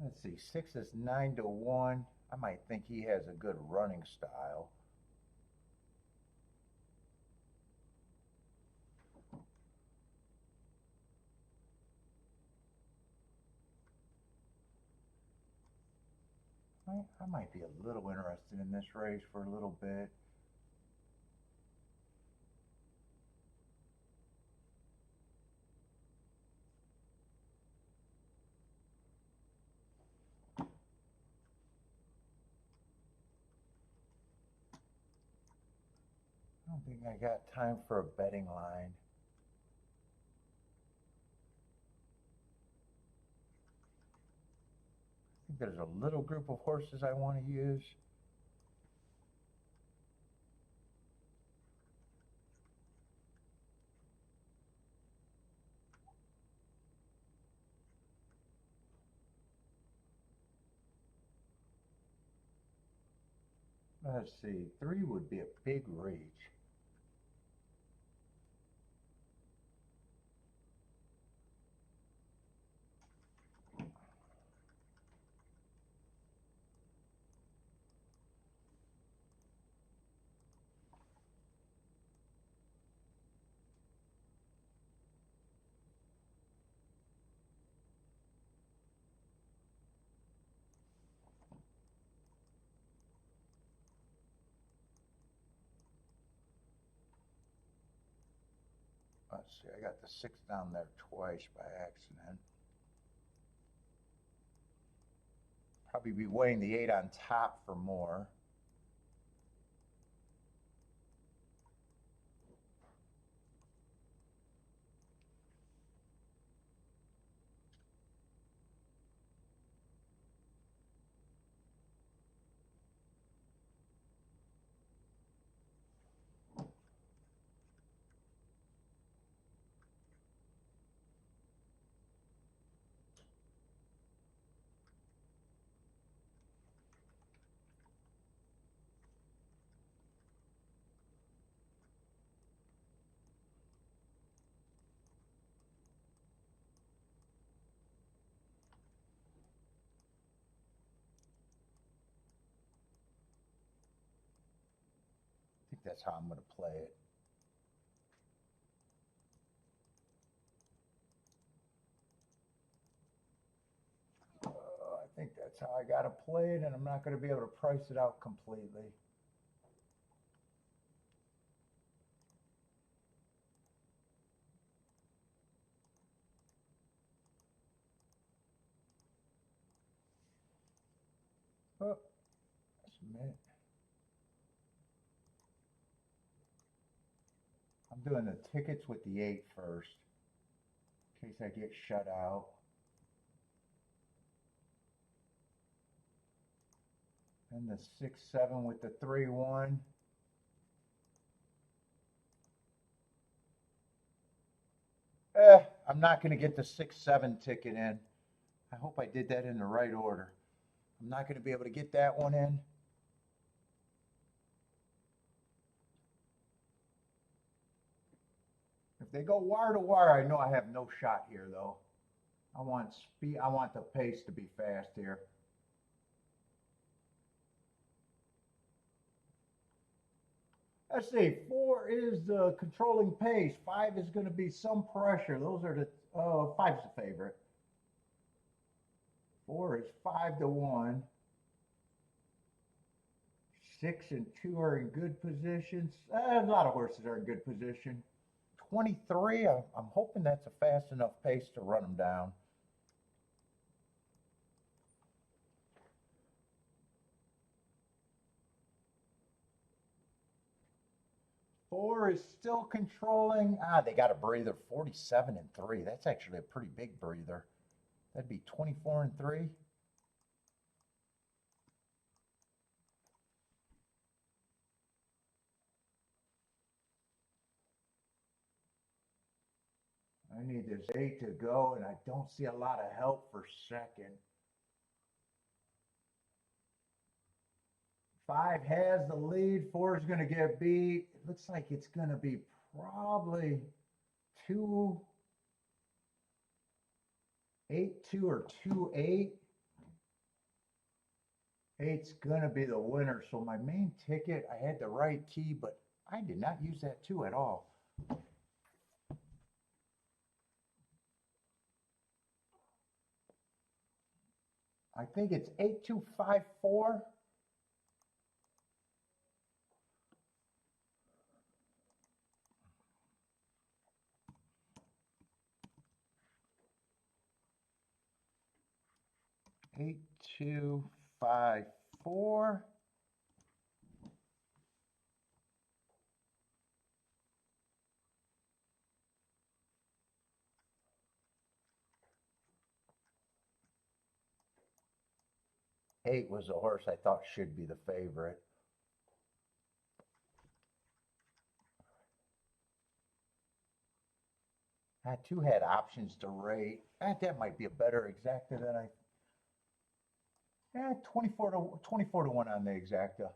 Let's see, six is 9-1. I might think he has a good running style. I might be a little interested in this race for a little bit. I don't think I got time for a betting line. think there's a little group of horses I want to use. Let's see, 3 would be a big reach. Let's see, I got the 6 down there twice by accident. Probably be weighing the 8 on top for more. I think that's how I'm going to play it. I think that's how I got to play it, and I'm not going to be able to price it out completely. Oh, just a minute. I'm doing the tickets with the 8 first, in case I get shut out. And the 6-7 with the 3-1. I'm not going to get the 6-7 ticket in. I hope I did that in the right order. I'm not going to be able to get that one in. If they go wire to wire, I know I have no shot here, though. I want speed. I want the pace to be fast here. Let's see. 4 is the controlling pace. 5 is going to be some pressure. Those are the 5's the favorite. 4 is 5-1. 6 and 2 are in good positions. A lot of horses are in good position. 23, I'm hoping that's a fast enough pace to run them down. Four is still controlling. They got a breather, 47 and 3. That's actually a pretty big breather. That'd be 24 and 3. I need this 8 to go, and I don't see a lot of help for second. 5 has the lead. 4 is going to get beat. It looks like it's going to be probably 2-8-2 or 2-8. 8's going to be the winner. So my main ticket, I had the right key, but I did not use that 2 at all. I think it's 8254. Eight, 2, 5, 4. 8 was a horse I thought should be the favorite. I too had options to rate. That might be a better exacta than I. 24 to 1 on the exacta.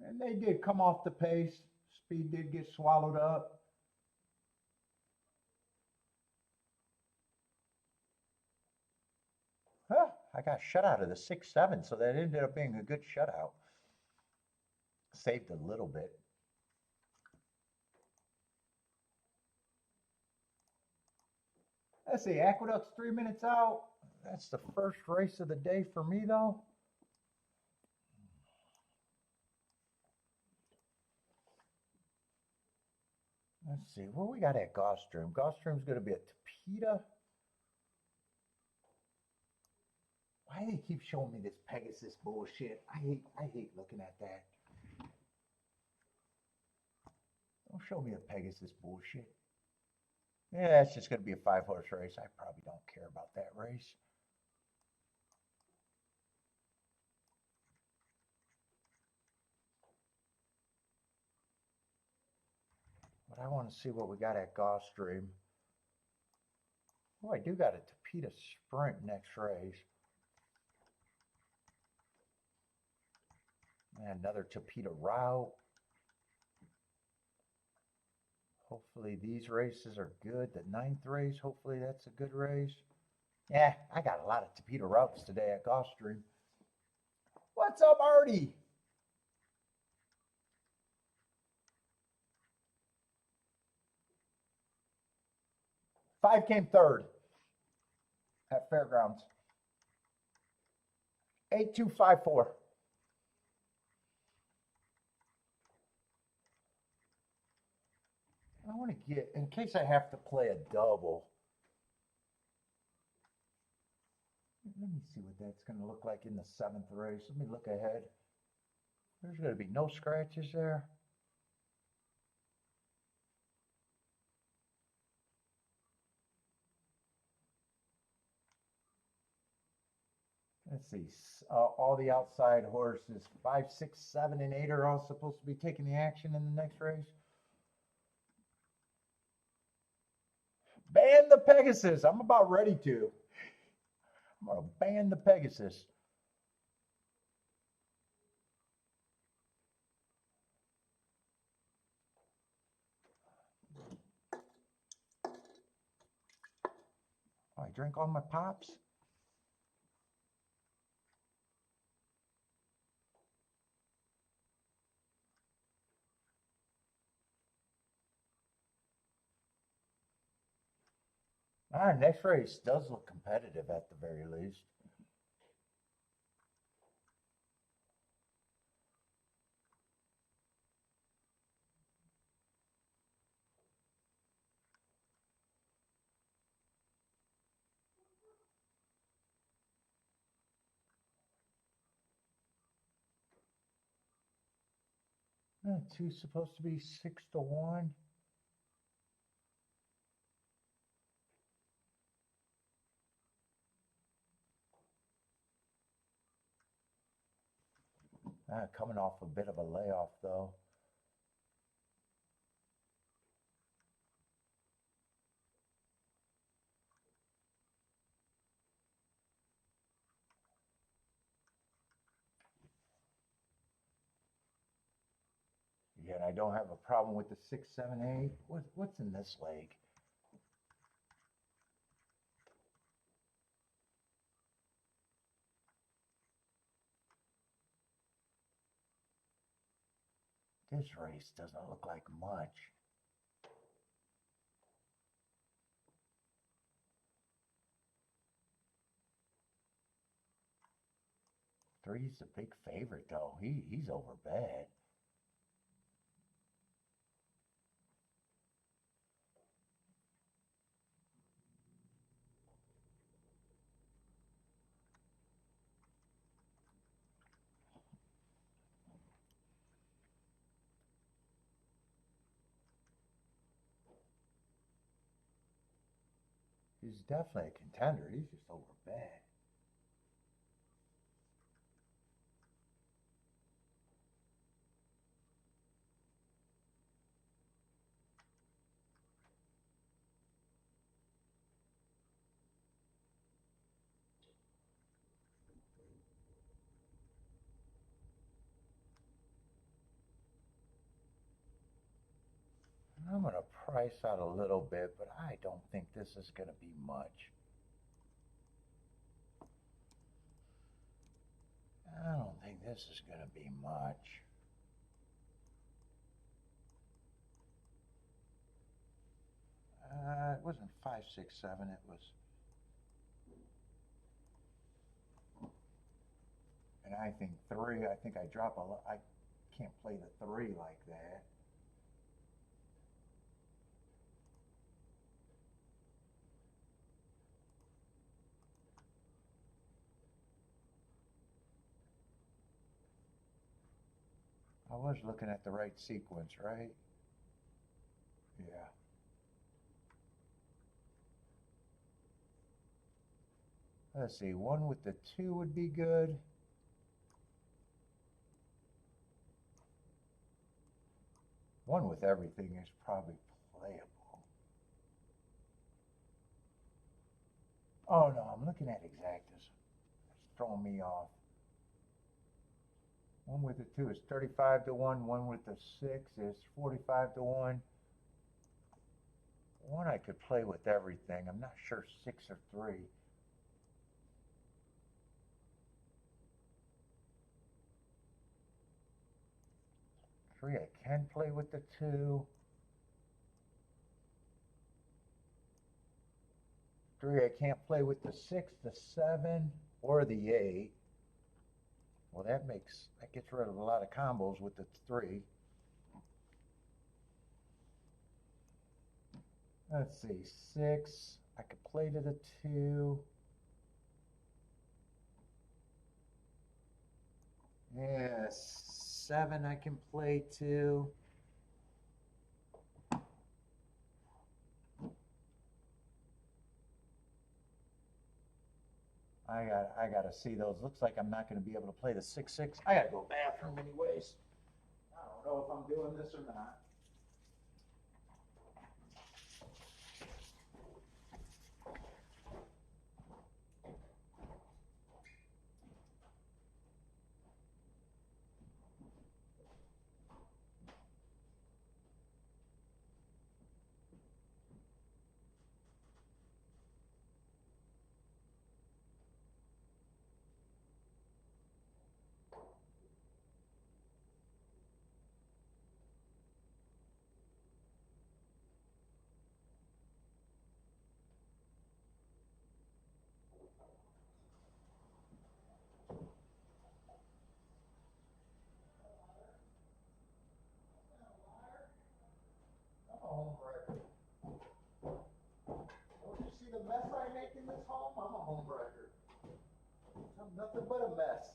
And they did come off the pace. Speed did get swallowed up. Huh, I got shut out of the 6-7, so that ended up being a good shutout. Saved a little bit. Let's see, Aqueduct's 3 minutes out. That's the first race of the day for me, though. Let's see, what we got at Gulfstream? Gulfstream's going to be a Tapeta. Why do they keep showing me this Pegasus bullshit? I hate looking at that. Don't show me the Pegasus bullshit. Yeah, it's just going to be a 5-horse race. I probably don't care about that race. But I want to see what we got at Gulfstream. Oh, I do got a Tapeta Sprint next race. And another Tapeta route. Hopefully these races are good. The 9th race, hopefully that's a good race. Yeah, I got a lot of Tapeta routes today at Gulfstream. What's up, Artie? Five came third at Fairgrounds. 8254. I want to get, in case I have to play a double. Let me see what that's going to look like in the 7th race. Let me look ahead. There's going to be no scratches there. Let's see. All the outside horses, 5, 6, 7, and 8 are all supposed to be taking the action in the next race. Ban the Pegasus. I'm about ready to. I'm going to ban the Pegasus. Oh, I drank all my pops. Next race does look competitive at the very least. Two's supposed to be 6 to 1. Coming off a bit of a layoff, though. Yeah, and I don't have a problem with the 6, 7, 8. What's in this leg? This race doesn't look like much. Three's a big favorite, though. He's over bad. He's definitely a contender. He's just over bad. I'm going to price out a little bit, but I don't think this is going to be much. I don't think this is going to be much. It wasn't 5, 6, 7. It was. And I think 3. I think I drop a lot. I can't play the 3 like that. I was looking at the right sequence, right? Yeah. Let's see, 1 with the 2 would be good. One with everything is probably playable. Oh no, I'm looking at exactas. It's throwing me off. 1 with the 2 is 35 to 1. 1 with the 6 is 45 to 1. 1 I could play with everything. I'm not sure 6 or 3. Three, I can play with the 2. 3, I can't play with the 6, the 7, or the 8. Well, that gets rid of a lot of combos with the 3. Let's see, 6, I could play to the 2. Yeah, 7 I can play to. I gotta see those. Looks like I'm not gonna be able to play the 6, 6. I gotta go bathroom anyways. I don't know if I'm doing this or not. Homewrecker. Don't you see the mess I make in this home? I'm a homewrecker. I'm nothing but a mess.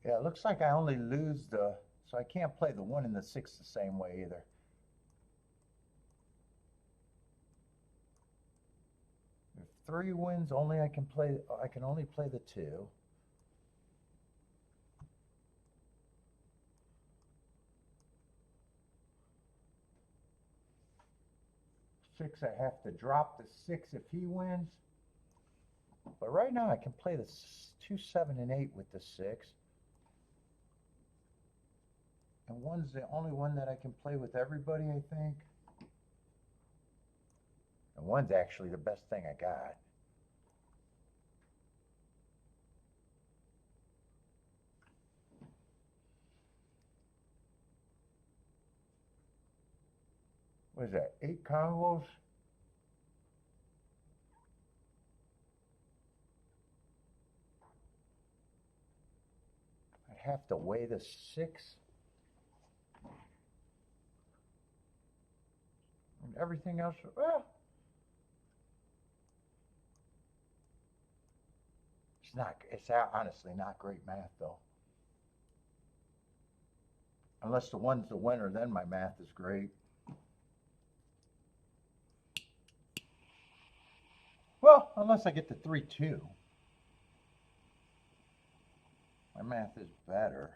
Yeah, it looks like I only lose so I can't play the 1 and the 6 the same way either. If 3 wins, I can only play the 2. Six, I have to drop the 6 if he wins. But right now I can play the 2, 7, and 8 with the 6. And 1's the only one that I can play with everybody, I think. And one's actually the best thing I got. What is that, 8 combos? I'd have to weigh the 6. And everything else, well, it's honestly not great math though. Unless the one's the winner, then my math is great. Well, unless I get the 3-2. My math is better.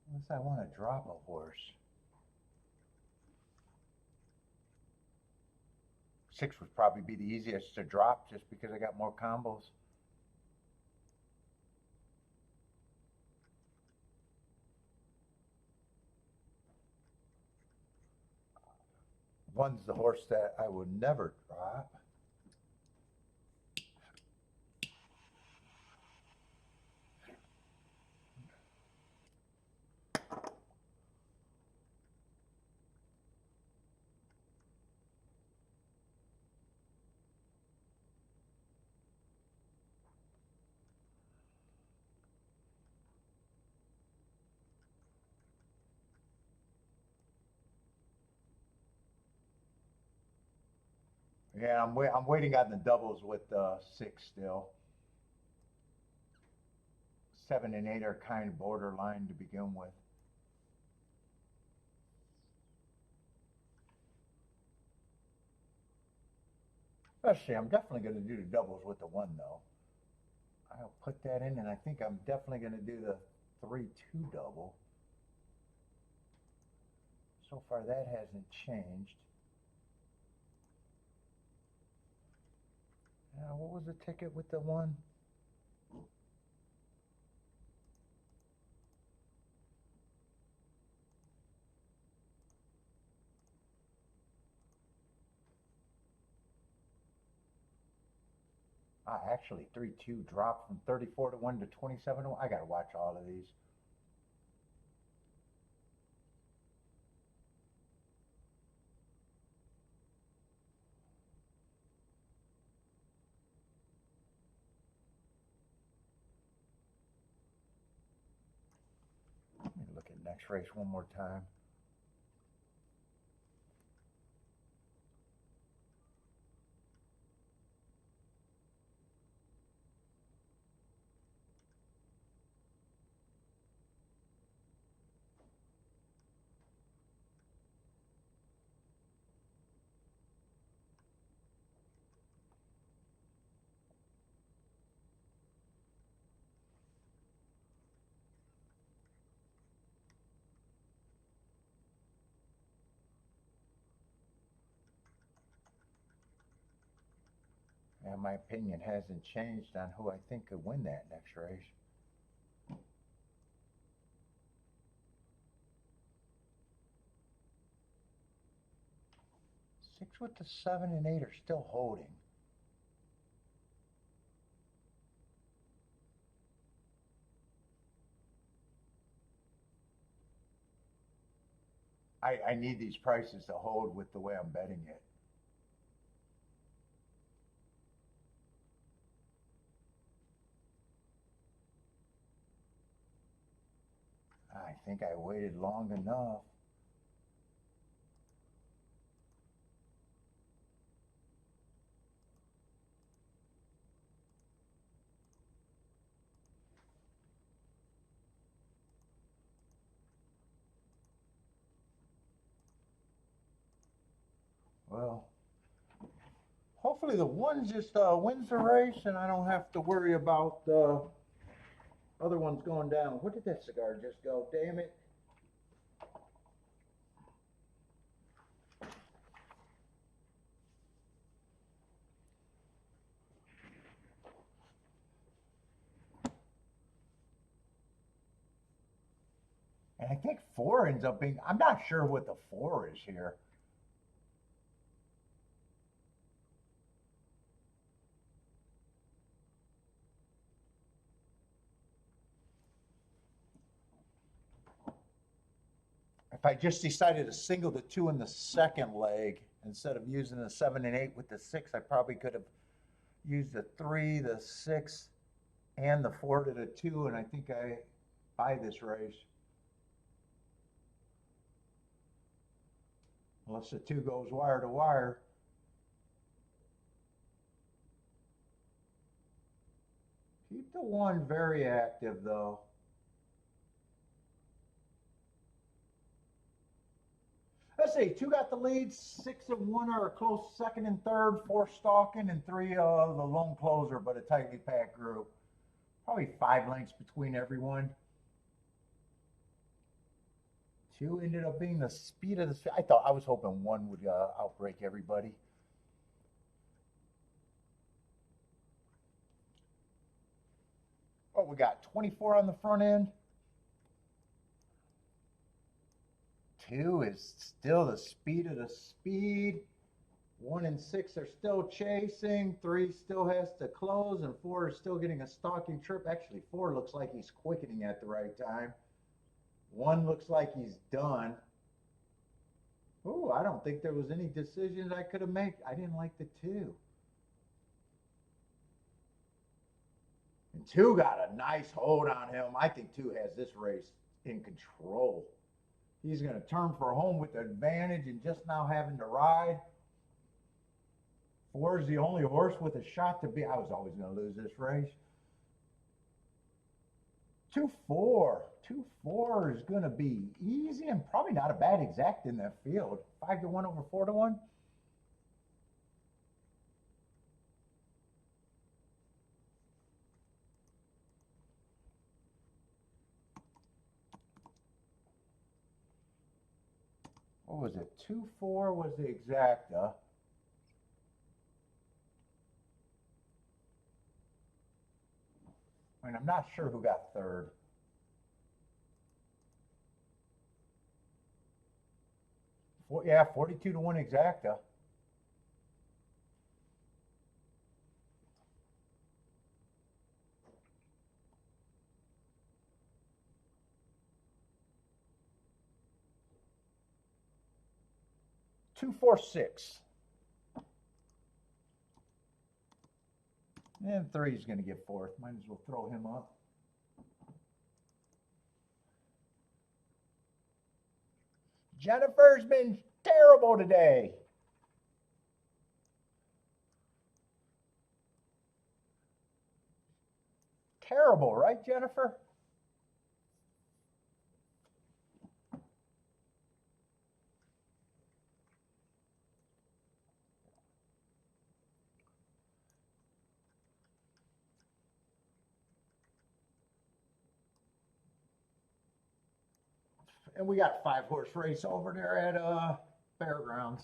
Unless I want to drop a horse. 6 would probably be the easiest to drop just because I got more combos. One's the horse that I would never drop. Yeah, I'm waiting on the doubles with 6 still. 7 and 8 are kind of borderline to begin with. Let's see, I'm definitely going to do the doubles with the 1 though. I'll put that in, and I think I'm definitely going to do the 3-2 double. So far that hasn't changed. What was the ticket with the 1? Actually, 3-2 dropped from 34 to 1 to 27 to 1. I got to watch all of these. Let me look at next race one more time. And my opinion hasn't changed on who I think could win that next race. Six with the 7 and 8 are still holding. I need these prices to hold with the way I'm betting it. I think I waited long enough. Well, hopefully the 1 just wins the race and I don't have to worry about the other ones going down. Where did that cigar just go? Damn it. And I think 4 ends up being, I'm not sure what the 4 is here. If I just decided to single the 2 in the second leg instead of using the 7 and 8 with the 6, I probably could have used the 3, the 6, and the 4 to the 2, and I think I buy this race. Unless the 2 goes wire to wire. Keep the 1 very active, though. Let's see, 2 got the lead, 6 and 1 are a close second and third, 4 stalking, and 3 the lone closer, but a tightly packed group. Probably 5 lengths between everyone. 2 ended up being the speed of the. I was hoping 1 would outbreak everybody. Oh, we got 24 on the front end. 2 is still the speed of the speed. 1 and 6 are still chasing. 3 still has to close, and 4 is still getting a stalking trip. Actually, 4 looks like he's quickening at the right time. 1 looks like he's done. Oh, I don't think there was any decisions I could have made. I didn't like the 2. And 2 got a nice hold on him. I think 2 has this race in control. He's going to turn for home with the advantage and just now having to ride. 4 is the only horse with a shot to be. I was always going to lose this race. 2-4. 2-4 is going to be easy and probably not a bad exact in that field. 5 to 1 over 4 to 1. What was it? 2-4 was the exacta. I mean, I'm not sure who got third. Yeah, 42 to 1 exacta. Two, 4, 6. And 3 is going to get 4th. Might as well throw him up. Jennifer's been terrible today. Terrible, right, Jennifer? And we got a 5-horse race over there at Fairgrounds.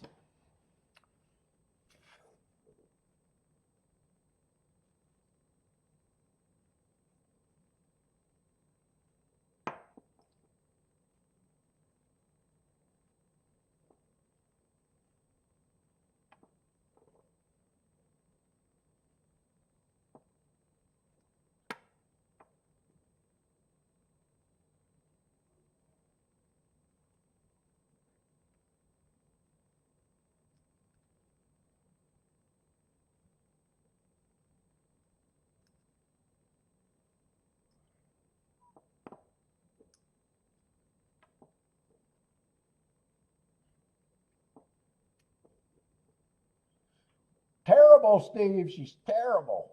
Terrible, Steve. She's terrible.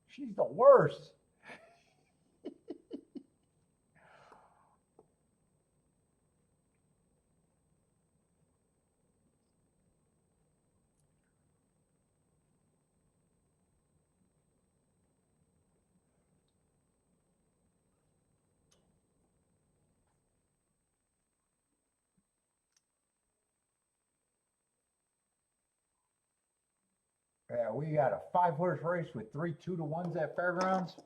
She's the worst. Yeah, we got a 5-horse race with 3 2 to 1s at Fairgrounds.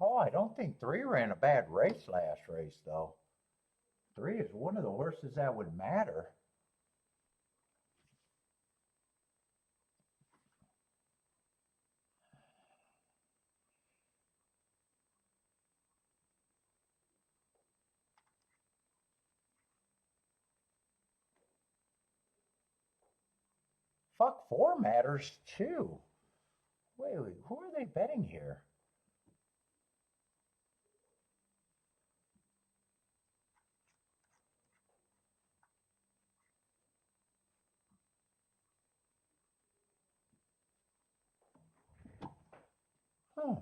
Oh, I don't think 3 ran a bad race last race, though. 3 is one of the horses that would matter. Fuck, 4 matters too. Wait, who are they betting here? Huh.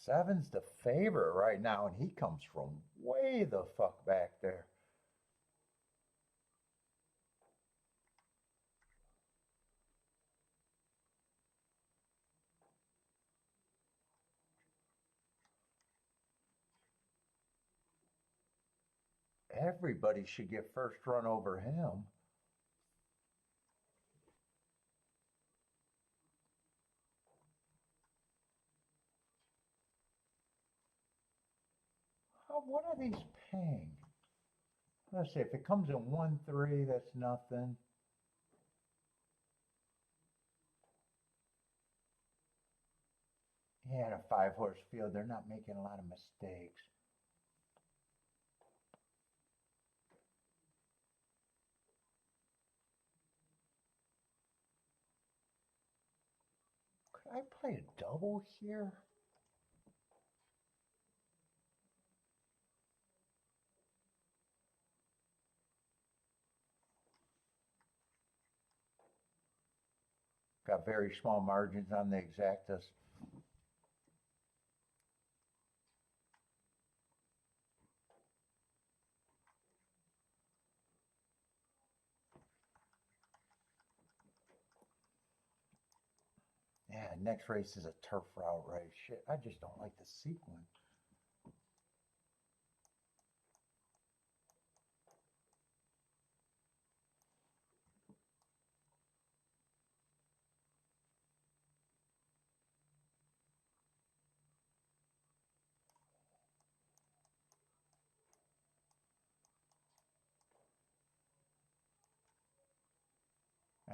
Seven's the favorite right now, and he comes from way the fuck back there. Everybody should get first run over him. What are these paying? Let's see, if it comes in 1-3, that's nothing. Yeah, in a 5-horse field, they're not making a lot of mistakes. Could I play a double here? Got very small margins on the exactas. Yeah, next race is a turf route race. Shit, I just don't like the sequence.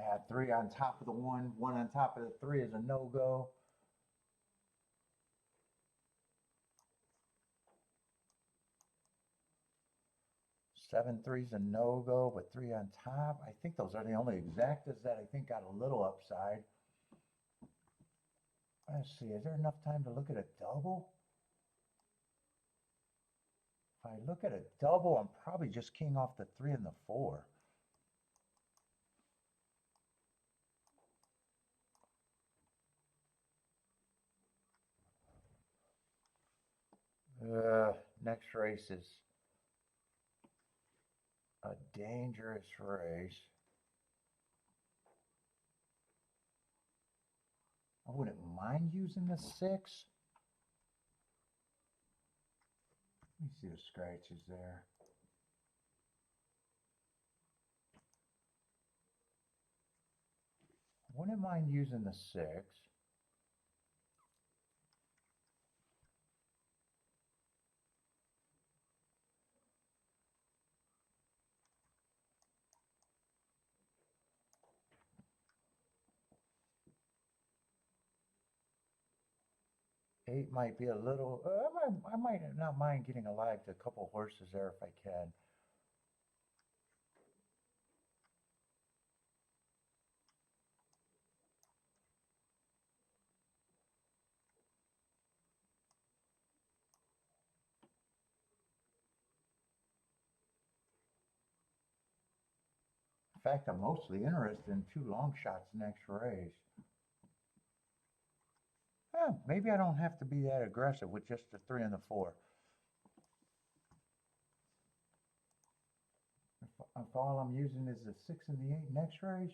Yeah, 3 on top of the 1, 1 on top of the 3 is a no-go. 7-3 is a no-go, but 3 on top. I think those are the only exactas that I think got a little upside. Let's see, is there enough time to look at a double? If I look at a double, I'm probably just king off the 3 and the 4. Next race is a dangerous race. I wouldn't mind using the 6. Let me see the scratches there. Wouldn't mind using the 6. 8 might be a little. I might not mind getting alive to a couple horses there if I can. In fact, I'm mostly interested in 2 long shots next race. Maybe I don't have to be that aggressive with just the 3 and the 4. if all I'm using is the 6 and the 8 in X-rays.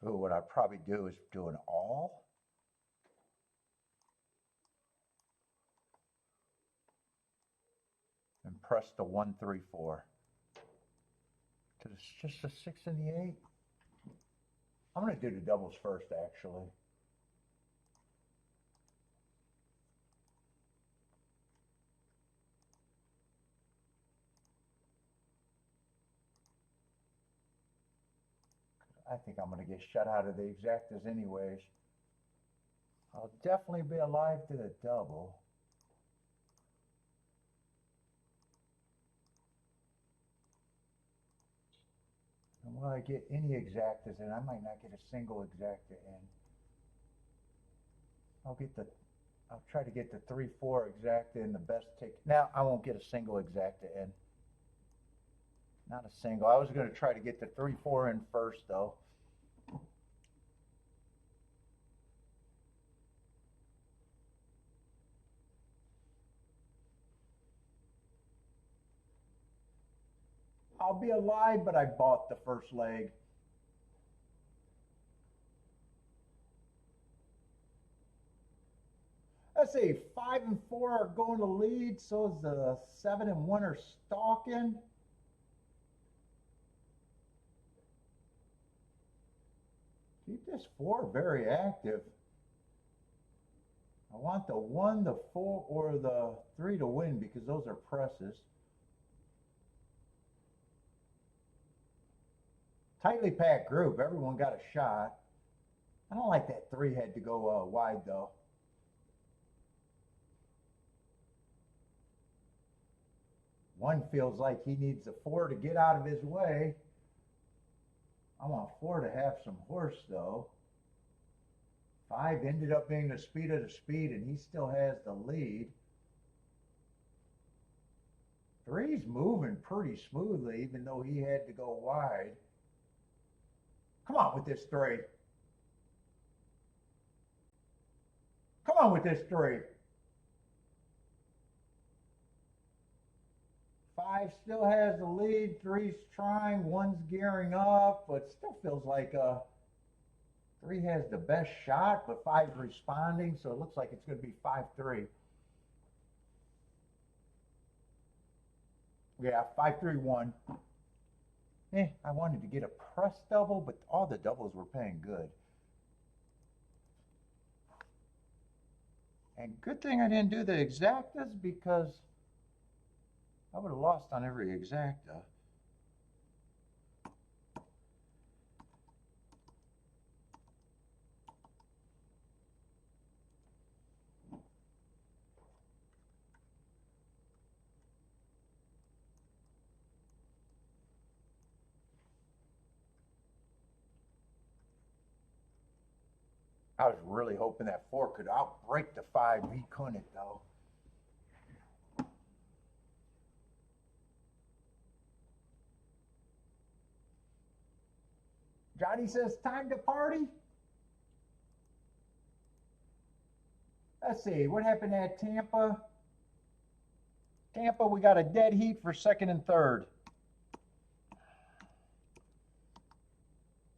Ooh, what I'd probably do is do an all. And press the 1, 3, 4. Because it's just a 6 and the 8. I'm going to do the doubles first, actually. I think I'm going to get shut out of the exactas anyways. I'll definitely be alive to the double. And will I get any exactas in? I might not get a single exacta in. I'll try to get the 3, 4 exacta in the best ticket. Now I won't get a single exacta in. Not a single. I was going to try to get the 3, 4 in first though. I'll be alive, but I bought the first leg. Let's see, 5 and 4 are going to lead, so is the 7 and 1 are stalking. Keep this 4 very active. I want the 1, the 4, or the 3 to win because those are presses. Tightly packed group. Everyone got a shot. I don't like that 3 had to go wide though. One feels like he needs a 4 to get out of his way. I want 4 to have some horse though. 5 ended up being the speed of the speed, and he still has the lead. 3's moving pretty smoothly, even though he had to go wide. Come on with this 3. Come on with this 3. 5 still has the lead. 3's trying. 1's gearing up, but still feels like 3 has the best shot, but 5's responding, so it looks like it's going to be 5-3. Yeah, 5-3-1. I wanted to get a press double, but all the doubles were paying good. And good thing I didn't do the exactas because I would have lost on every exacta. I was really hoping that 4 could outbreak the 5. He couldn't though. Johnny says, time to party. Let's see, what happened at Tampa? Tampa, we got a dead heat for 2nd and 3rd.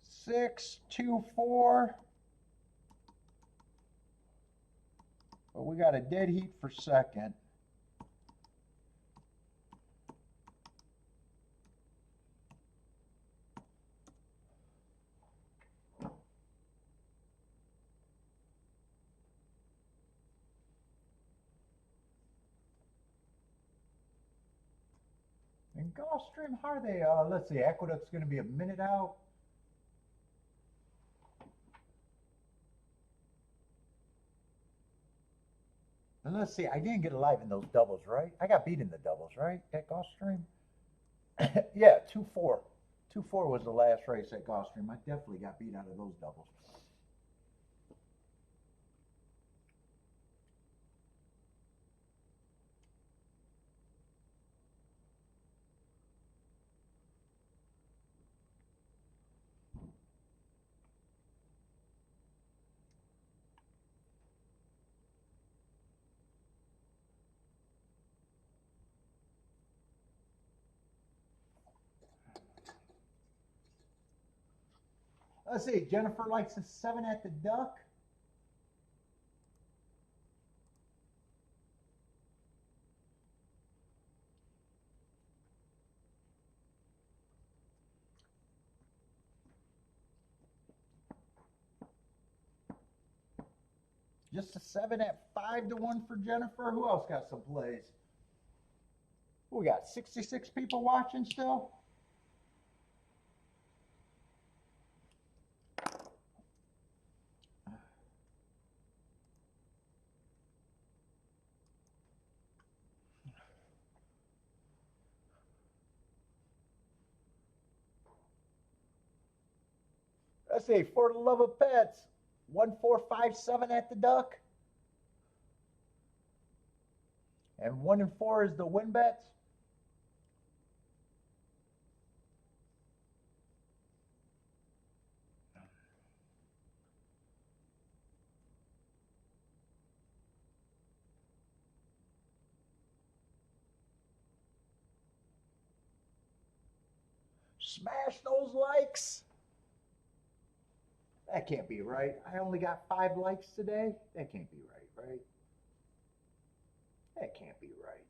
6, 2, 4. But we got a dead heat for 2nd. And Gulfstream, how are they? Let's see, Aqueduct's going to be a minute out. And let's see, I didn't get alive in those doubles, right? I got beat in the doubles, right, at Gulfstream? Yeah, 2-4. 2-4 was the last race at Gulfstream. I definitely got beat out of those doubles. Let's see. Jennifer likes a 7 at the duck. Just a 7 at 5-1 for Jennifer. Who else got some plays? We got 66 people watching still. Let's see, for the love of pets, 1457 at the duck. And 1 and 4 is the win bets. Smash those likes. That can't be right. I only got 5 likes today. That can't be right, right? That can't be right.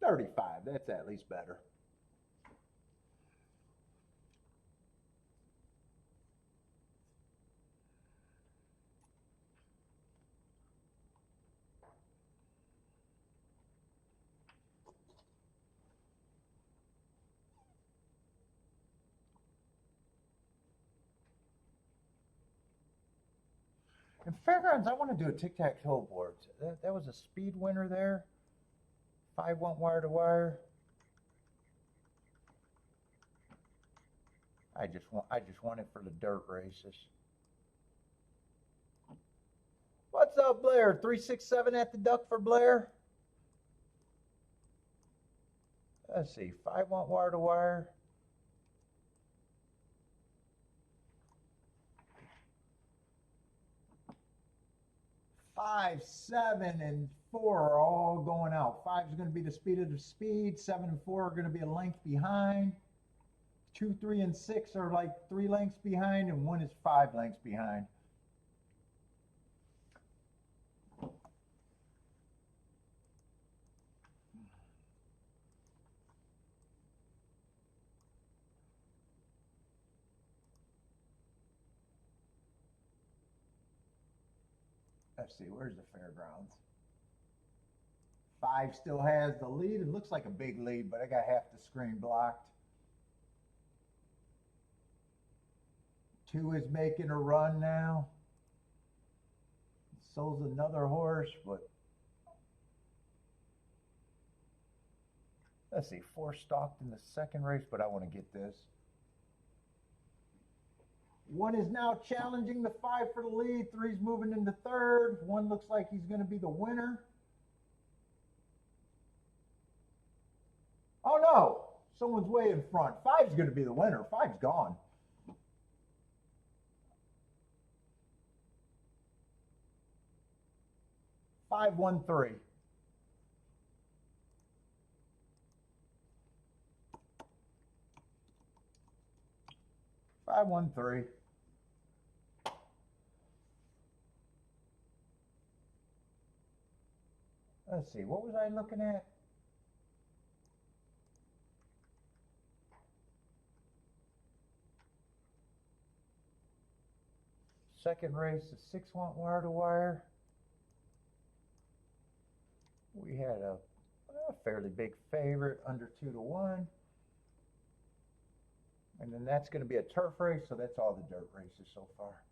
$35. That's at least better. In Fairgrounds, I want to do a tic-tac-toe board. That was a speed winner there. 5 went wire to wire. I just want it for the dirt races. What's up, Blair? 367 at the duck for Blair. Let's see, 5 went wire to wire. 5, 7, and 4 are all going out. 5 is going to be the speed of the speed. 7 and 4 are going to be a length behind. 2, 3, and 6 are like 3 lengths behind, and 1 is 5 lengths behind. Let's see, where's the Fairgrounds? 5 still has the lead. It looks like a big lead, but I got half the screen blocked. 2 is making a run now. So's another horse, but let's see, 4 stalked in the second race, but I want to get this. 1 is now challenging the 5 for the lead. 3's moving into third. 1 looks like he's going to be the winner. Oh no, someone's way in front. 5's going to be the winner. 5's gone. Five, 1, 3. Five, 1, 3. Let's see, what was I looking at? Second race, the 6 went wire to wire. We had a fairly big favorite, under 2-1. And then that's going to be a turf race, so that's all the dirt races so far.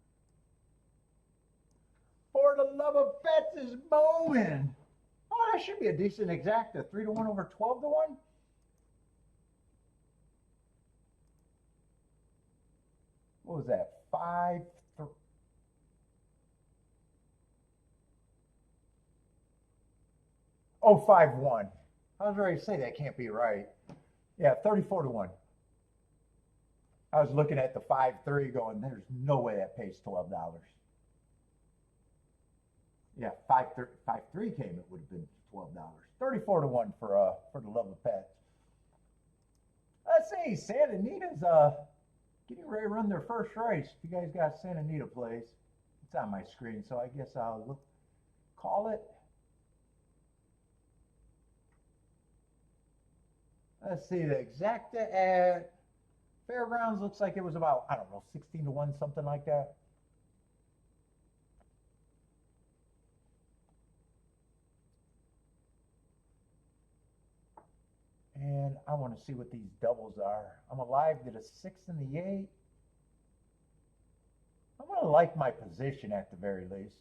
For the love of bets is Bowman. Oh, that should be a decent exacta. 3-1 over 12-1. What was that? 5, 3. Oh, 5-1. I was ready to say that can't be right. Yeah, 34-1. I was looking at the 5.3 going, there's no way that pays $12. Yeah, 5.3 came, it would have been $12. 34 to 1 for the love of pets. Let's see, Santa Anita's getting ready to run their first race. If you guys got Santa Anita plays, it's on my screen, so I guess I'll call it. Let's see, the exacta at Fairgrounds looks like it was about, I don't know, 16 to 1, something like that. And I want to see what these doubles are. I'm alive to the 6 and the 8. I'm going to like my position at the very least.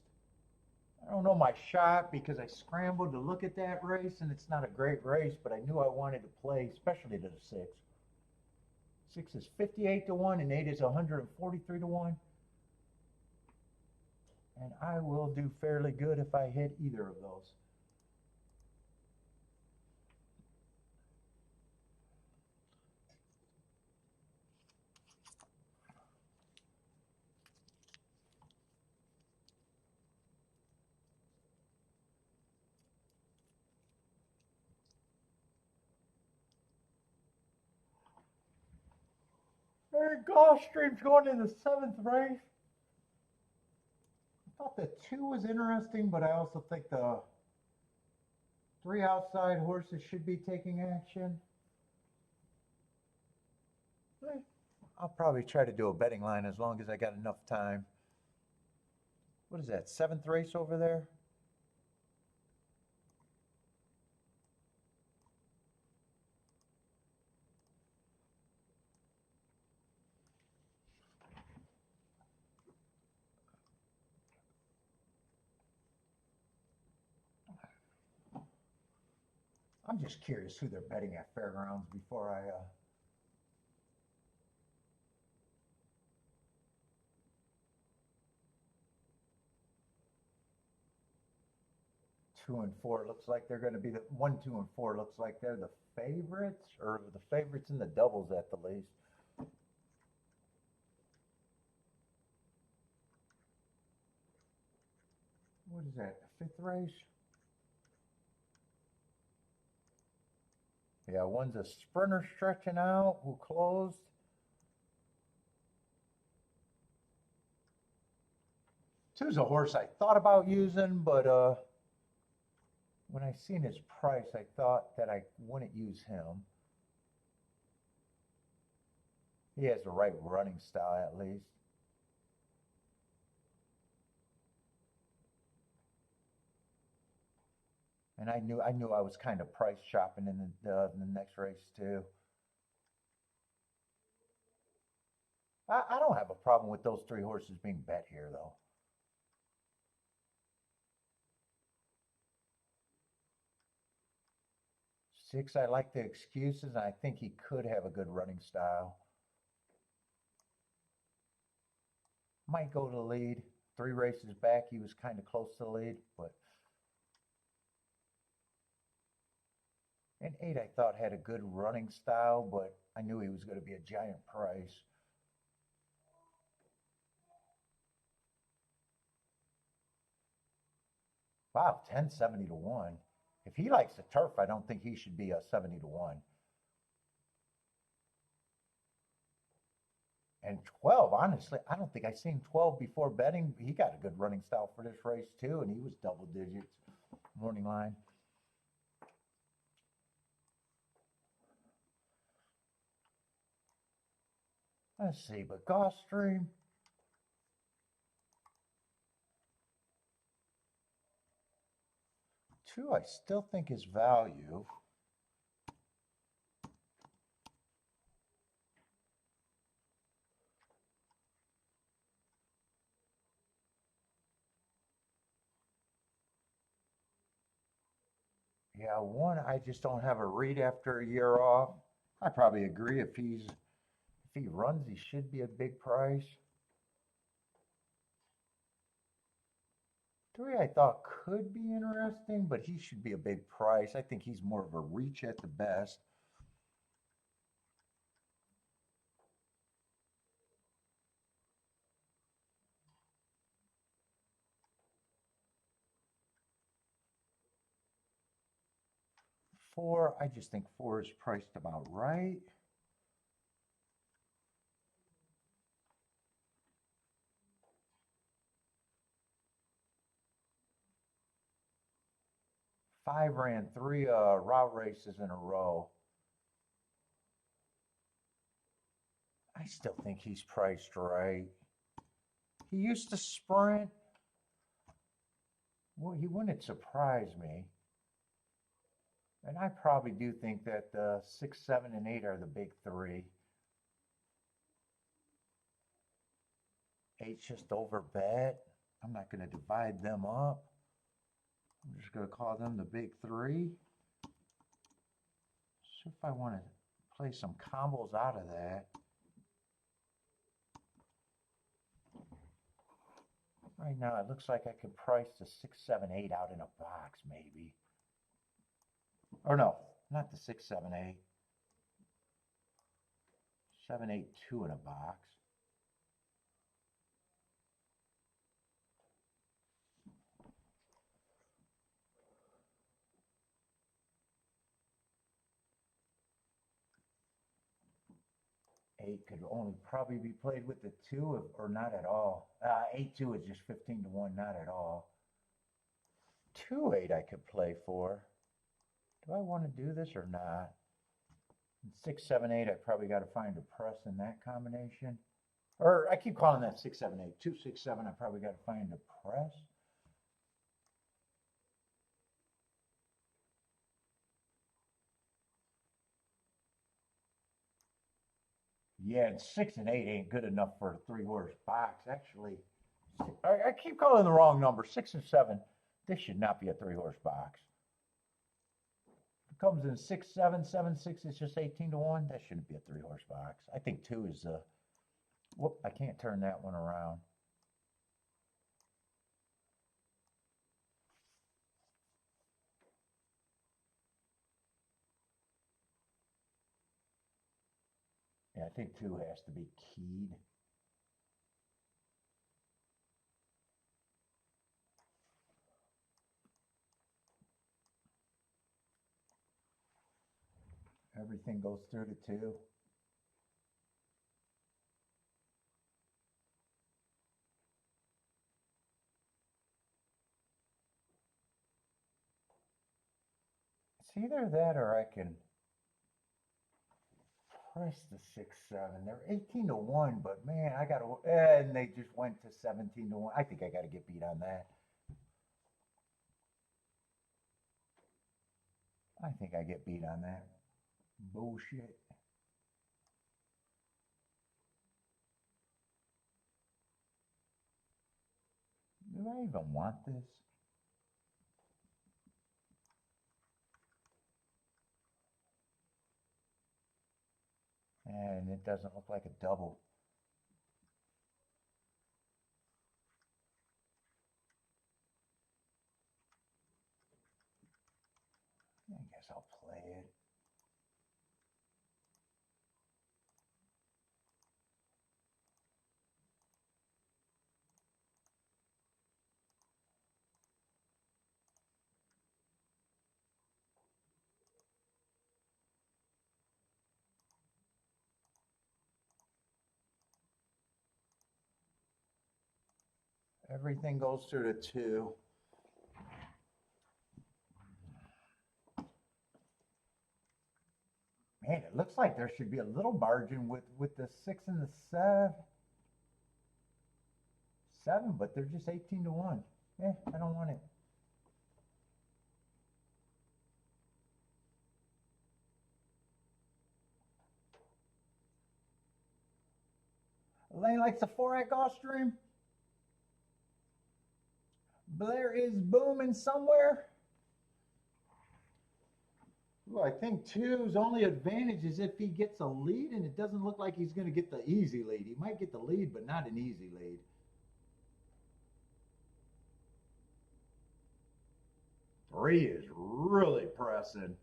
I don't know my shot because I scrambled to look at that race, and it's not a great race, but I knew I wanted to play, especially to the 6. 6 is 58 to 1, and 8 is 143 to 1. And I will do fairly good if I hit either of those. There, Gulfstream's going in the 7th race. I thought the 2 was interesting, but I also think the 3 outside horses should be taking action. I'll probably try to do a betting line as long as I got enough time. What is that, 7th race over there? I'm just curious who they're betting at Fairgrounds before I 2 and 4 looks like they're going to be the 1, 2, and 4 looks like they're the favorites, or the favorites in the doubles at the least. What is that, the 5th race? Yeah, one's a sprinter stretching out who closed. Two's a horse I thought about using, but when I seen his price, I thought that I wouldn't use him. He has the right running style at least. And I knew I was kind of price shopping in the next race too. I don't have a problem with those 3 horses being bet here though. 6, I like the excuses. I think he could have a good running style. Might go to the lead. 3 races back, he was kind of close to the lead, but and 8 I thought had a good running style, but I knew he was going to be a giant price. Wow, 1070 to 1. If he likes the turf, I don't think he should be a 70 to 1. And 12, honestly, I don't think I seen 12 before betting. He got a good running style for this race too, and he was double digits morning line. Let's see, but Gulfstream. Two, I still think is value. Yeah, 1, I just don't have a read after a year off. I probably agree. If he runs, he should be a big price. 3, I thought could be interesting, but he should be a big price. I think he's more of a reach at the best. 4. I just think 4 is priced about right. Five ran 3 route races in a row. I still think he's priced right. He used to sprint. Well, he wouldn't surprise me. And I probably do think that 6, 7, and 8 are the big 3. 8's just over bet. I'm not going to divide them up. I'm just going to call them the big 3. See if I want to play some combos out of that. Right now, it looks like I could price the 6, 7, 8 out in a box, maybe. Or no, not the 6, 7, 8. 7, 8, 2 in a box. Eight could only probably be played with the 2 or not at all. 8, 2 is just 15 to 1, not at all. 2, 8 I could play for. Do I want to do this or not? 6, 7, 8, I probably got to find a press in that combination. Or I keep calling that 6, 7, 8. 2, 6, 7, I probably got to find a press. Yeah, and 6 and 8 ain't good enough for a 3-horse box. Actually, I keep calling the wrong number. 6 and 7. This should not be a 3-horse box. If it comes in 6, 7, 7, 6, it's just 18 to 1. That shouldn't be a 3-horse box. I think 2 is whoop, I can't turn that one around. Yeah, I think 2 has to be keyed. Everything goes through to 2. It's either that or I can press the 6, 7. They're 18 to 1, but man, I got to, and they just went to 17 to 1. I think I got to get beat on that. I think I get beat on that. Bullshit. Do I even want this? And it doesn't look like a double. I guess I'll play it. Everything goes through the 2. Man, it looks like there should be a little margin with the 6 and the 7. 7, but they're just 18 to 1. Eh, I don't want it. Elaine likes the 4 at Gulfstream. Blair is booming somewhere. Well, I think 2's only advantage is if he gets a lead, and it doesn't look like he's going to get the easy lead. He might get the lead, but not an easy lead. 3 is really pressing.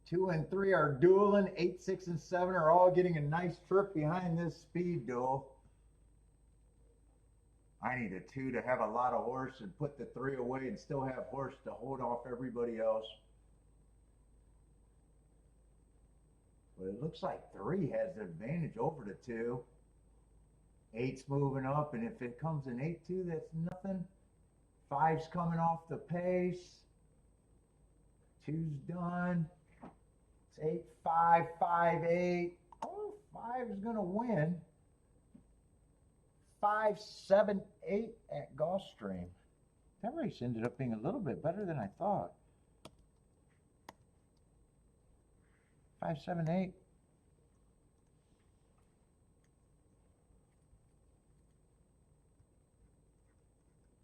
Two and 3 are dueling. 8, 6, and 7 are all getting a nice trip behind this speed duel. I need a 2 to have a lot of horse and put the 3 away and still have horse to hold off everybody else. But it looks like 3 has the advantage over the 2. 8's moving up, and if it comes an 8-2, that's nothing. 5's coming off the pace. 2's done. It's 8-5, 5-8. Oh, 5 is going to win. 5-7-8 at Gulfstream. That race ended up being a little bit better than I thought. 5-7-8.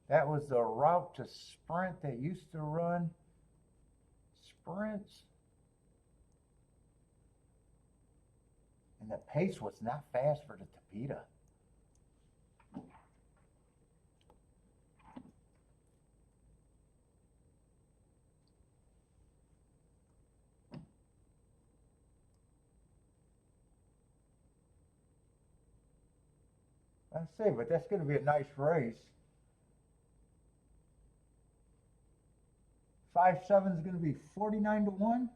That was the route to sprint that used to run sprints. And the pace was not fast for the Tapeta. I say, but that's going to be a nice race. 5-7 is going to be 49-1.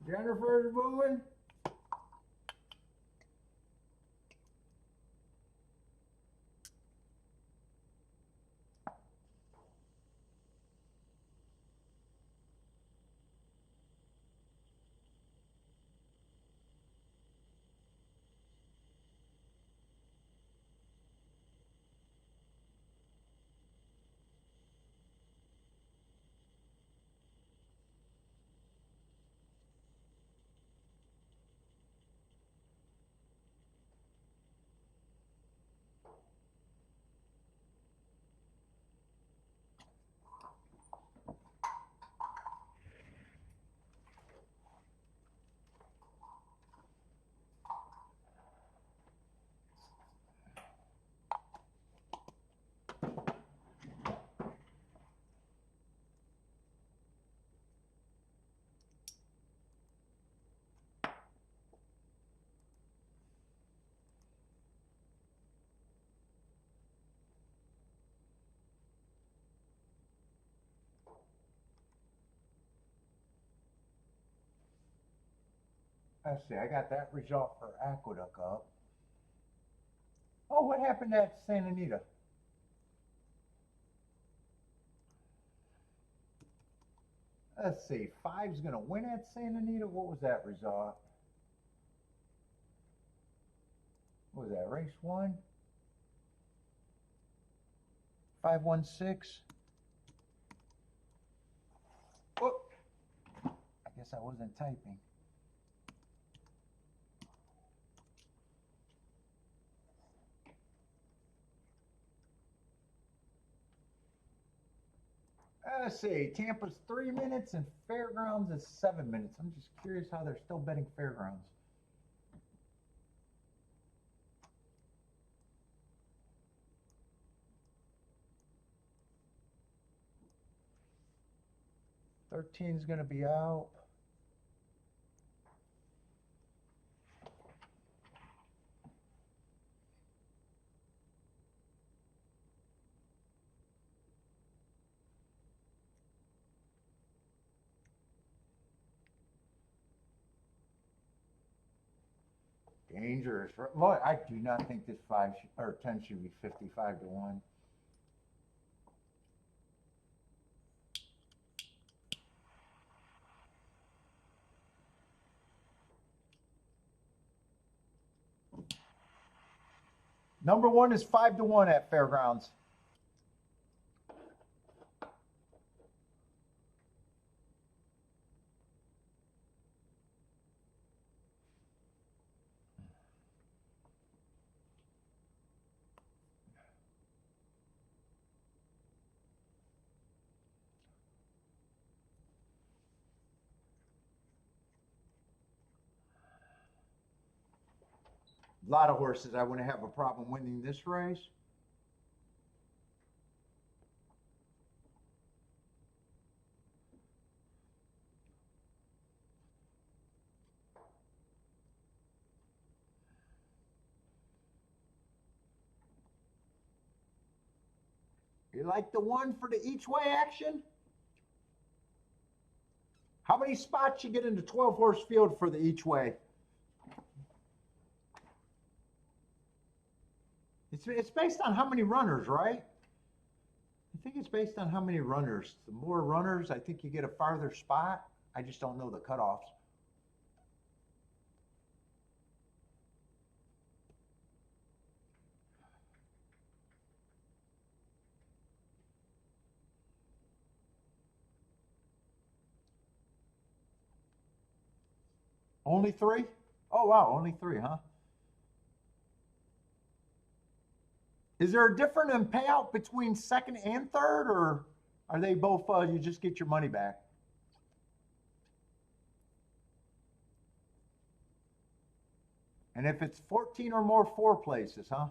Jennifer's moving. Let's see, I got that result for Aqueduct up. Oh, what happened at Santa Anita? Let's see, 5's going to win at Santa Anita. What was that result? What was that, race 1? 5-1-6. Oh, I guess I wasn't typing. Let's see, Tampa's 3 minutes and Fairgrounds is 7 minutes. I'm just curious how they're still betting Fairgrounds. Thirteen's going to be out. Dangerous. Well, I do not think this 5 or 10 should be 55-1. Number 1 is 5-1 at Fairgrounds. A lot of horses I wouldn't have a problem winning this race. You like the one for the each way action? How many spots you get in the 12 horse field for the each way? It's based on how many runners, right? I think it's based on how many runners. The more runners, I think you get a farther spot. I just don't know the cutoffs. Only three? Oh, wow, only three, huh? Is there a difference in payout between second and third, or are they both, you just get your money back? And if it's 14 or more, four places, huh?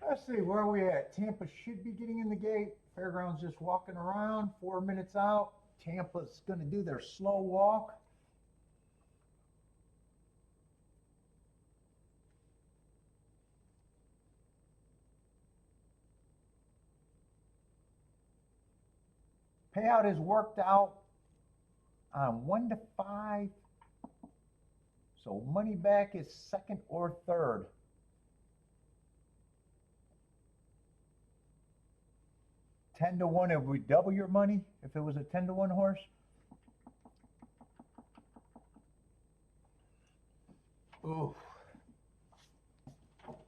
Let's see, where are we at? Tampa should be getting in the gate. Fairgrounds just walking around, 4 minutes out. Tampa's going to do their slow walk. Payout is worked out on 1 to 5. So money back is second or third. 10 to 1, if we double your money, if it was a 10 to 1 horse. Ooh.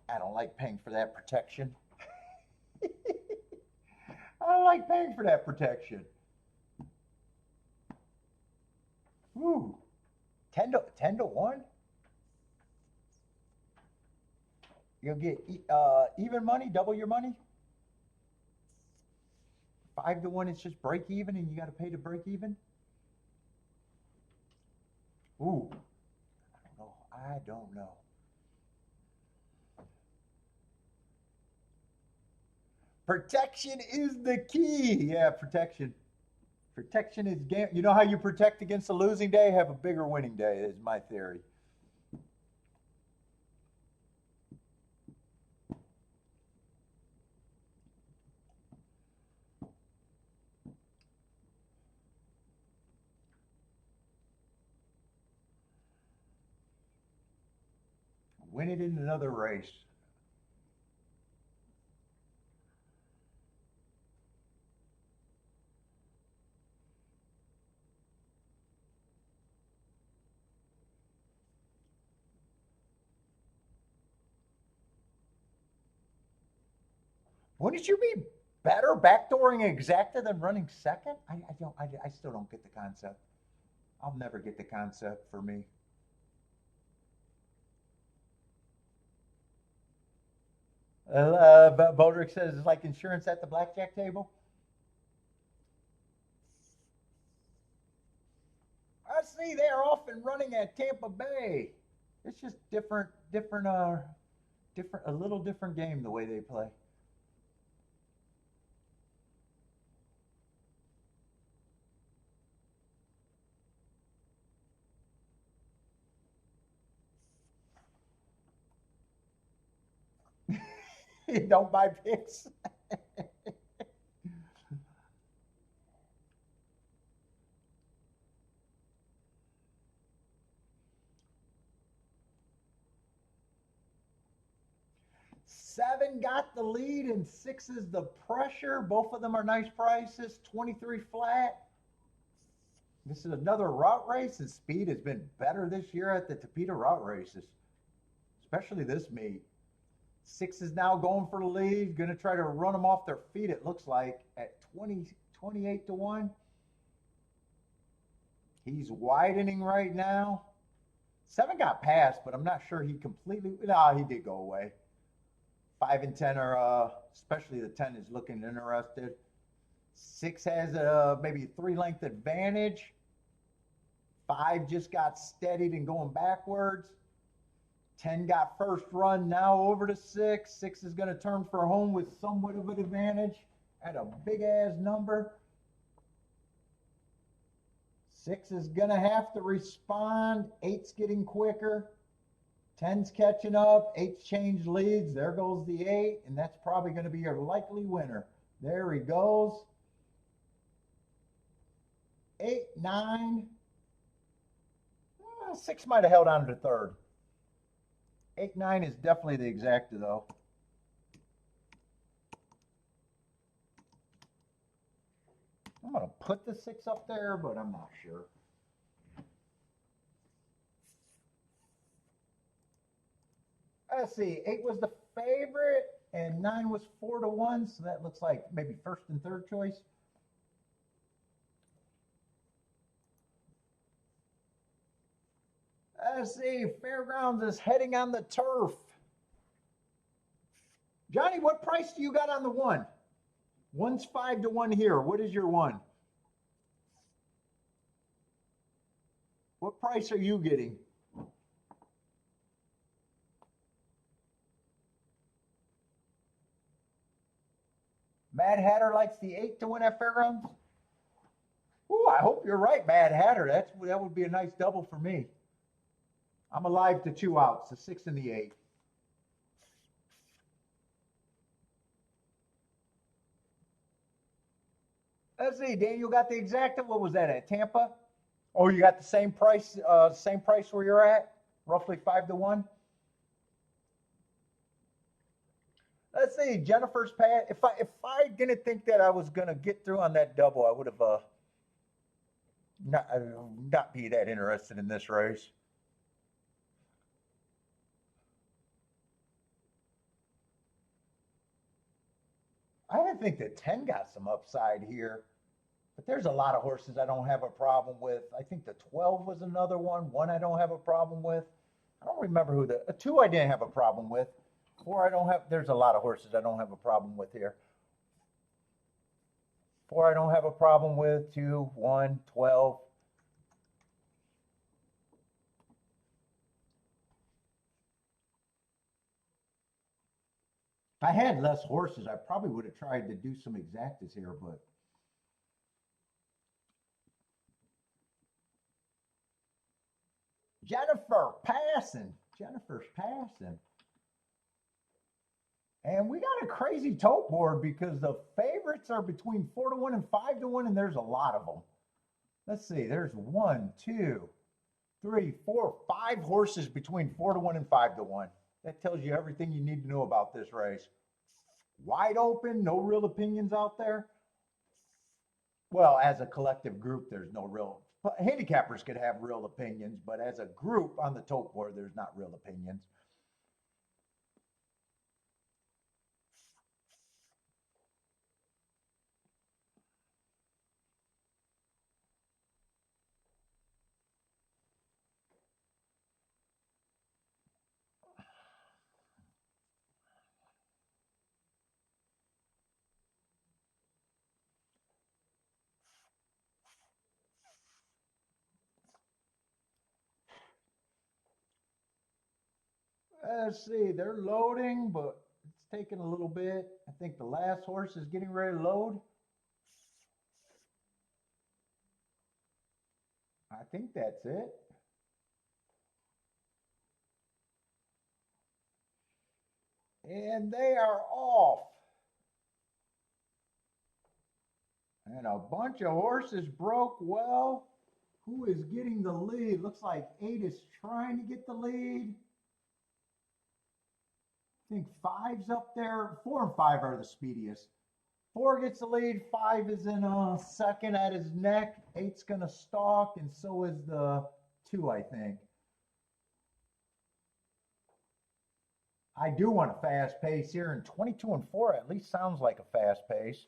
I don't like paying for that protection. I don't like paying for that protection. Ooh. 10 to 1? You'll get even money, double your money. 5 to 1, it's just break even, and you got to pay to break even. Ooh, I don't know. Protection is the key. Yeah, protection. Protection is game. You know how you protect against a losing day? Have a bigger winning day, is my theory. Win it in another race. Wouldn't you be better backdooring exacta than running second? I still don't get the concept. I'll never get the concept for me. Bodrick says it's like insurance at the blackjack table. I see they're off and running at Tampa Bay. It's just different, a little different game the way they play. Don't buy picks. Seven got the lead and 6 is the pressure. Both of them are nice prices. 23 flat. This is another route race, and speed has been better this year at the Tapeta route races, especially this meet. 6 is now going for the lead. Going to try to run them off their feet, it looks like, at 28 to 1. He's widening right now. 7 got passed, but I'm not sure he completely. No, he did go away. 5 and 10 are, especially the 10 is looking interested. 6 has a maybe 3-length advantage. 5 just got steadied and going backwards. 10 got first run now over to 6. 6 is going to turn for home with somewhat of an advantage at a big-ass number. 6 is going to have to respond. 8's getting quicker. 10's catching up. 8's changed leads. There goes the 8, and that's probably going to be your likely winner. There he goes. 8, 9. 6 might have held on to third. 8, 9 is definitely the exacta, though. I'm going to put the 6 up there, but I'm not sure. Let's see. 8 was the favorite, and 9 was 4 to 1, so that looks like maybe first and third choice. Let's see. Fairgrounds is heading on the turf. Johnny, what price do you got on the 1? 1's 5 to 1 here. What is your 1? What price are you getting? Mad Hatter likes the 8 to 1 at Fairgrounds. Ooh, I hope you're right, Mad Hatter. That would be a nice double for me. I'm alive to 2 outs, the 6 and the 8. Let's see, Daniel got the exacta. What was that at Tampa? Oh, you got the same price where you're at, roughly 5 to 1. Let's see, Jennifer's pad. If I didn't think that I was gonna get through on that double, I would have not be that interested in this race. I didn't think that 10 got some upside here, but there's a lot of horses I don't have a problem with. I think the 12 was another one. 1 I don't have a problem with. I don't remember who the 2 I didn't have a problem with. 4 I don't have. There's a lot of horses I don't have a problem with here. 4 I don't have a problem with. 2, 1, 12. If I had less horses, I probably would have tried to do some exactas here, but Jennifer's passing. And we got a crazy tote board because the favorites are between 4 to 1 and 5 to 1, and there's a lot of them. Let's see, there's 1, 2, 3, 4, 5 horses between 4 to 1 and 5 to 1. That tells you everything you need to know about this race. Wide open, no real opinions out there. Well, as a collective group, there's no real. Handicappers could have real opinions, but as a group on the tote board, there's not real opinions. Let's see, they're loading, but it's taking a little bit. I think the last horse is getting ready to load. I think that's it. And they are off. And a bunch of horses broke well. Who is getting the lead? Looks like 8 is trying to get the lead. I think 5's up there. 4 and 5 are the speediest. 4 gets the lead. 5 is in a second at his neck. 8's going to stalk, and so is the 2, I think. I do want a fast pace here, and 22 and 4 at least sounds like a fast pace.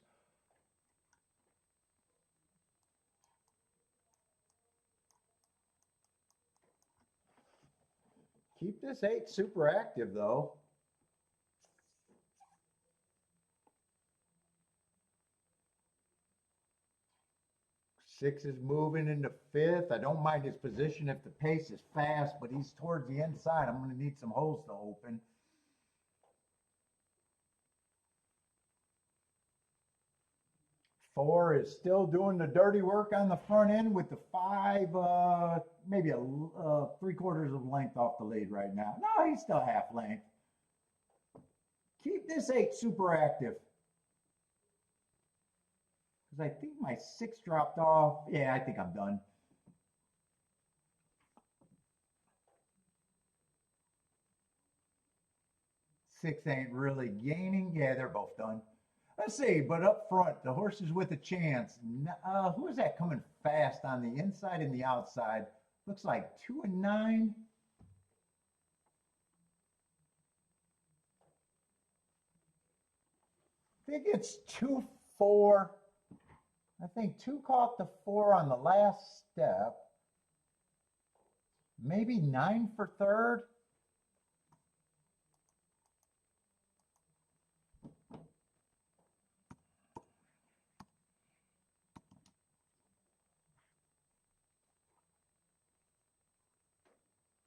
Keep this 8 super active, though. 6 is moving into 5th. I don't mind his position if the pace is fast, but he's towards the inside. I'm going to need some holes to open. 4 is still doing the dirty work on the front end with the 5, maybe a 3/4 of length off the lead right now. No, he's still half length. Keep this 8 super active. Because I think my 6 dropped off. Yeah, I think I'm done. Six ain't really gaining. Yeah, they're both done. Let's see, but up front, the horses with a chance. Who is that coming fast on the inside and the outside? Looks like 2 and 9. I think it's 2, 4. I think 2 caught the 4 on the last step. Maybe 9 for 3rd.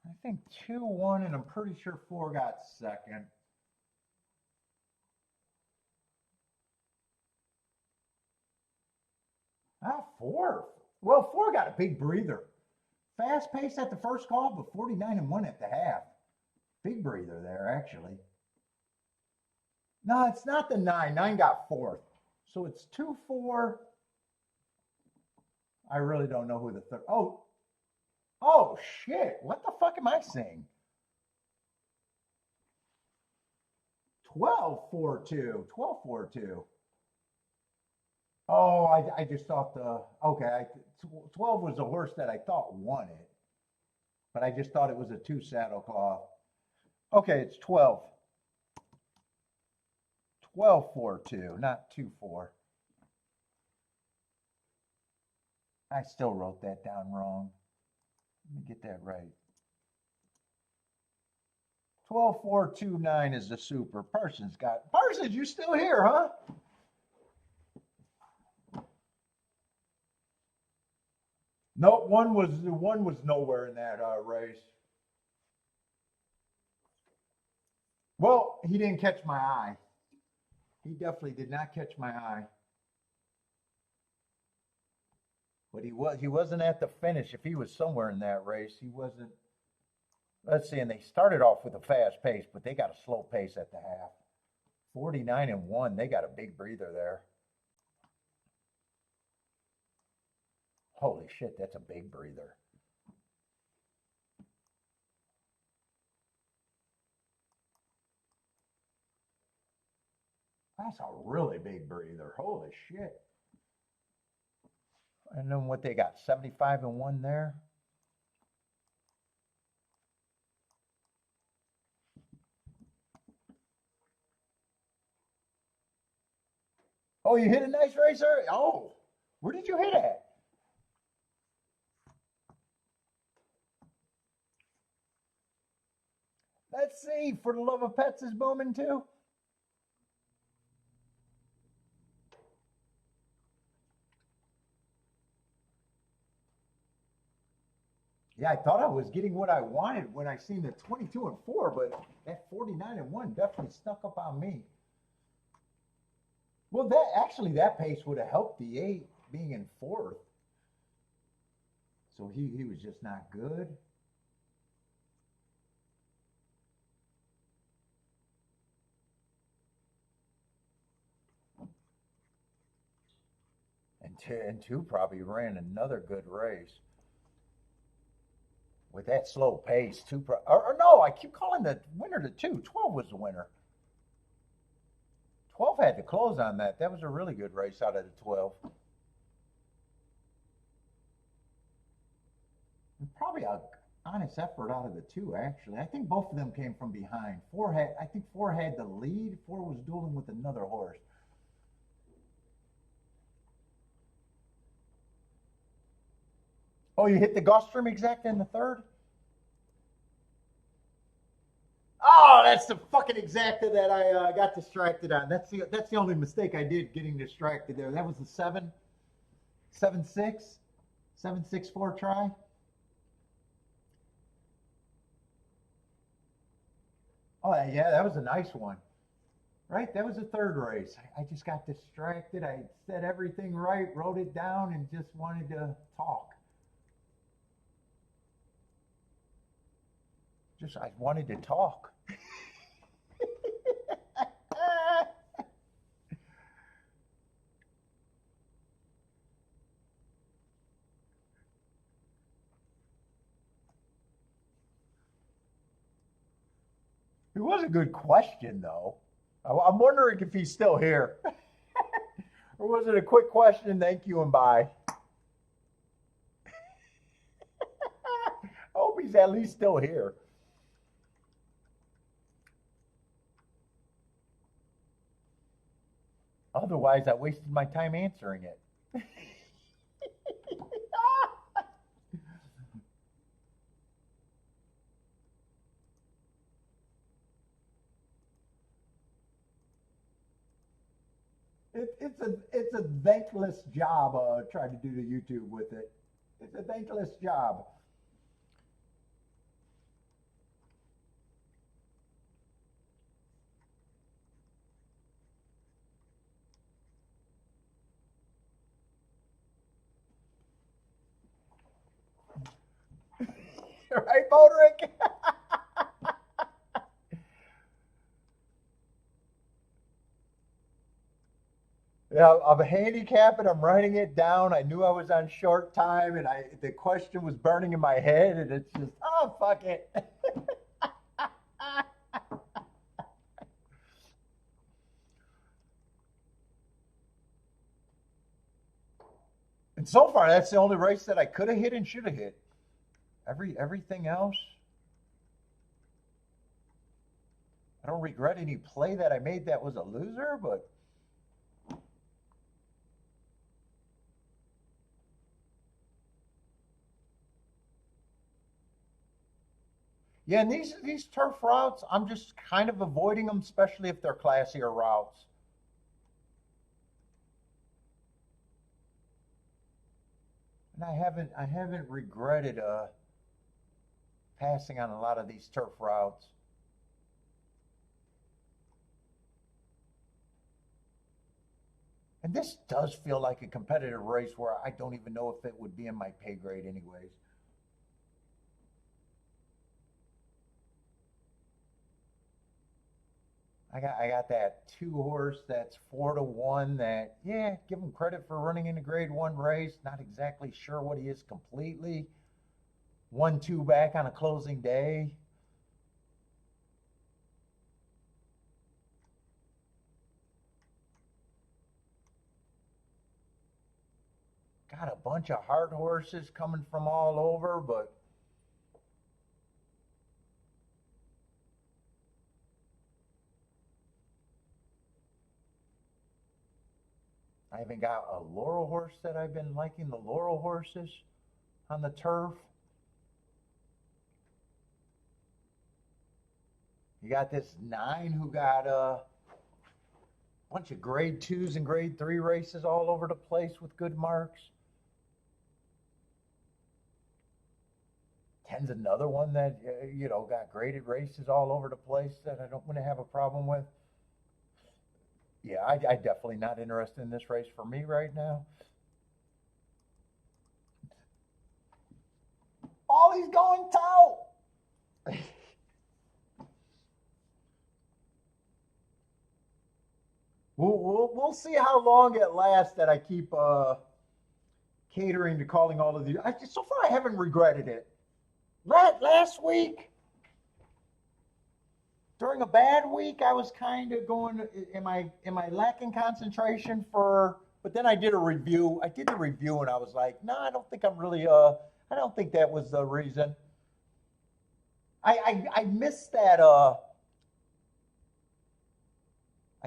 I think 2 won, and I'm pretty sure 4 got second. Ah, 4. Well, 4 got a big breather. Fast pace at the first call, but 49 and 1 at the half. Big breather there, actually. No, it's not the 9. 9 got 4th. So it's 2, 4. I really don't know who the third. Oh, shit. What the fuck am I saying? 12, 4, 2. 12, 4, 2. Oh, I just thought 12 was the horse that I thought won it. But I just thought it was a 2 saddle cloth. Okay, it's 12. 12, 4, 2, not 2, 4. I still wrote that down wrong. Let me get that right. 12, 4, 2, 9 is the super. Parsons, you still here, huh? Nope, one was nowhere in that race. Well, he didn't catch my eye. He definitely did not catch my eye. But he wasn't at the finish. If he was somewhere in that race, he wasn't. Let's see, and they started off with a fast pace, but they got a slow pace at the half. 49 and 1, they got a big breather there. Holy shit, that's a big breather. That's a really big breather. Holy shit. And then what they got, 75 and 1 there? Oh, you hit a nice racer? Oh, where did you hit at? Let's see, For the Love of Pets is booming too. Yeah, I thought I was getting what I wanted when I seen the 22 and 4, but that 49 and 1 definitely stuck up on me. Well, that pace would have helped the 8 being in 4th. So he was just not good. And 2 probably ran another good race. With that slow pace, 2 or no, I keep calling the winner the 2. 12 was the winner. 12 had to close on that. That was a really good race out of the 12. And probably honest effort out of the two, actually. I think both of them came from behind. I think four had the lead. Four was dueling with another horse. Oh, you hit the Gulfstream exact in the third? Oh, that's the fucking exacta that I got distracted on. That's the only mistake I did getting distracted there. That was the 7-6, 7-6-4 try. Oh yeah, that was a nice one. Right, that was the third race. I just got distracted. I said everything right, wrote it down, and just wanted to talk. I wanted to talk. It was a good question, though. I'm wondering if he's still here. Or was it a quick question, thank you, and bye? I hope he's at least still here. Otherwise, I wasted my time answering it. It's a thankless job trying to do the YouTube with it. It's a thankless job. Right, Bodrick? Yeah, I'm handicapping. I'm writing it down. I knew I was on short time, and the question was burning in my head, and it's just, oh, fuck it. And so far, that's the only race that I could have hit and should have hit. Everything else, I don't regret any play that I made that was a loser, but yeah, and these turf routes, I'm just kind of avoiding them, especially if they're classier routes. And I haven't regretted passing on a lot of these turf routes. And this does feel like a competitive race where I don't even know if it would be in my pay grade anyways. I got that two horse that's 4-1 that, yeah, give him credit for running in a grade one race. Not exactly sure what he is completely. 1-2 back on a closing day. Got a bunch of hard horses coming from all over, but I haven't got a Laurel horse that I've been liking. The Laurel horses on the turf. You got this 9 who got a bunch of grade 2s and grade 3 races all over the place with good marks. 10's another one that, got graded races all over the place that I don't want to have a problem with. Yeah, I definitely not interested in this race for me right now. Oh, he's going toe. We'll see how long it lasts that I keep catering to calling all of these. So far, I haven't regretted it. Last week, during a bad week, I was kind of going, am I lacking concentration for, but then I did a review. I did the review and I was like, no, I don't think I'm really, I don't think that was the reason. I missed that. I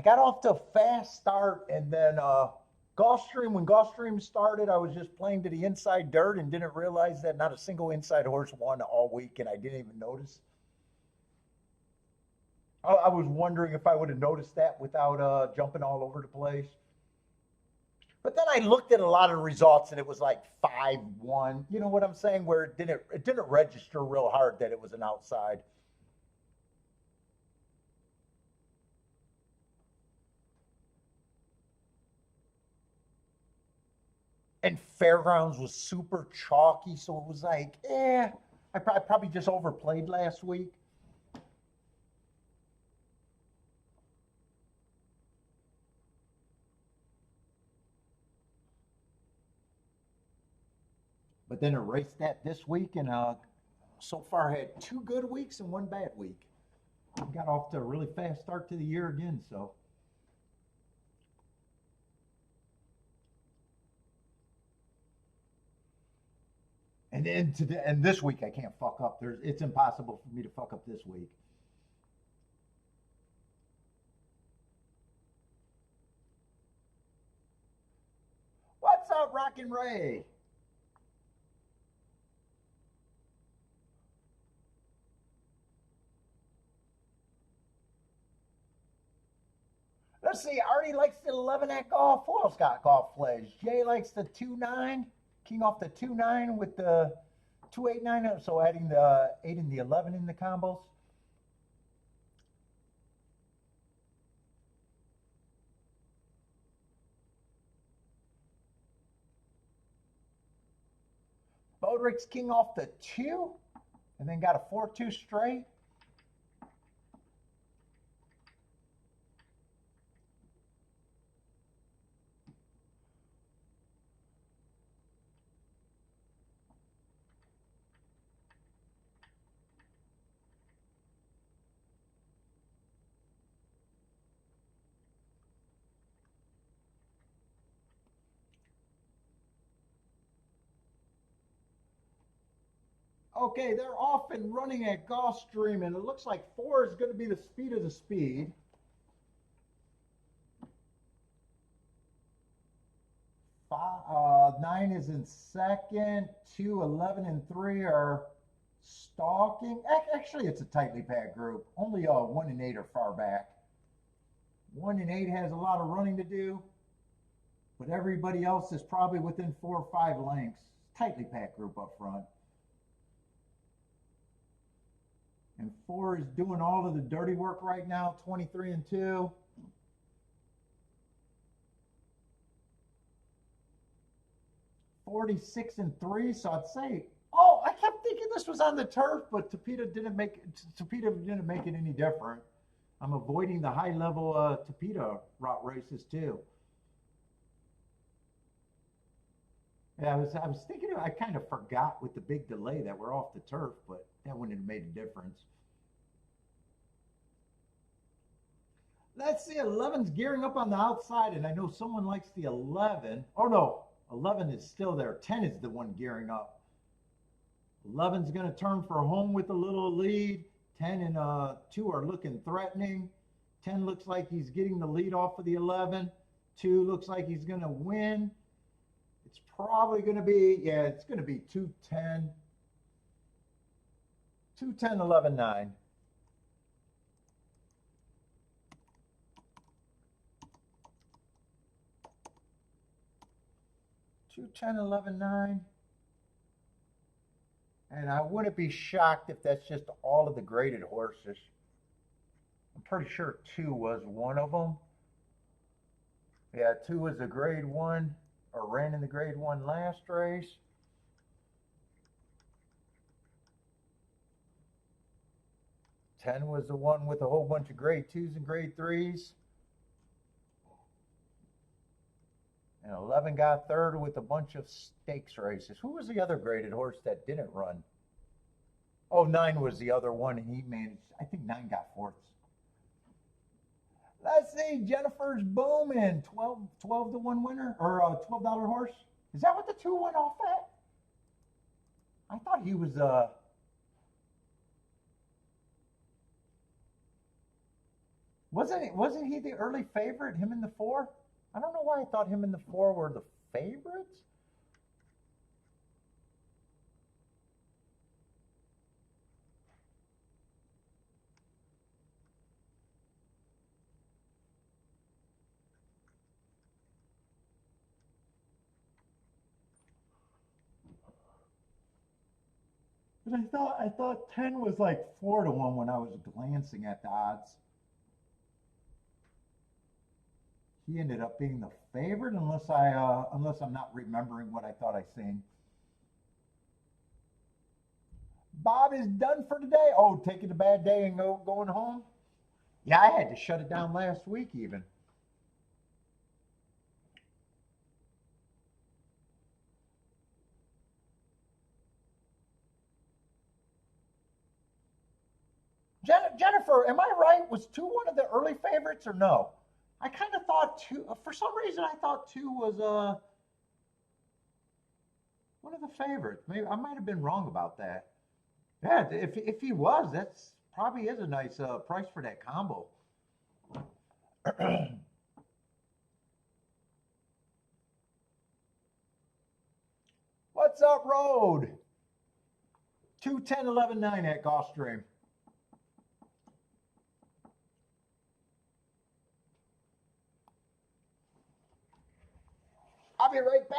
got off to a fast start, and then Gulfstream. When Gulfstream started, I was just playing to the inside dirt and didn't realize that not a single inside horse won all week, and I didn't even notice. I was wondering if I would have noticed that without jumping all over the place. But then I looked at a lot of the results, and it was like 5-1. You know what I'm saying? Where it didn't register real hard that it was an outside. And Fairgrounds was super chalky, so it was like, I probably just overplayed last week. But then erased that this week, and so far had 2 good weeks and 1 bad week. Got off to a really fast start to the year again, so. And this week I can't fuck up. It's impossible for me to fuck up this week. What's up, Rockin' Ray? Let's see. Artie likes the 11 at golf. Who else got golf plays? Jay likes the 2-9. King off the 2-9 with the 2-8-9. So adding the 8 and the 11 in the combos. Bodrick's king off the 2 and then got a 4-2 straight. Okay, they're off and running at Gulfstream, and it looks like 4 is going to be the speed of the speed. 9 is in second. 2, 11, and 3 are stalking. Actually, it's a tightly packed group. Only 1 and 8 are far back. 1 and 8 has a lot of running to do, but everybody else is probably within 4 or 5 lengths. Tightly packed group up front. And 4 is doing all of the dirty work right now, 23 and 2. 46 and 3. So I'd say, oh, I kept thinking this was on the turf, but Tapeta didn't make it any different. I'm avoiding the high level Tapeta route races too. Yeah, I was thinking, I kind of forgot with the big delay that we're off the turf, but that wouldn't have made a difference. Let's see, 11's gearing up on the outside, and I know someone likes the 11. Oh no, 11 is still there. 10 is the one gearing up. 11's going to turn for home with a little lead. 10 and 2 are looking threatening. 10 looks like he's getting the lead off of the 11. 2 looks like he's going to win. It's probably going to be, yeah, it's going to be 210. 210, 11, 9. 210, 11, 9. And I wouldn't be shocked if that's just all of the graded horses. I'm pretty sure 2 was one of them. Yeah, 2 was a grade 1, or ran in the grade 1 last race. Ten was the one with a whole bunch of grade 2s and grade 3s. And 11 got third with a bunch of stakes races. Who was the other graded horse that didn't run? Oh, 9 was the other one, and he managed, I think 9 got fourths. Let's see, Jennifer's booming. 12 to 1 winner, or a $12 horse. Is that what the 2 went off at? I thought he was, Wasn't he the early favorite? Him in the 4? I don't know why I thought him in the 4 were the favorites. But I thought 10 was like 4-1 when I was glancing at the odds. He ended up being the favorite, unless I'm not remembering what I thought I seen. Bob is done for today. Oh, taking a bad day and going home. Yeah, I had to shut it down last week even. Jennifer, am I right? Was 2 one of the early favorites or no? I kind of thought 2. For some reason, I thought 2 was one of the favorites. Maybe I might have been wrong about that. Yeah, if he was, that's probably is a nice price for that combo. What's up, Road? 2-10-11-9 at Gulfstream. I'll be right back.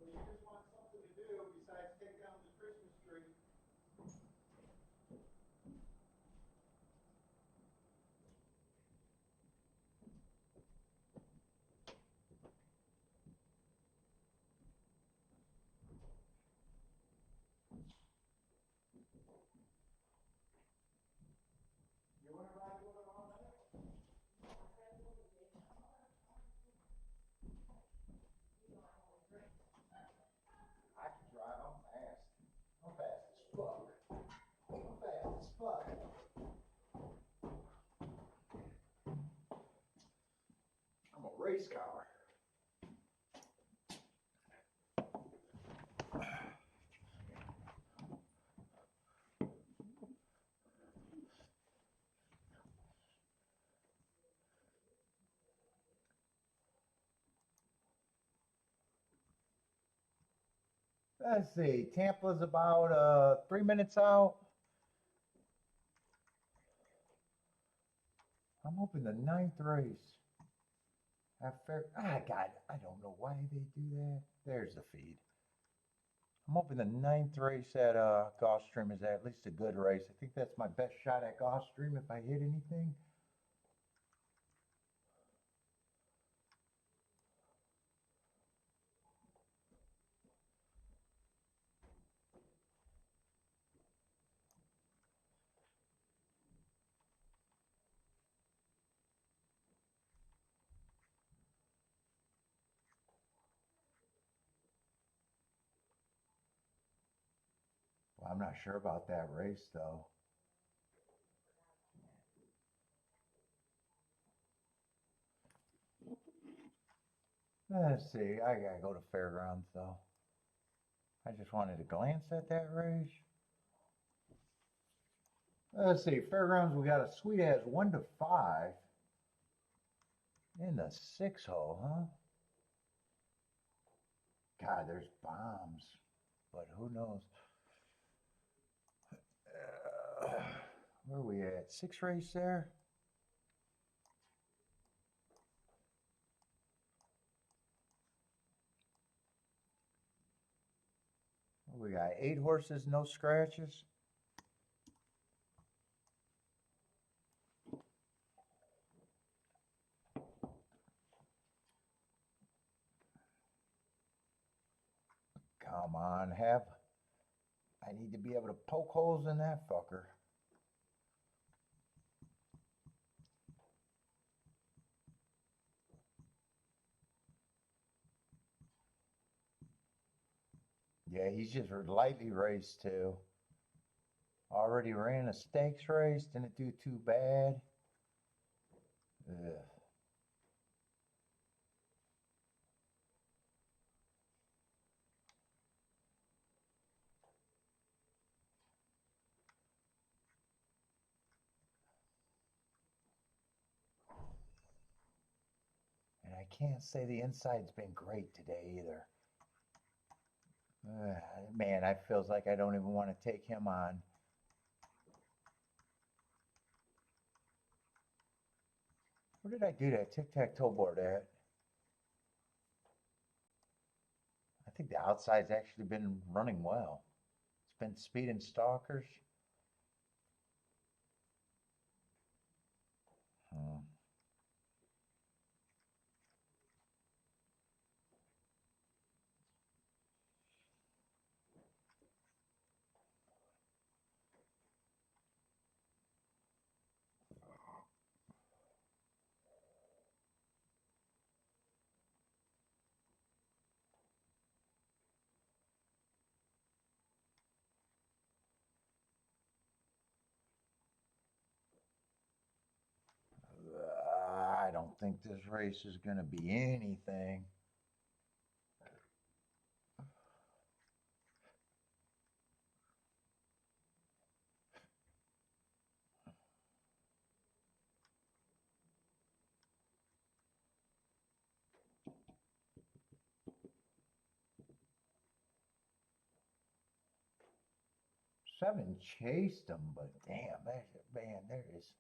So you just want something to do besides take down the Christmas tree. You want to ride with it all night? I can drive. I'm fast. I'm fast as fuck. I'm fast as fuck. I'm a race car. Let's see. Tampa's about 3 minutes out. I'm hoping the 9th race. God, I don't know why they do that. There's the feed. I'm hoping the 9th race at Gulfstream is at least a good race. I think that's my best shot at Gulfstream if I hit anything. Well, I'm not sure about that race though. Let's see. I gotta go to Fairgrounds though. I just wanted to glance at that race. Let's see. Fairgrounds, we got a sweet ass 1 to 5 in the 6 hole, huh? God, there's bombs, but who knows? Where are we at? 6 race there? We got 8 horses, no scratches. Come on, I need to be able to poke holes in that fucker. Yeah, he's just lightly raced too. Already ran a stakes race, didn't do too bad. Ugh. And I can't say the inside's been great today either. Man, I feels like I don't even want to take him on. Where did I do that tic-tac-toe board at? I think the outside's actually been running well. It's been speed and stalkers. I don't think this race is going to be anything. Seven chased him, but damn, man, there is.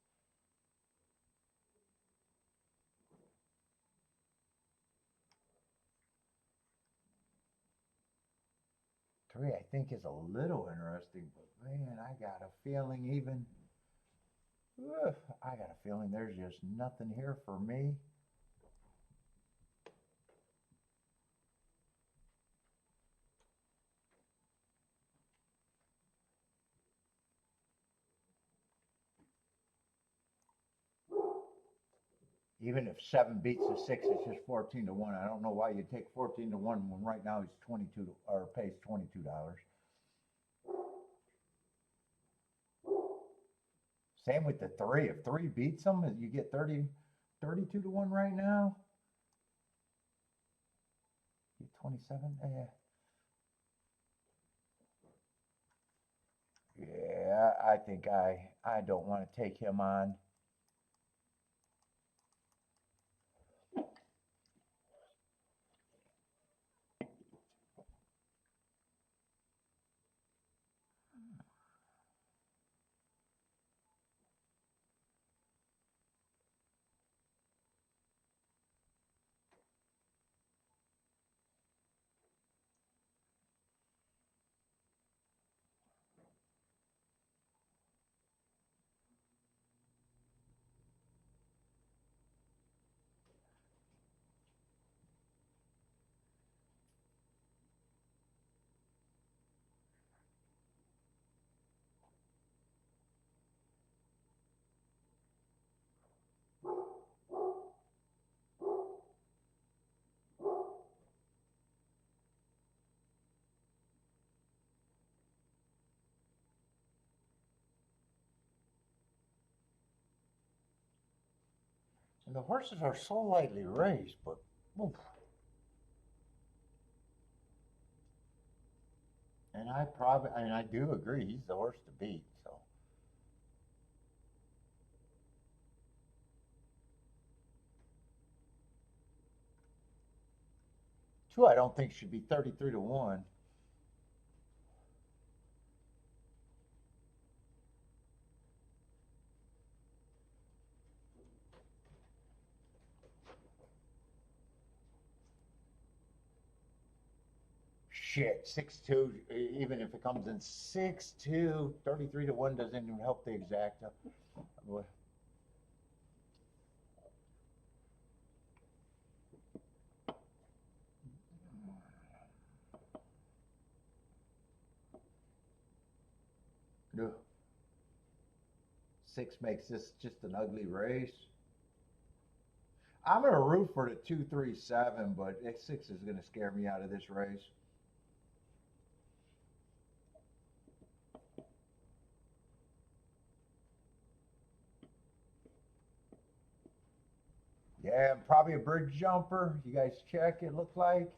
Three, I think, is a little interesting, but man, I got a feeling I got a feeling there's just nothing here for me. Even if 7 beats the 6, it's just 14 to 1. I don't know why you take 14 to 1 when right now he's 22 or pays $22. Same with the 3. If 3 beats him, you get 32 to 1 right now. Get 27. Yeah, I think I don't want to take him on. And the horses are so lightly raised, but oof. And I do agree, he's the horse to beat. So 2, I don't think should be 33 to 1. shit, 6-2, even if it comes in 6-2, 33-1 doesn't even help the exacta. No. 6 makes this just an ugly race. I'm going to root for the 2-3-7, but 6 is going to scare me out of this race. Yeah, probably a bridge jumper. You guys check, it looked like.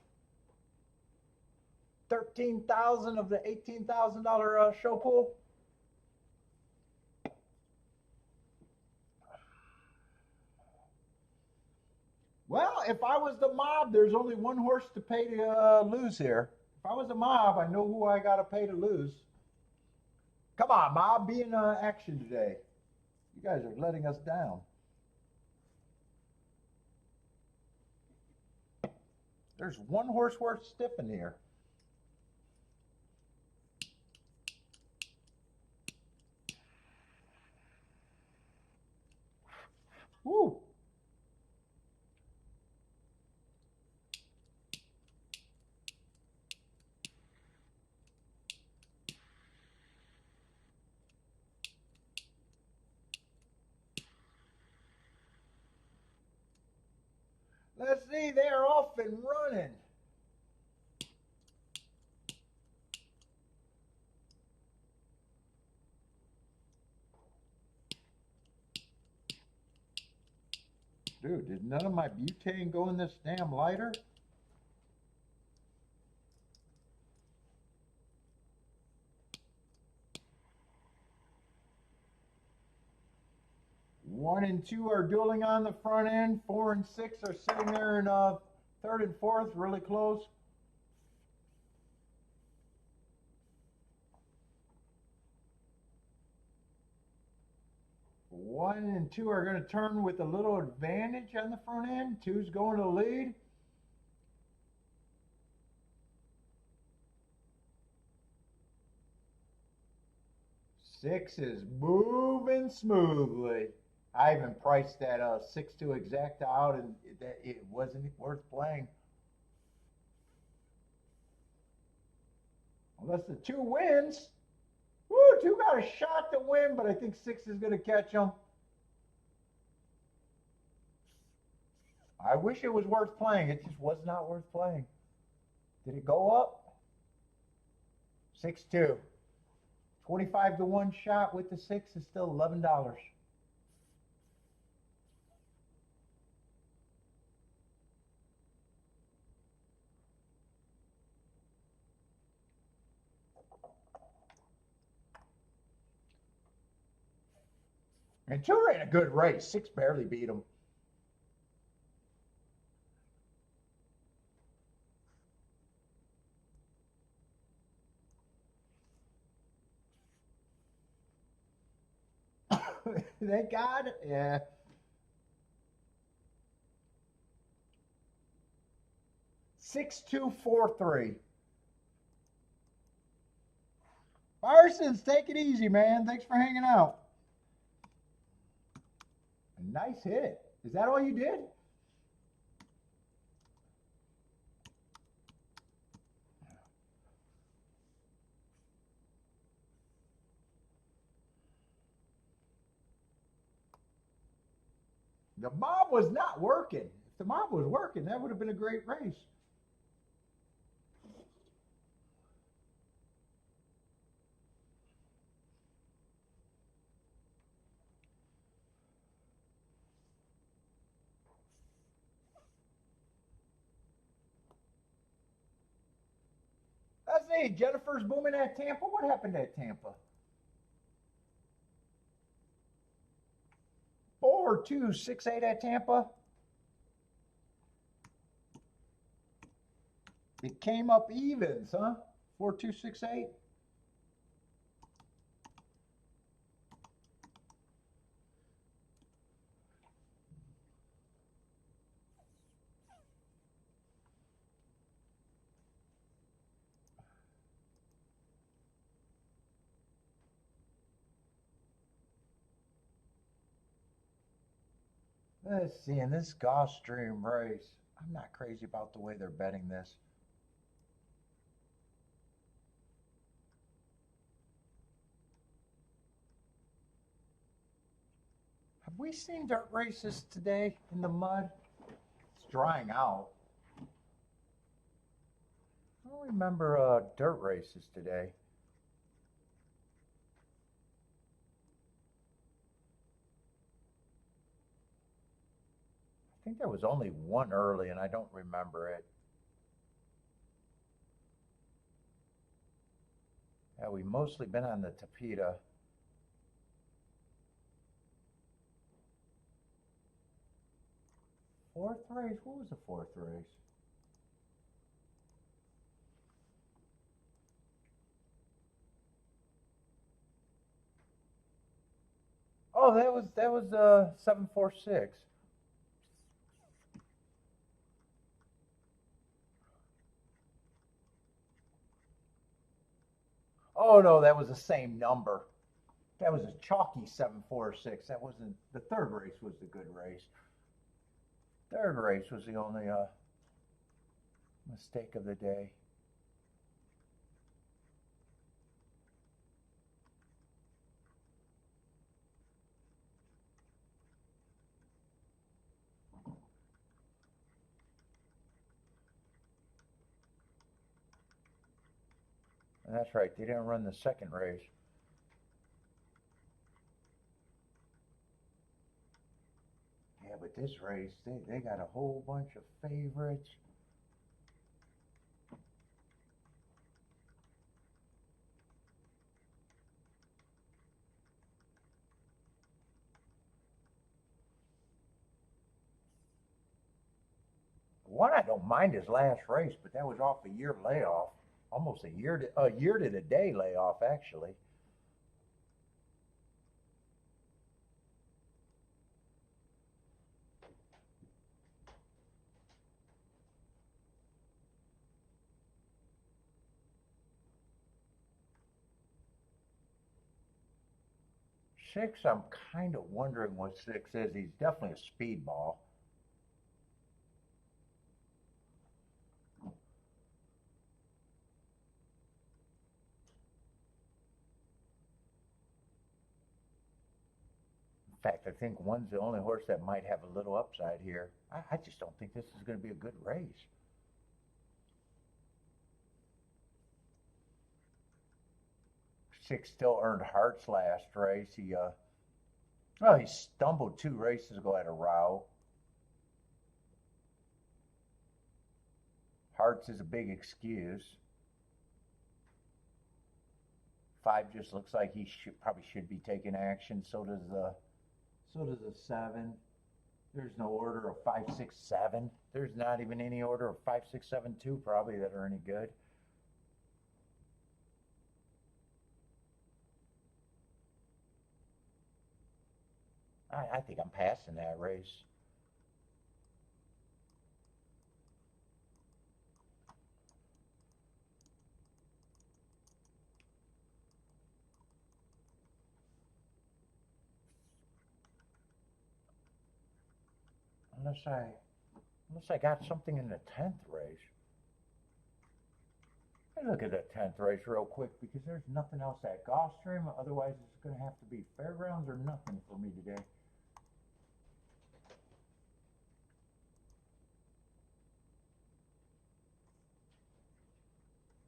13,000 of the $18,000 show pool. Well, if I was the mob, there's only one horse to pay to lose here. If I was a mob, I know who I got to pay to lose. Come on, mob, be in action today. You guys are letting us down. There's one horse worth stiffing here. Woo! Let's see, they're off and running. Dude, did none of my butane go in this damn lighter? One and two are dueling on the front end. 4 and 6 are sitting there in third and fourth, really close. One and two are going to turn with a little advantage on the front end. 2's going to lead. Six is moving smoothly. I even priced that 6-2 exacta out, and that it wasn't worth playing. Unless the 2 wins. Woo, 2 got a shot to win, but I think 6 is going to catch him. I wish it was worth playing. It just was not worth playing. Did it go up? 6-2. 25-1 shot with the 6 is still $11. And 2 ran a good race. 6 barely beat him. Thank God. Yeah. Six, 2, 4, 3. Parsons, take it easy, man. Thanks for hanging out. A nice hit. Is that all you did? The mob was not working. If the mob was working, that would have been a great race. Let's see. Jennifer's booming at Tampa. What happened at Tampa? 4-2-6-8 at Tampa. It came up evens, huh? 4-2-6-8. Let's see, in this Gulfstream race, I'm not crazy about the way they're betting this. Have we seen dirt races today in the mud? It's drying out. I don't remember dirt races today. I think there was only one early and I don't remember it. Yeah, we've mostly been on the Tapeta. Fourth race? What was the fourth race? Oh, that was 746. Oh no, that was the same number. That was a chalky 746. That wasn't the third race was the good race. Third race was the only mistake of the day. And that's right, they didn't run the second race. Yeah, but this race, they got a whole bunch of favorites. One I don't mind his last race, but that was off a year layoff, almost a year to the day layoff actually. Six, I'm kind of wondering what six is. He's definitely a speedball. In fact, I think one's the only horse that might have a little upside here. I just don't think this is going to be a good race. Six still earned Hearts last race. He stumbled 2 races ago at a route. Hearts is a big excuse. 5 just looks like he probably should be taking action. So does a 7. There's no order of 5, 6, 7. There's not even any order of 5, 6, 7, 2 probably that are any good. I think I'm passing that race. Unless I got something in the 10th race. Let me look at the 10th race real quick because there's nothing else at Gulfstream. Otherwise, it's going to have to be fairgrounds or nothing for me today.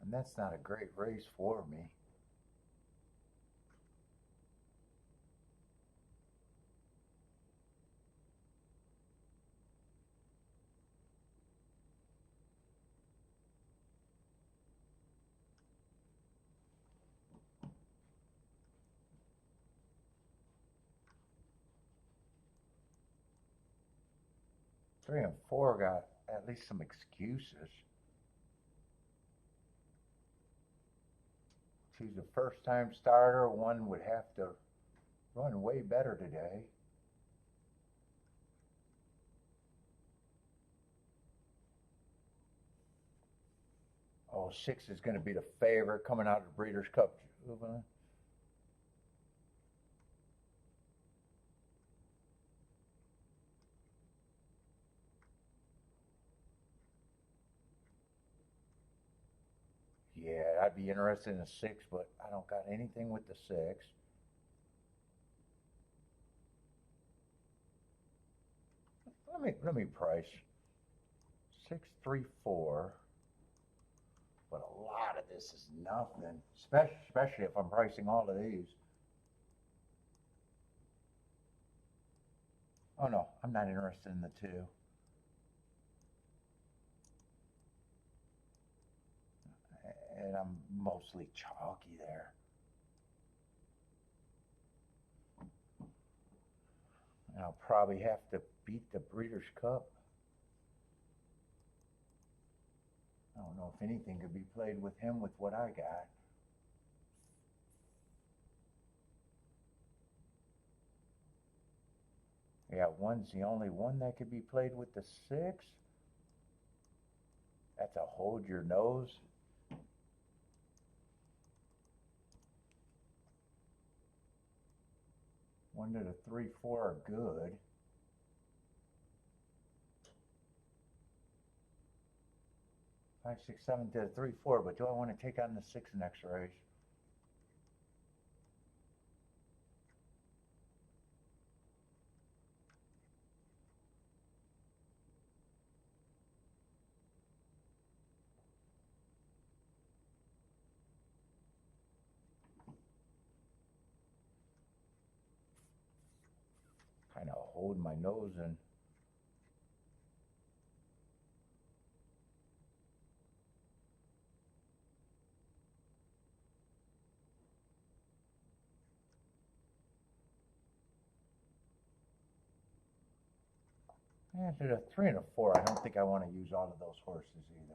And that's not a great race for me. Three and four got at least some excuses. She's a first-time starter. One would have to run way better today. Oh, 6 is going to be the favorite coming out of the Breeders' Cup Juvenile. I'd be interested in a 6, but I don't got anything with the 6. Let me price 634. But a lot of this is nothing, especially if I'm pricing all of these. Oh no, I'm not interested in the 2. And I'm mostly chalky there. And I'll probably have to beat the Breeders' Cup. I don't know if anything could be played with him with what I got. Yeah, 1's the only one that could be played with the 6. That's a hold your nose. One to the 3, 4 are good. 5, 6, 7 to the 3, 4. But do I want to take on the 6 next race? Kind of hold my nose in. Yeah, to the 3 and a 4, I don't think I want to use all of those horses either.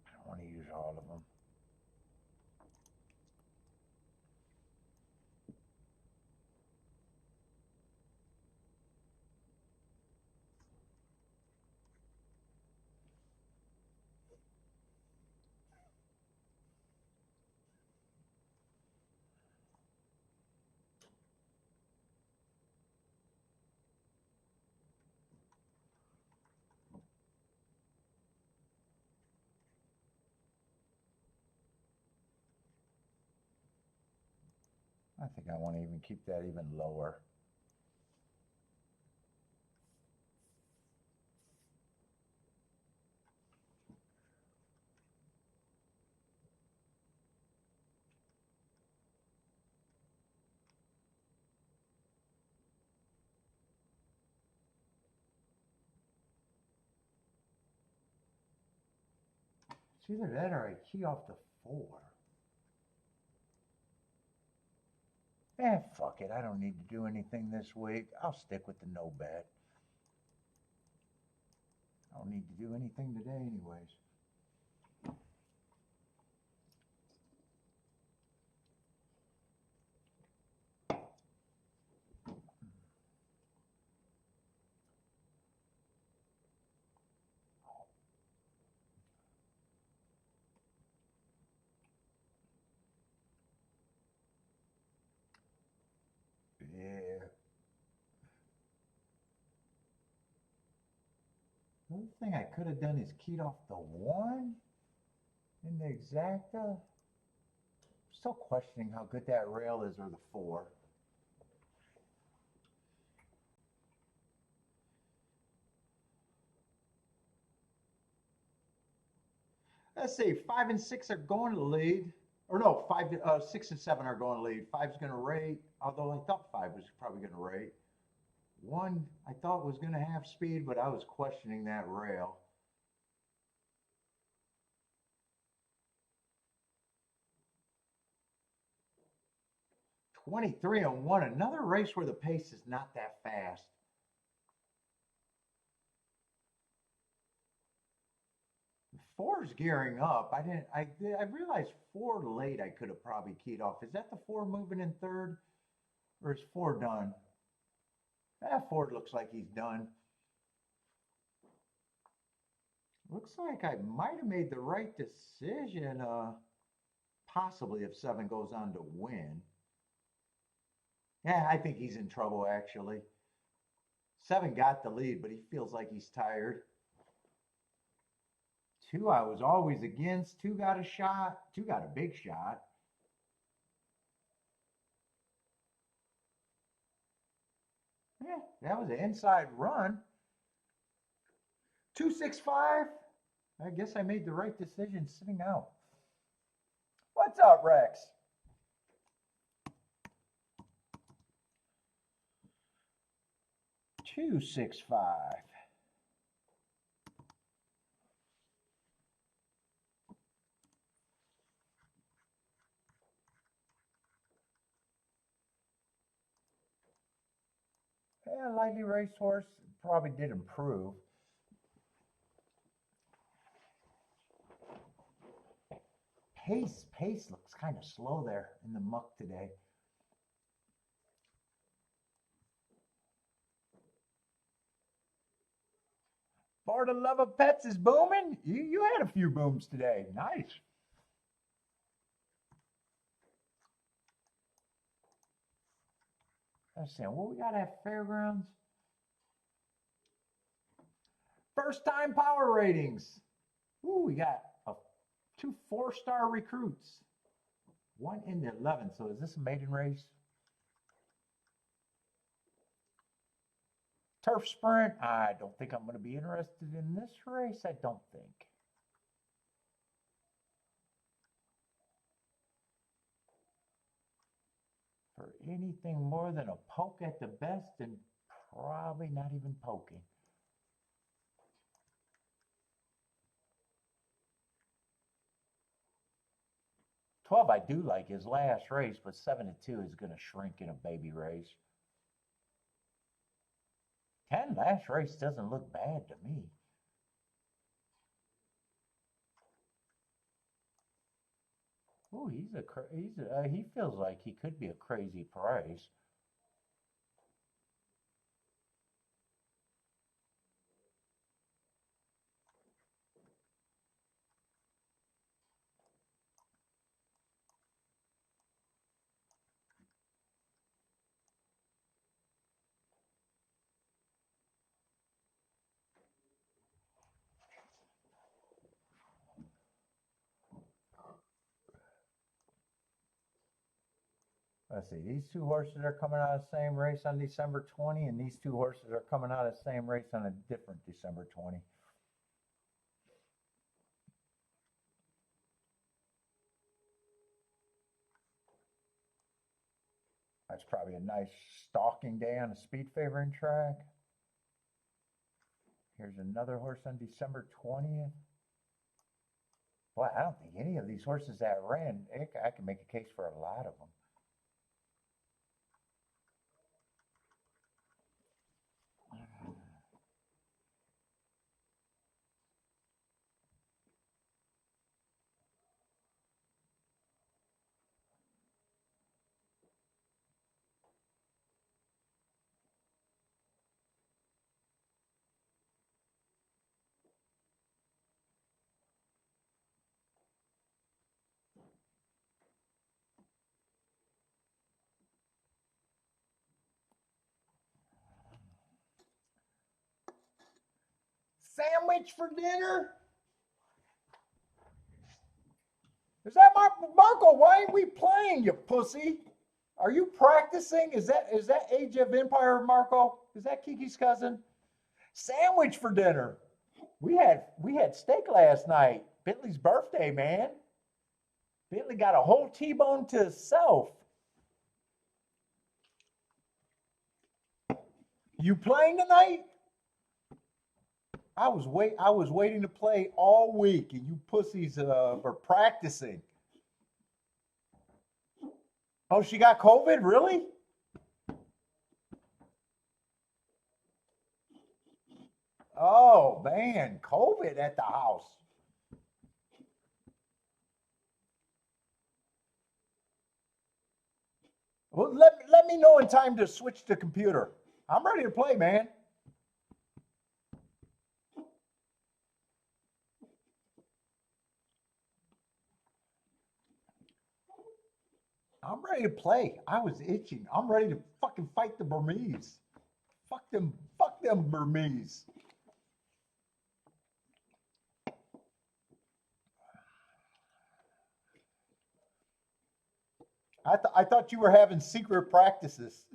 I don't want to use all of them. I think I want to even keep that even lower. It's either that or I key off the 4. Fuck it. I don't need to do anything this week. I'll stick with the no bet. I don't need to do anything today anyways. Yeah. Another thing I could have done is keyed off the 1 in the exacta. Still questioning how good that rail is, or the 4. Let's see, 5 and 6 are going to the lead. Or no, 6 and 7 are going to lead. 5's going to rate, although I thought 5 was probably going to rate. 1 I thought was going to have speed, but I was questioning that rail. $23 on 1, another race where the pace is not that fast. Four's gearing up. I realized 4 late I could have probably keyed off. Is that the 4 moving in 3rd? Or is 4 done? That Ford looks like he's done. Looks like I might have made the right decision, possibly if 7 goes on to win. Yeah, I think he's in trouble, actually. 7 got the lead, but he feels like he's tired. 2 I was always against. 2 got a shot. 2 got a big shot. Yeah, that was an inside run. 265. I guess I made the right decision sitting out. What's up, Rex? 265. Yeah, lightly raced horse probably did improve. Pace looks kind of slow there in the muck today. For the love of pets is booming. You had a few booms today. Nice. Let's see. What we got at Fairgrounds? First time power ratings. Ooh, we got 2 4-star recruits. 1 in the 11. So is this a maiden race? Turf sprint. I don't think I'm going to be interested in this race. I don't think. For anything more than a poke at the best, and probably not even poking. $12 I do like his last race, but 7-2 is going to shrink in a baby race. 10 last race doesn't look bad to me. Oh, he feels like he could be a crazy price. Let's see, these 2 horses are coming out of the same race on December 20, and these 2 horses are coming out of the same race on a different December 20. That's probably a nice stalking day on a speed favoring track. Here's another horse on December 20th. Boy, I don't think any of these horses that ran, I can make a case for a lot of them. Sandwich for dinner? Is that Marco? Why ain't we playing, you pussy? Are you practicing? Is that Age of Empire, Marco? Is that Kiki's cousin? Sandwich for dinner. We had steak last night. Bentley's birthday, man. Bentley got a whole T-bone to himself. You playing tonight? I was waiting to play all week, and you pussies were practicing. Oh, she got COVID? Really? Oh man, COVID at the house. Well, let me know in time to switch the computer. I'm ready to play, man. I'm ready to play. I was itching. I'm ready to fucking fight the Burmese. Fuck them Burmese. I thought you were having secret practices.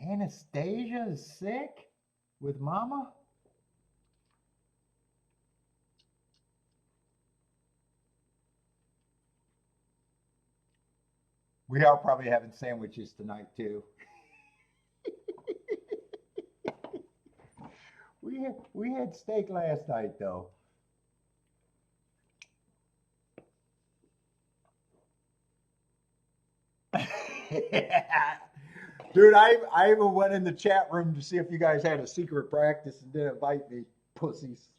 Anastasia is sick with mama? We are probably having sandwiches tonight too. We had steak last night though. Dude, I even went in the chat room to see if you guys had a secret practice and didn't invite me, pussies.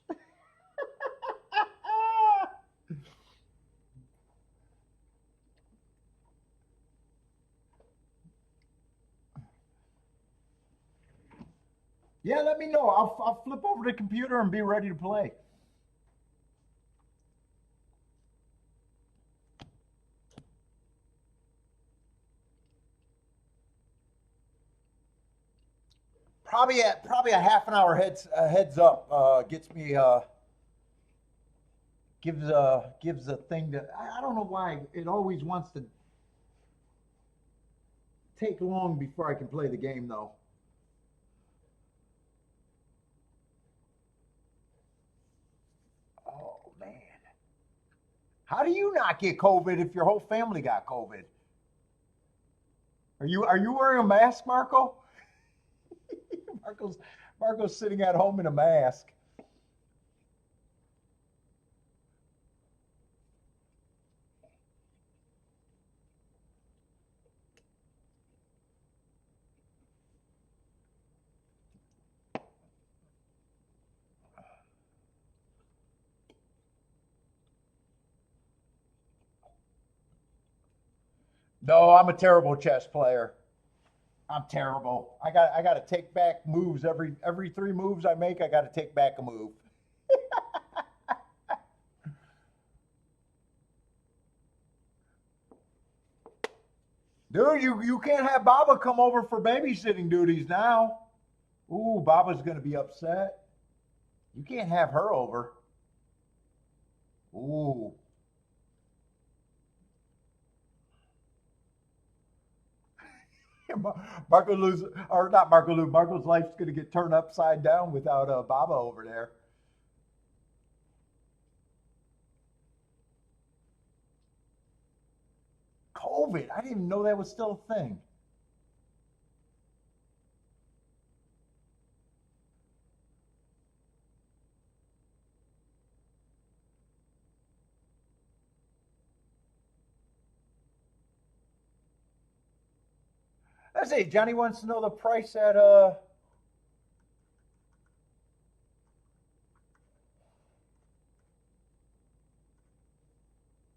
Yeah, let me know. I'll flip over the computer and be ready to play. Probably a half an hour heads up gets me gives a thing that I don't know why it always wants to take long before I can play the game though. Oh man. How do you not get COVID if your whole family got COVID? Are you wearing a mask, Marco? Marco's sitting at home in a mask. No, I'm a terrible chess player. I'm terrible. I got to take back moves every 3 moves I make. I got to take back a move. Dude, you can't have Baba come over for babysitting duties now. Ooh, Baba's gonna be upset. You can't have her over. Ooh. Marco lose or not Marco lose. Marco's life's gonna get turned upside down without Baba over there. COVID. I didn't even know that was still a thing. Let's see. Johnny wants to know the price at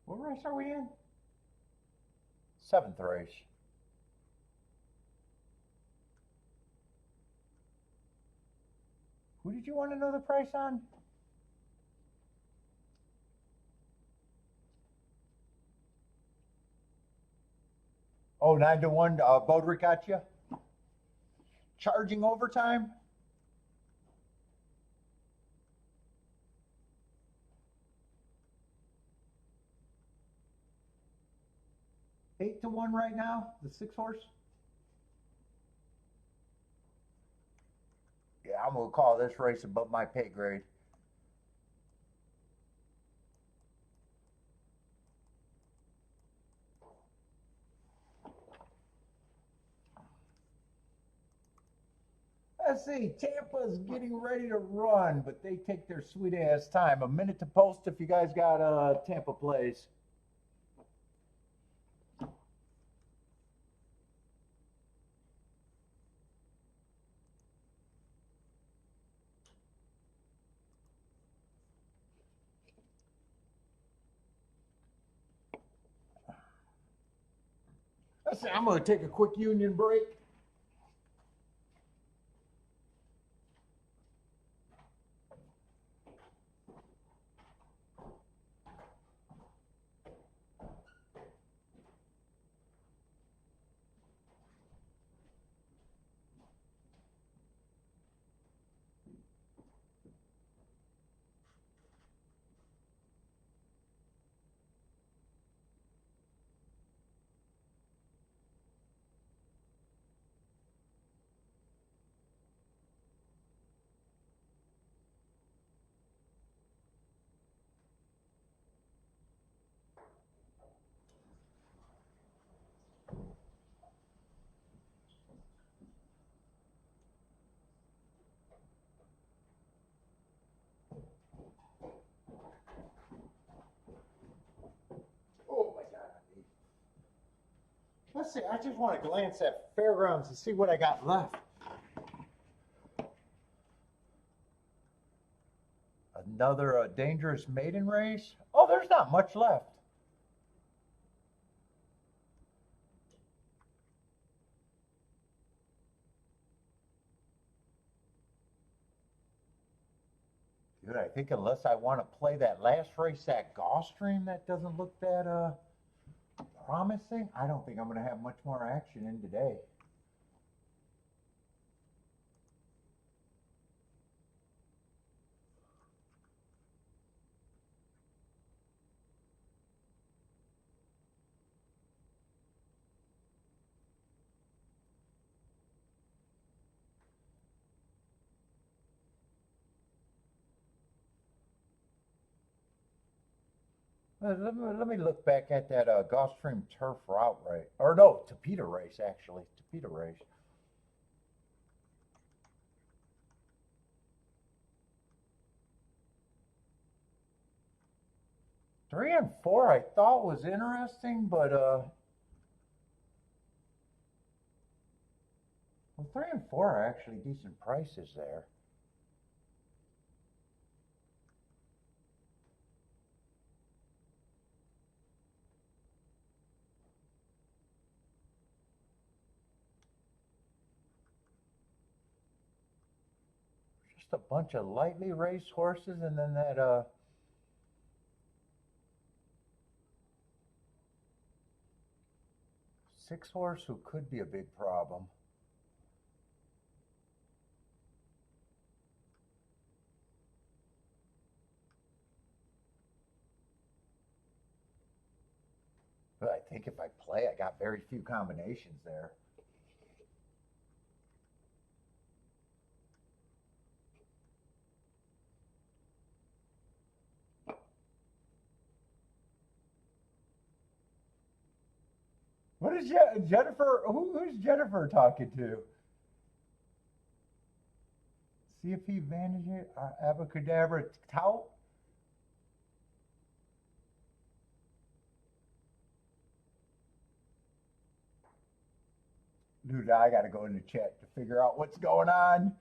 what race are we in? 7th race. Who did you want to know the price on? Oh, 9-1. Bodrick got you. Charging overtime. Eight to one right now. The 6-horse. Yeah, I'm gonna call this race above my pay grade. Let's see, Tampa's getting ready to run, but they take their sweet ass time. A minute to post if you guys got Tampa plays. I'm going to take a quick union break. Oh my God. Let's see, I just want to glance at Fairgrounds to see what I got left. Another dangerous maiden race. Oh, there's not much left. Dude, I think unless I want to play that last race at Gulfstream that doesn't look that promising, I don't think I'm going to have much more action in today. Let me look back at that Gulfstream turf route race. Or no, Tapeta race, actually. Tapeta race. Three and four I thought was interesting, but well, 3 and 4 are actually decent prices there. Just a bunch of lightly raced horses, and then that 6 horse who could be a big problem. But I think if I play, I got very few combinations there. What is Jennifer? Who's Jennifer talking to? See if he vanishes. Abracadabra tout. Dude, I got to go in the chat to figure out what's going on.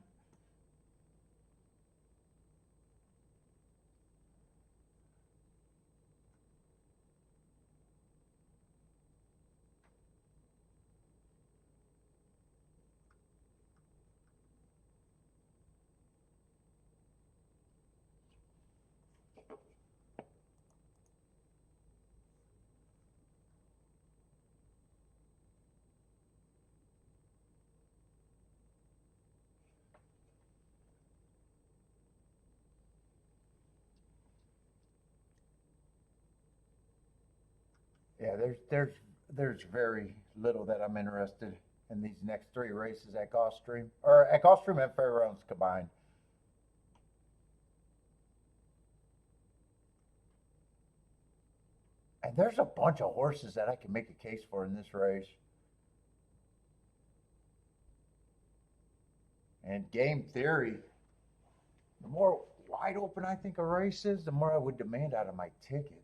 Yeah, there's very little that I'm interested in these next 3 races at Gulfstream and Fairgrounds combined. And there's a bunch of horses that I can make a case for in this race. And game theory, the more wide open I think a race is, the more I would demand out of my tickets.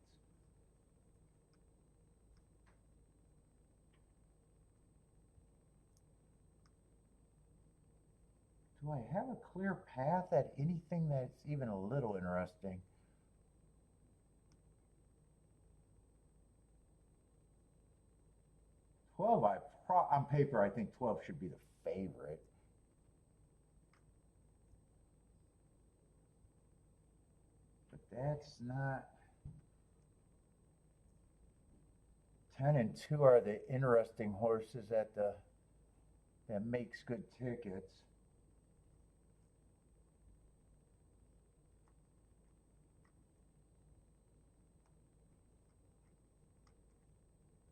Do I have a clear path at anything that's even a little interesting? 12, on paper, I think 12 should be the favorite. But that's not. 10 and 2 are the interesting horses that makes good tickets.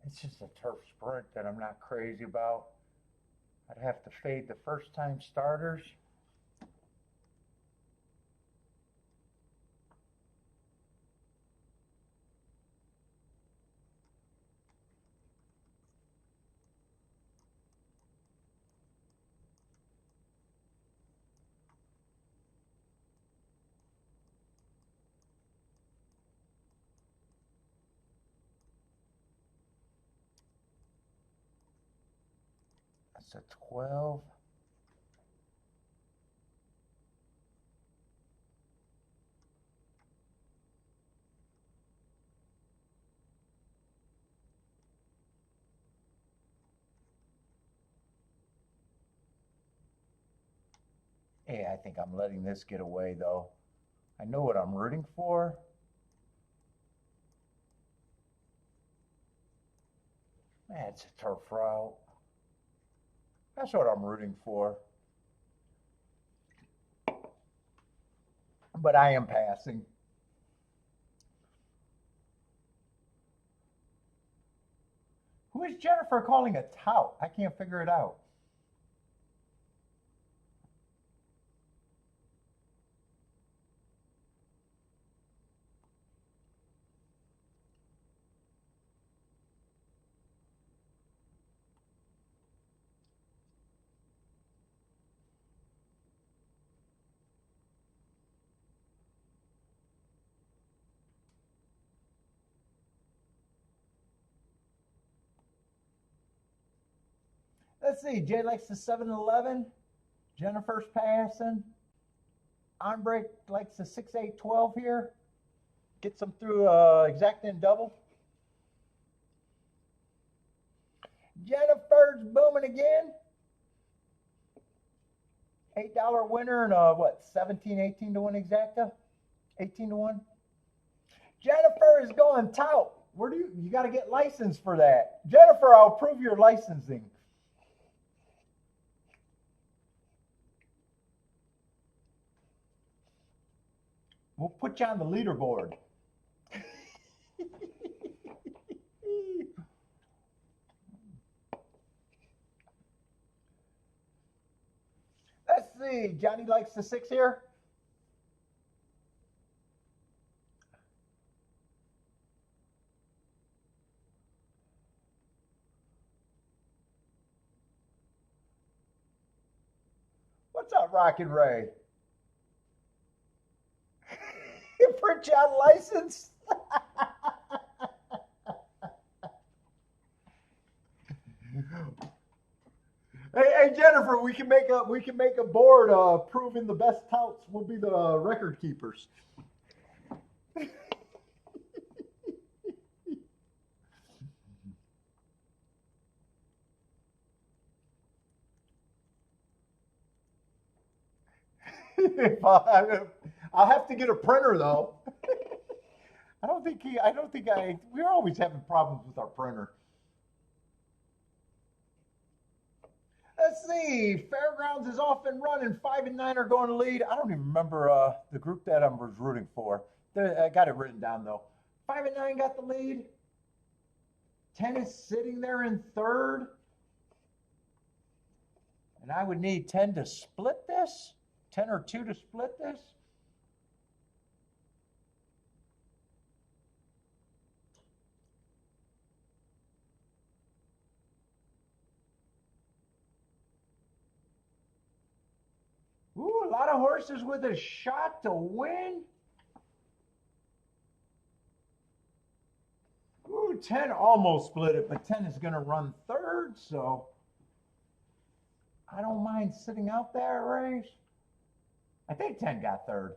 It's just a turf sprint that I'm not crazy about. I'd have to fade the first time starters. That's a 12. Hey, I think I'm letting this get away, though. I know what I'm rooting for. That's a turf route. That's what I'm rooting for. But I am passing. Who is Jennifer calling a tout? I can't figure it out. Let's see. Jay likes the 7-11. Jennifer's passing. Ombre likes the 6-8-12 here. Gets them through exact and double. Jennifer's booming again. $8 winner and what, 17, 18 to 1 exacta? 18 to 1. Jennifer is going tout. Where do you got to get licensed for that? Jennifer, I'll approve your licensing. We'll put you on the leaderboard. Let's see. Johnny likes the 6 here. What's up, Rockin' Ray? Print you out license. Hey Jennifer, we can make a board proving the best touts will be the record keepers. I'll have to get a printer though. We're always having problems with our printer. Let's see. Fairgrounds is off and running. 5 and 9 are going to lead. I don't even remember the group that I was rooting for. I got it written down though. 5 and 9 got the lead. 10 is sitting there in third. And I would need 10 to split this. 10 or 2 to split this. Ooh, a lot of horses with a shot to win. Ooh, 10 almost split it, but 10 is going to run third, so I don't mind sitting out that race. I think 10 got third.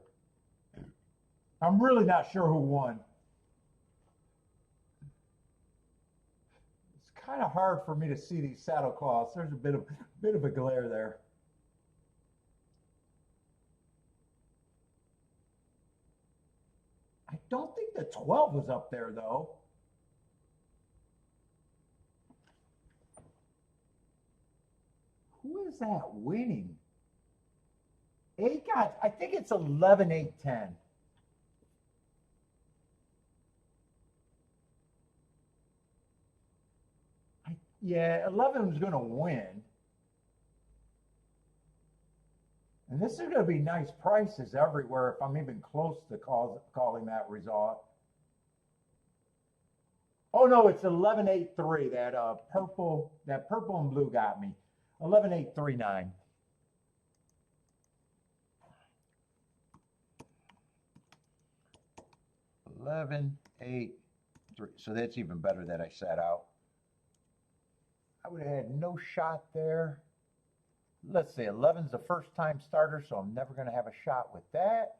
I'm really not sure who won. It's kind of hard for me to see these saddle cloths. There's a bit of a glare there. I don't think the 12 was up there though. Who is that winning? I think it's 11, 8, 10. Yeah, 11 was going to win. And this is going to be nice prices everywhere if I'm even close to calling that result. Oh no, it's 11.83. That purple and blue got me. 11.839. So that's even better that I sat out. I would have had no shot there. Let's see, 11's the first time starter, so I'm never going to have a shot with that.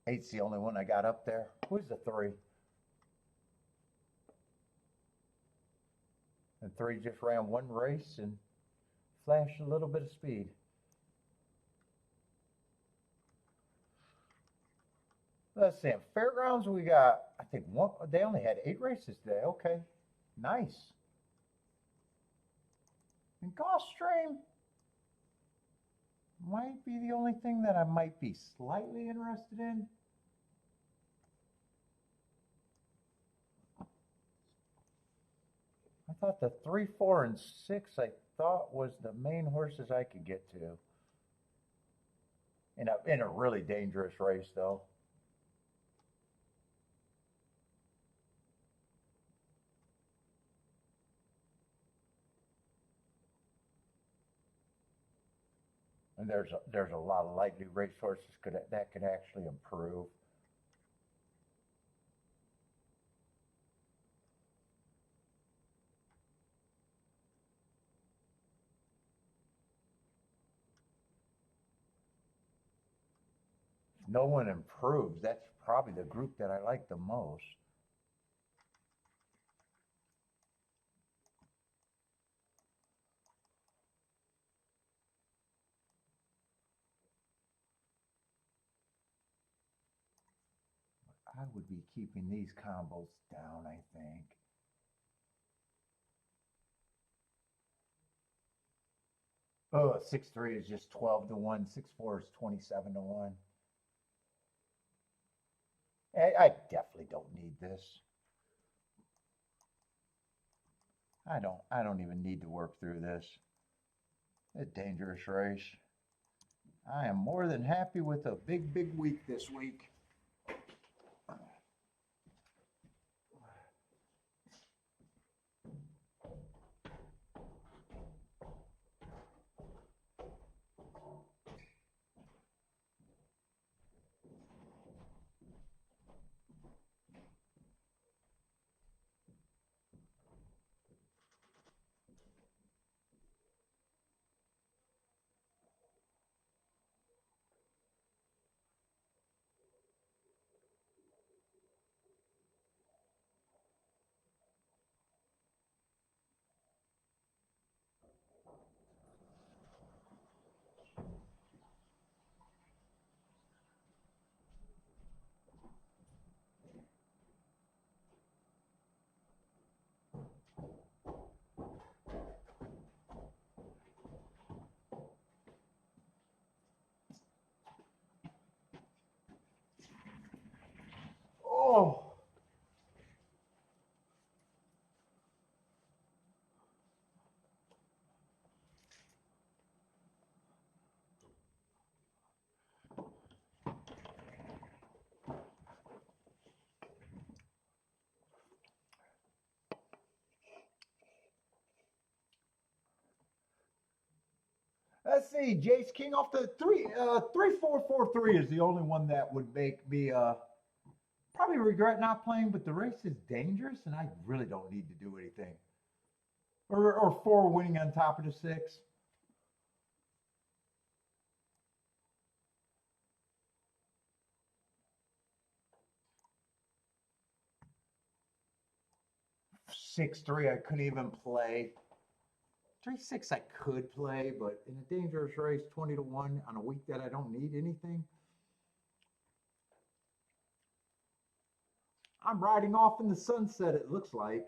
Eight's the only one I got up there. Who's the 3? And 3 just ran one race and flashed a little bit of speed. Let's see, in Fairgrounds we got, I think they only had 8 races today. Okay, nice. And Gulfstream might be the only thing that I might be slightly interested in. I thought the 3, 4, and 6 I thought was the main horses I could get to. In a really dangerous race though. And there's a lot of likely race horses that could actually improve. If no one improves, that's probably the group that I like the most. I would be keeping these combos down, I think. Oh, 6-3 is just 12 to 1. 6-4 is 27 to 1. I definitely don't need this. I don't even need to work through this. A dangerous race. I am more than happy with a big week this week. Oh. Let's see, Jace King off the 3-4-4-3 is the only one that would make me probably regret not playing, but the race is dangerous and I really don't need to do anything. Or 4 winning on top of the 6. 6-3, I couldn't even play. 3-6, I could play, but in a dangerous race, 20-1 on a week that I don't need anything. I'm riding off in the sunset, it looks like.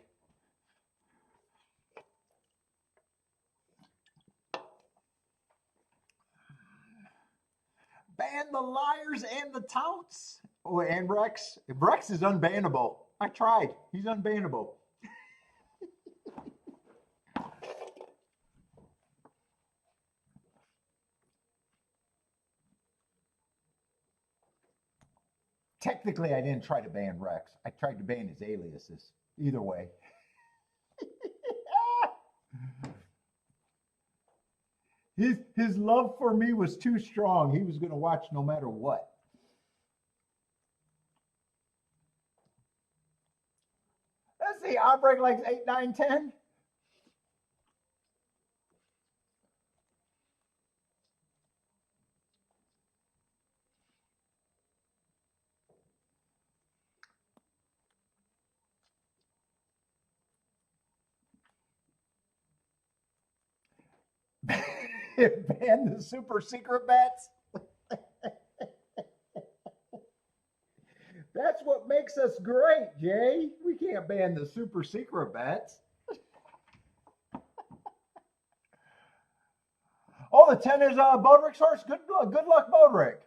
Ban the liars and the touts. Oh, and Rex. Rex is unbannable. I tried. He's unbannable. Technically, I didn't try to ban Rex. I tried to ban his aliases. Either way. His love for me was too strong. He was going to watch no matter what. Let's see. Outbreak likes 8, 9, 10. Ban the super secret bets. That's what makes us great, Jay. We can't ban the super secret bets. Oh, the 10 is Bodrick's horse. Good luck, Bodrick.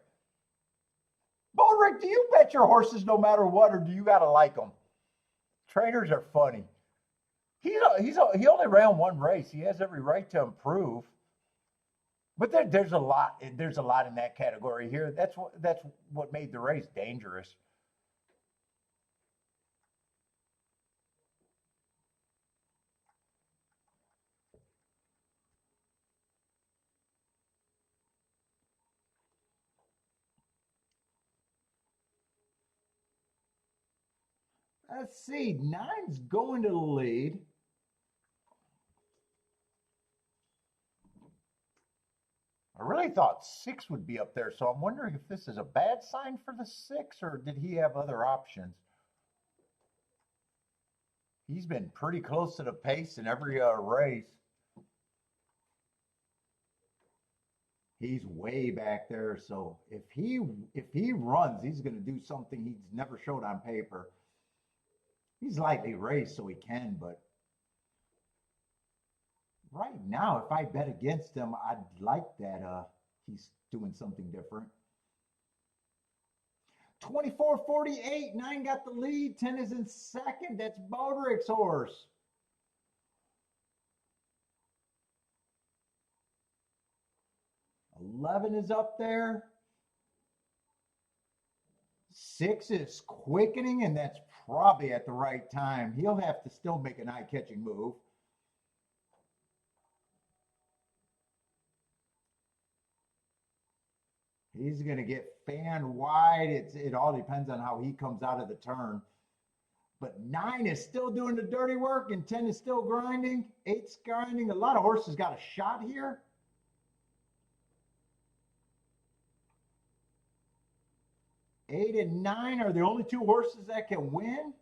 Bodrick, do you bet your horses no matter what, or do you gotta like them? Trainers are funny. He only ran one race. He has every right to improve. But there's a lot in that category here. That's what made the race dangerous. Let's see. 9's going to the lead. I really thought 6 would be up there, so I'm wondering if this is a bad sign for the 6, or did he have other options? He's been pretty close to the pace in every race. He's way back there, so if he runs, he's going to do something he's never showed on paper. He's lightly raced, so he can, but right now, if I bet against him, I'd like that he's doing something different. 24-48, 9 got the lead, 10 is in second. That's Bodrick's horse. 11 is up there. 6 is quickening, and that's probably at the right time. He'll have to still make an eye-catching move. He's going to get fan wide. It all depends on how he comes out of the turn. But 9 is still doing the dirty work, and 10 is still grinding. 8's grinding. A lot of horses got a shot here. Eight and 9 are the only two horses that can win.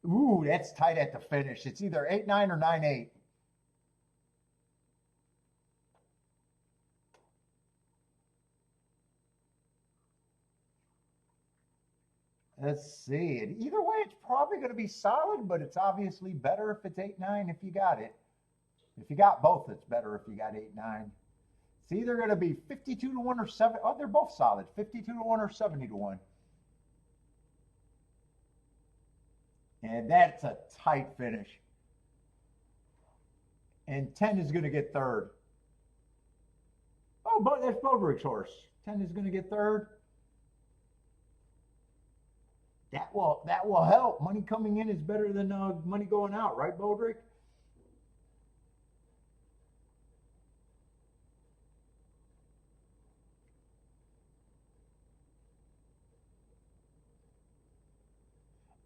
Ooh, that's tight at the finish. It's either 8-9 or 9-8. Let's see. And either way, it's probably going to be solid, but it's obviously better if it's 8-9 if you got it. If you got both, it's better if you got 8-9. It's either going to be 52-1 or 7. Oh, they're both solid. 52-1 or 70-1. And that's a tight finish. And 10 is going to get third. Oh, but that's Bodrick's horse. 10 is going to get third. That will help. Money coming in is better than money going out, right, Bodrick?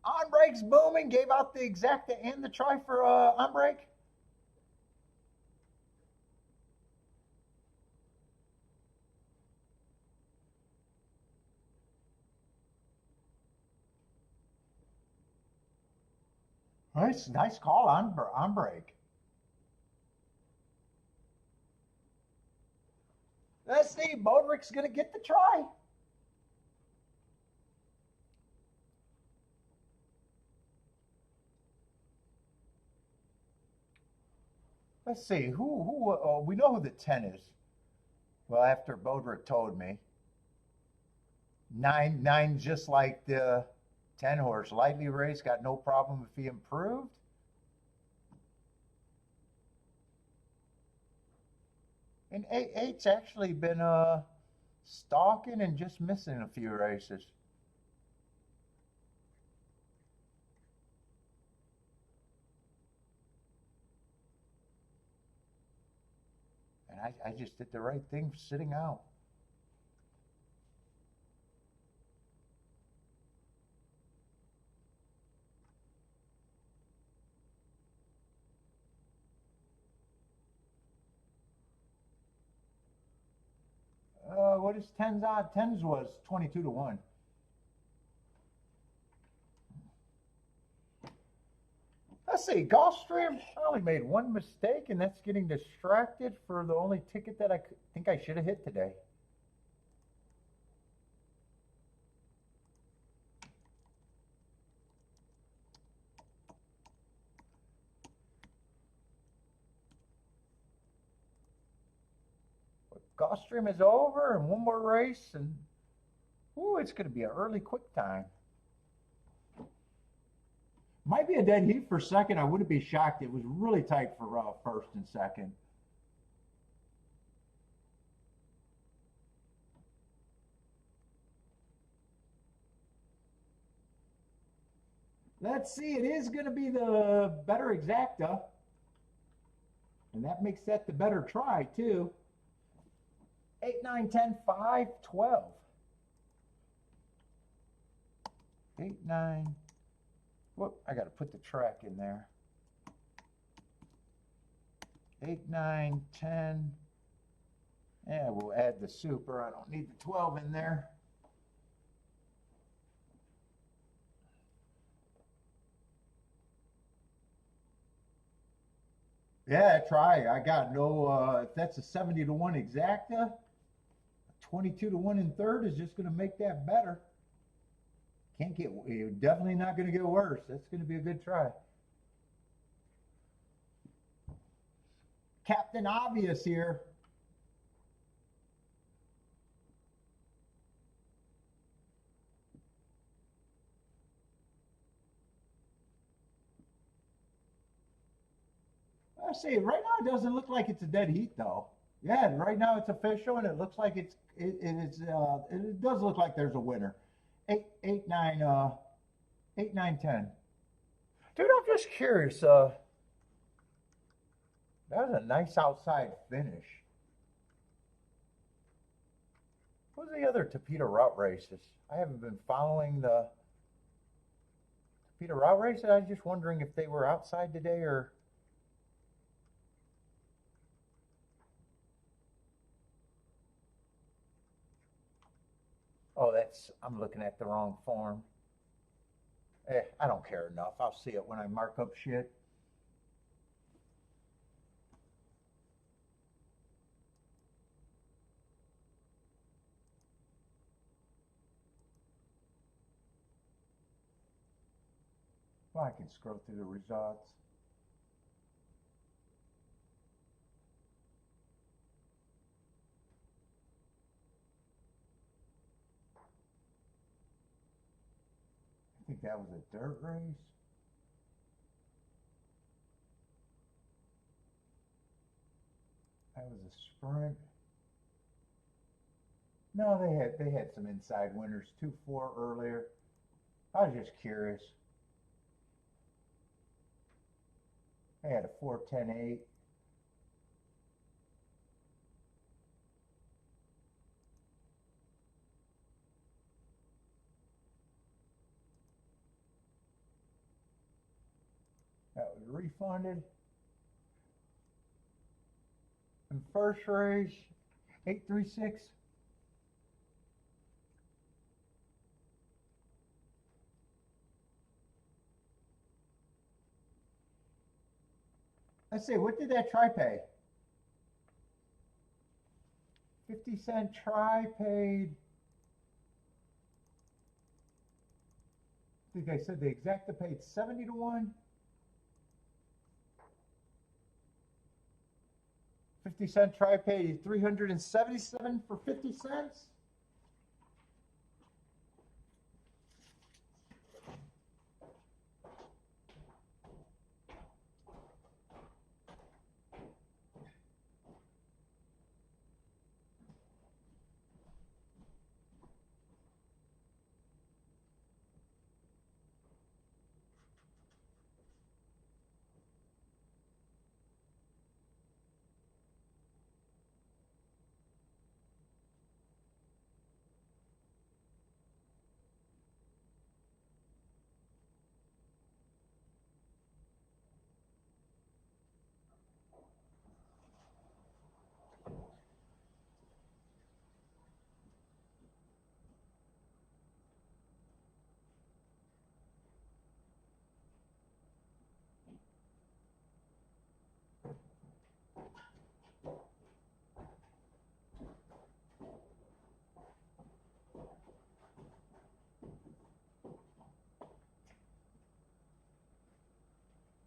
On break's booming. Gave out the exacta and the try for on break. Nice call on break. Let's see, Bodrick's gonna get the try. Let's see, who we know who the 10 is. Well, after Bodrick told me. Nine, just like the 10 horse. Lightly raced, got no problem if he improved. And eight's actually been stalking and just missing a few races. And I just did the right thing sitting out. What is 10's odd? 10's was 22 to 1. Let's see, Gulfstream, I only made one mistake, and that's getting distracted for the only ticket that I think I should have hit today. Gulfstream is over, and one more race, and ooh, it's going to be an early quick time. Might be a dead heat for second. I wouldn't be shocked. It was really tight for first and second. Let's see. It is going to be the better exacta, and that makes that the better try too. 8, 9, 10, 5, 12. 8, 9. Whoop, I got to put the track in there. 8, 9, 10. Yeah, we'll add the super. I don't need the 12 in there. Yeah, try. I got no, if that's a 70 to 1 exacta, 22 to 1 in third is just going to make that better. Can't get, you're definitely not going to get worse. That's going to be a good try. Captain Obvious here. I see. Right now, it doesn't look like it's a dead heat, though. Yeah, right now it's official, and it looks like it does look like there's a winner. 8, 9, 8, 9, 10. Dude, I'm just curious. That was a nice outside finish. What was the other Tapeta route races? I haven't been following the Tapeta route races. I was just wondering if they were outside today or. Oh, I'm looking at the wrong form. I don't care enough. I'll see it when I mark up shit. Well, I can scroll through the results. I think that was a dirt race. That was a sprint. No, they had some inside winners, 2-4 earlier. I was just curious. They had a 4-10-8. That was refunded. And first race, 836. Let's see, what did that try pay? 50-cent try paid. I think I said the exacta paid 70 to 1. 50-cent try paid 377 for 50 cents.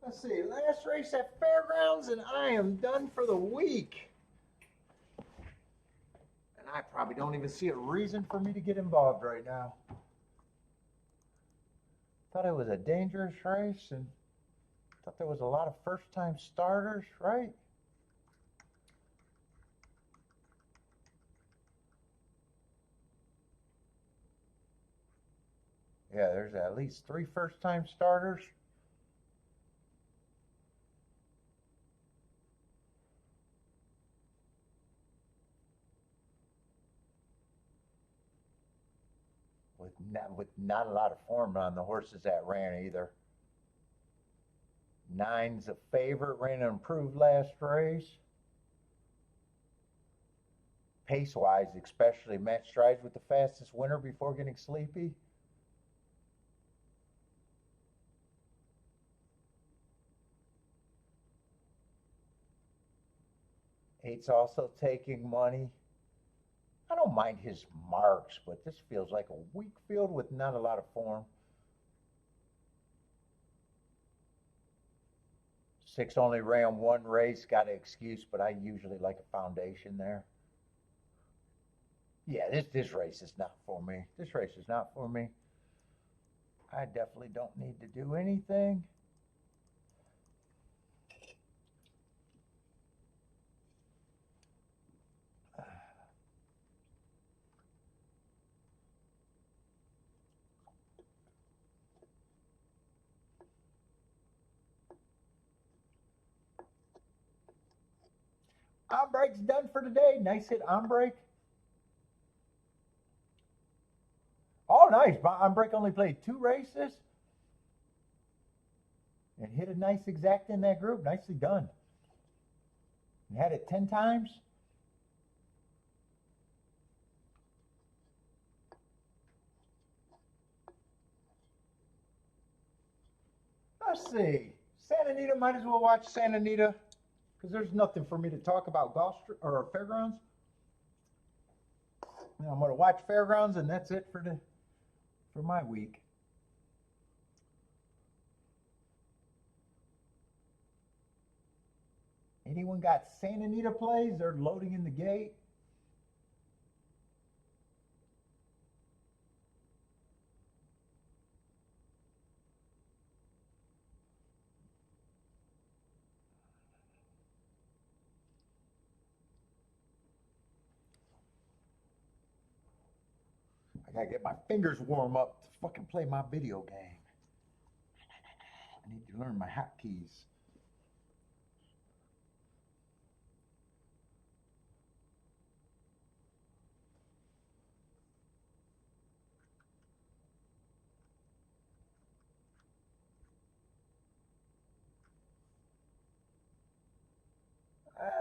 Let's see, last race at Fairgrounds, and I am done for the week. And I probably don't even see a reason for me to get involved right now. Thought it was a dangerous race, and thought there was a lot of first-time starters, right? Yeah, there's at least 3 first-time starters. With not a lot of form on the horses that ran either. 9's a favorite, ran an improved last race. Pace-wise, especially, matched strides with the fastest winner before getting sleepy. Eight's also taking money. I don't mind his marks, but this feels like a weak field with not a lot of form. 6 only ran 1 race, got an excuse, but I usually like a foundation there. Yeah, this race is not for me. This race is not for me. I definitely don't need to do anything. On-break's done for today. Nice hit on-break. Oh, nice. On-break only played 2 races. And hit a nice exact in that group. Nicely done. And had it 10 times. Let's see. Santa Anita, might as well watch Santa Anita, because there's nothing for me to talk about Gulfstream or Fairgrounds. Now I'm going to watch Fairgrounds, and that's it for my week. Anyone got Santa Anita plays? They're loading in the gate. I gotta get my fingers warm up to fucking play my video game. I need to learn my hotkeys.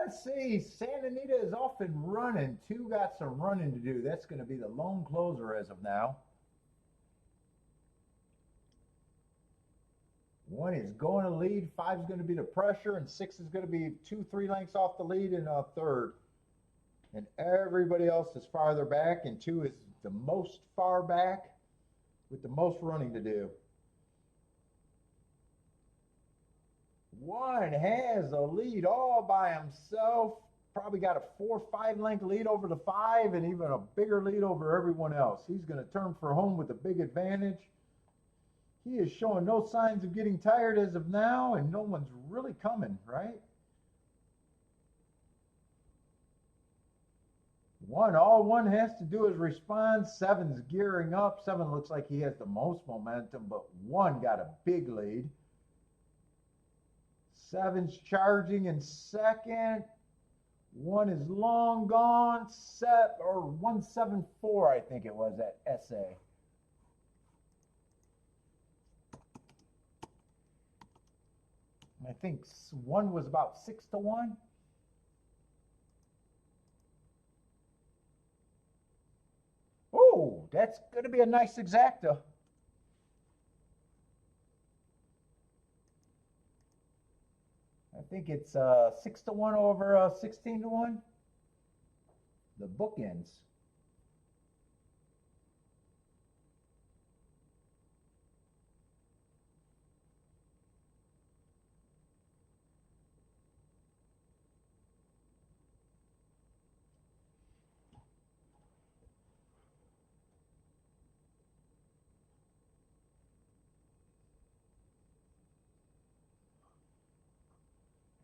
Let's see. Santa Anita is off and running. 2 got some running to do. That's going to be the lone closer as of now. 1 is going to lead, 5 is going to be the pressure, and 6 is going to be 2-3 lengths off the lead in a third. And everybody else is farther back, and 2 is the most far back with the most running to do. 1 has a lead all by himself. Probably got a 4 or 5 length lead over the 5 and even a bigger lead over everyone else. He's going to turn for home with a big advantage. He is showing no signs of getting tired as of now, and no one's really coming, right? 1, all 1 has to do is respond. 7's gearing up. 7 looks like he has the most momentum, but 1 got a big lead. 7's charging in second. 1 is long gone. 174, I think it was at SA. I think 1 was about 6-1. Oh, that's going to be a nice exacta. I think it's 6-1 over 16-1. The bookends.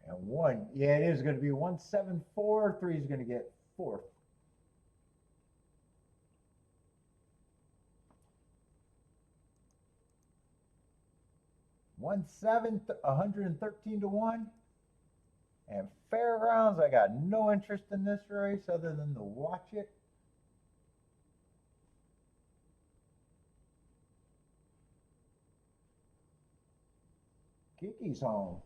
And 1, yeah, it is going to be 174. 3 is going to get 4th. One 113-1. And Fairgrounds, I got no interest in this race other than to watch it. Kiki's home.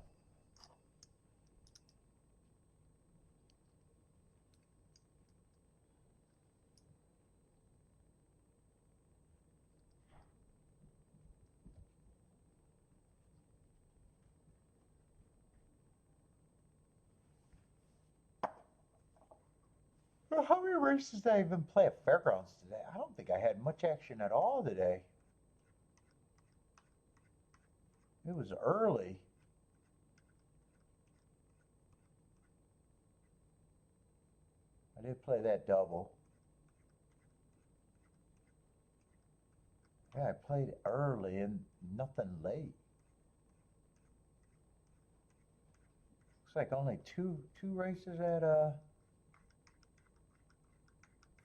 How many races did I even play at Fairgrounds today? I don't think I had much action at all today. It was early. I did play that double. Yeah, I played early and nothing late. Looks like only two races at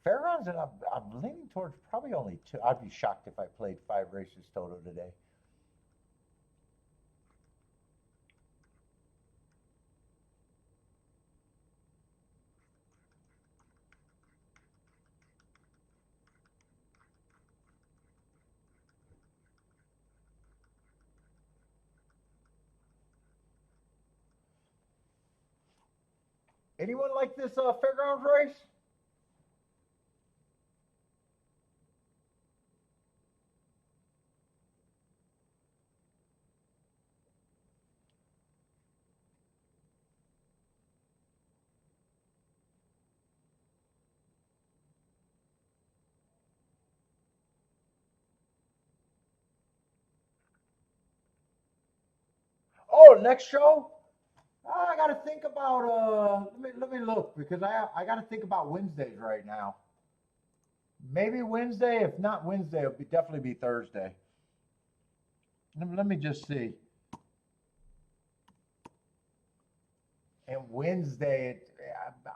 Fairgrounds, and I'm leaning towards probably only 2. I'd be shocked if I played 5 races total today. Anyone like this Fairgrounds race? Oh, next show? I got to think about let me look, because I got to think about Wednesdays right now. Maybe Wednesday. If not Wednesday, it'll definitely be Thursday. Let me just see. And Wednesday,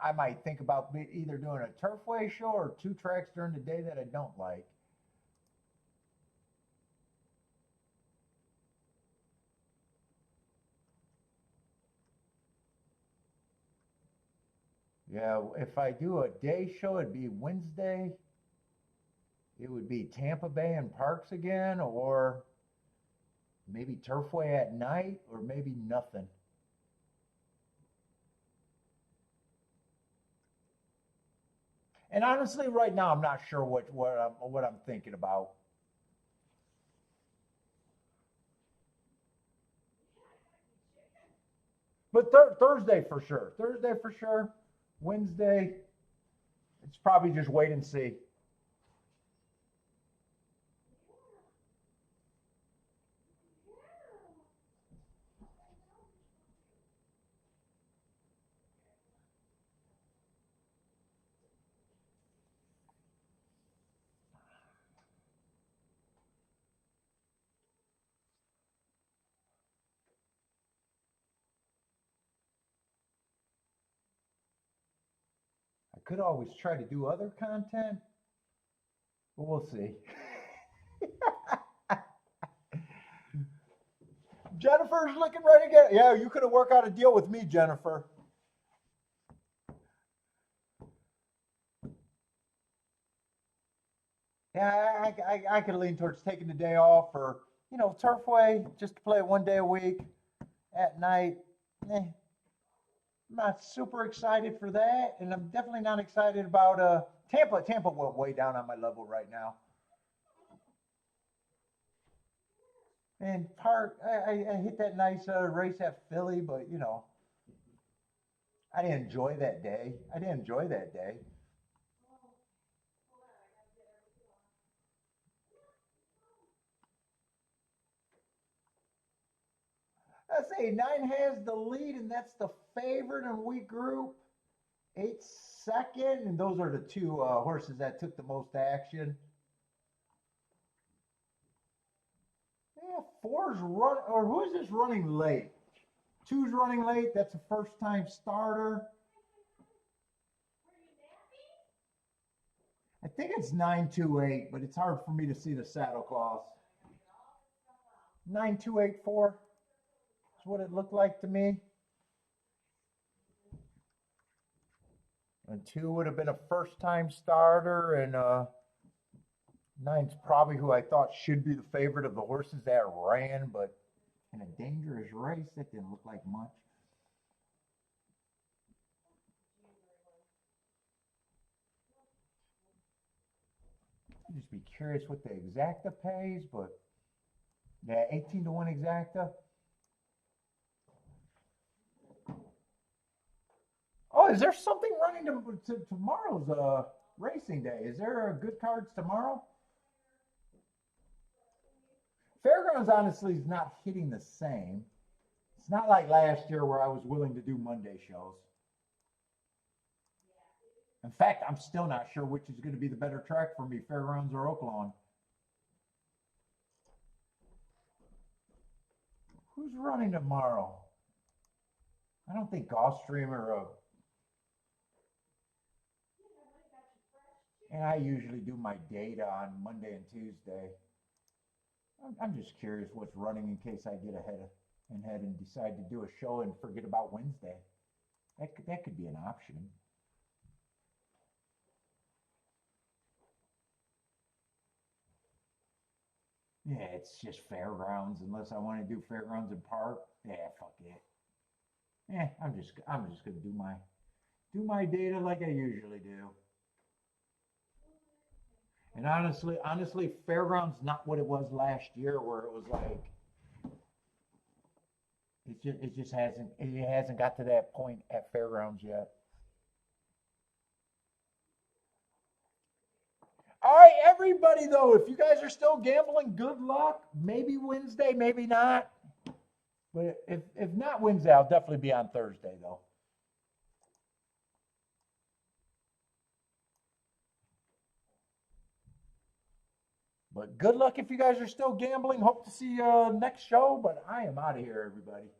I might think about either doing a Turfway show or 2 tracks during the day that I don't like. Yeah, if I do a day show, it'd be Wednesday. It would be Tampa Bay and Parks again, or maybe Turfway at night, or maybe nothing. And honestly, right now, I'm not sure what I'm thinking about. But Thursday for sure. Thursday for sure. Wednesday, it's probably just wait and see. I could always try to do other content, but we'll see. Jennifer's looking ready to get. Yeah, you could have worked out a deal with me, Jennifer. Yeah, I could lean towards taking the day off, or Turfway, just to play 1 day a week at night. I'm not super excited for that, and I'm definitely not excited about Tampa. Tampa went way down on my level right now. And Park, I hit that nice race at Philly, but I didn't enjoy that day. I didn't enjoy that day. I say 9 has the lead, and that's the favorite, and we group 8 second, and those are the two horses that took the most action. Yeah, four's run, or who is this running late? Two's running late. That's a first-time starter. I think it's 928, but it's hard for me to see the saddle cloths. 9284 is what it looked like to me. And 2 would have been a first-time starter, and 9's probably who I thought should be the favorite of the horses that ran, but in a dangerous race, that didn't look like much. I'd just be curious what the exacta pays, but yeah, 18-1 exacta. Oh, is there something running to tomorrow's racing day? Is there good cards tomorrow? Fairgrounds honestly is not hitting the same. It's not like last year where I was willing to do Monday shows. In fact, I'm still not sure which is going to be the better track for me, Fairgrounds or Oaklawn. Who's running tomorrow? I don't think Gulfstream or and I usually do my data on Monday and Tuesday. I'm just curious what's running in case I get ahead and decide to do a show and forget about Wednesday. That could be an option. Yeah, it's just Fairgrounds unless I want to do Fairgrounds and Park. Yeah, fuck it. I'm just gonna do my data like I usually do. And honestly, Fairgrounds not what it was last year, where it was like it just hasn't got to that point at Fairgrounds yet. All right, everybody though, if you guys are still gambling, good luck. Maybe Wednesday, maybe not. But if not Wednesday, I'll definitely be on Thursday though. But good luck if you guys are still gambling. Hope to see you next show. But I am out of here, everybody.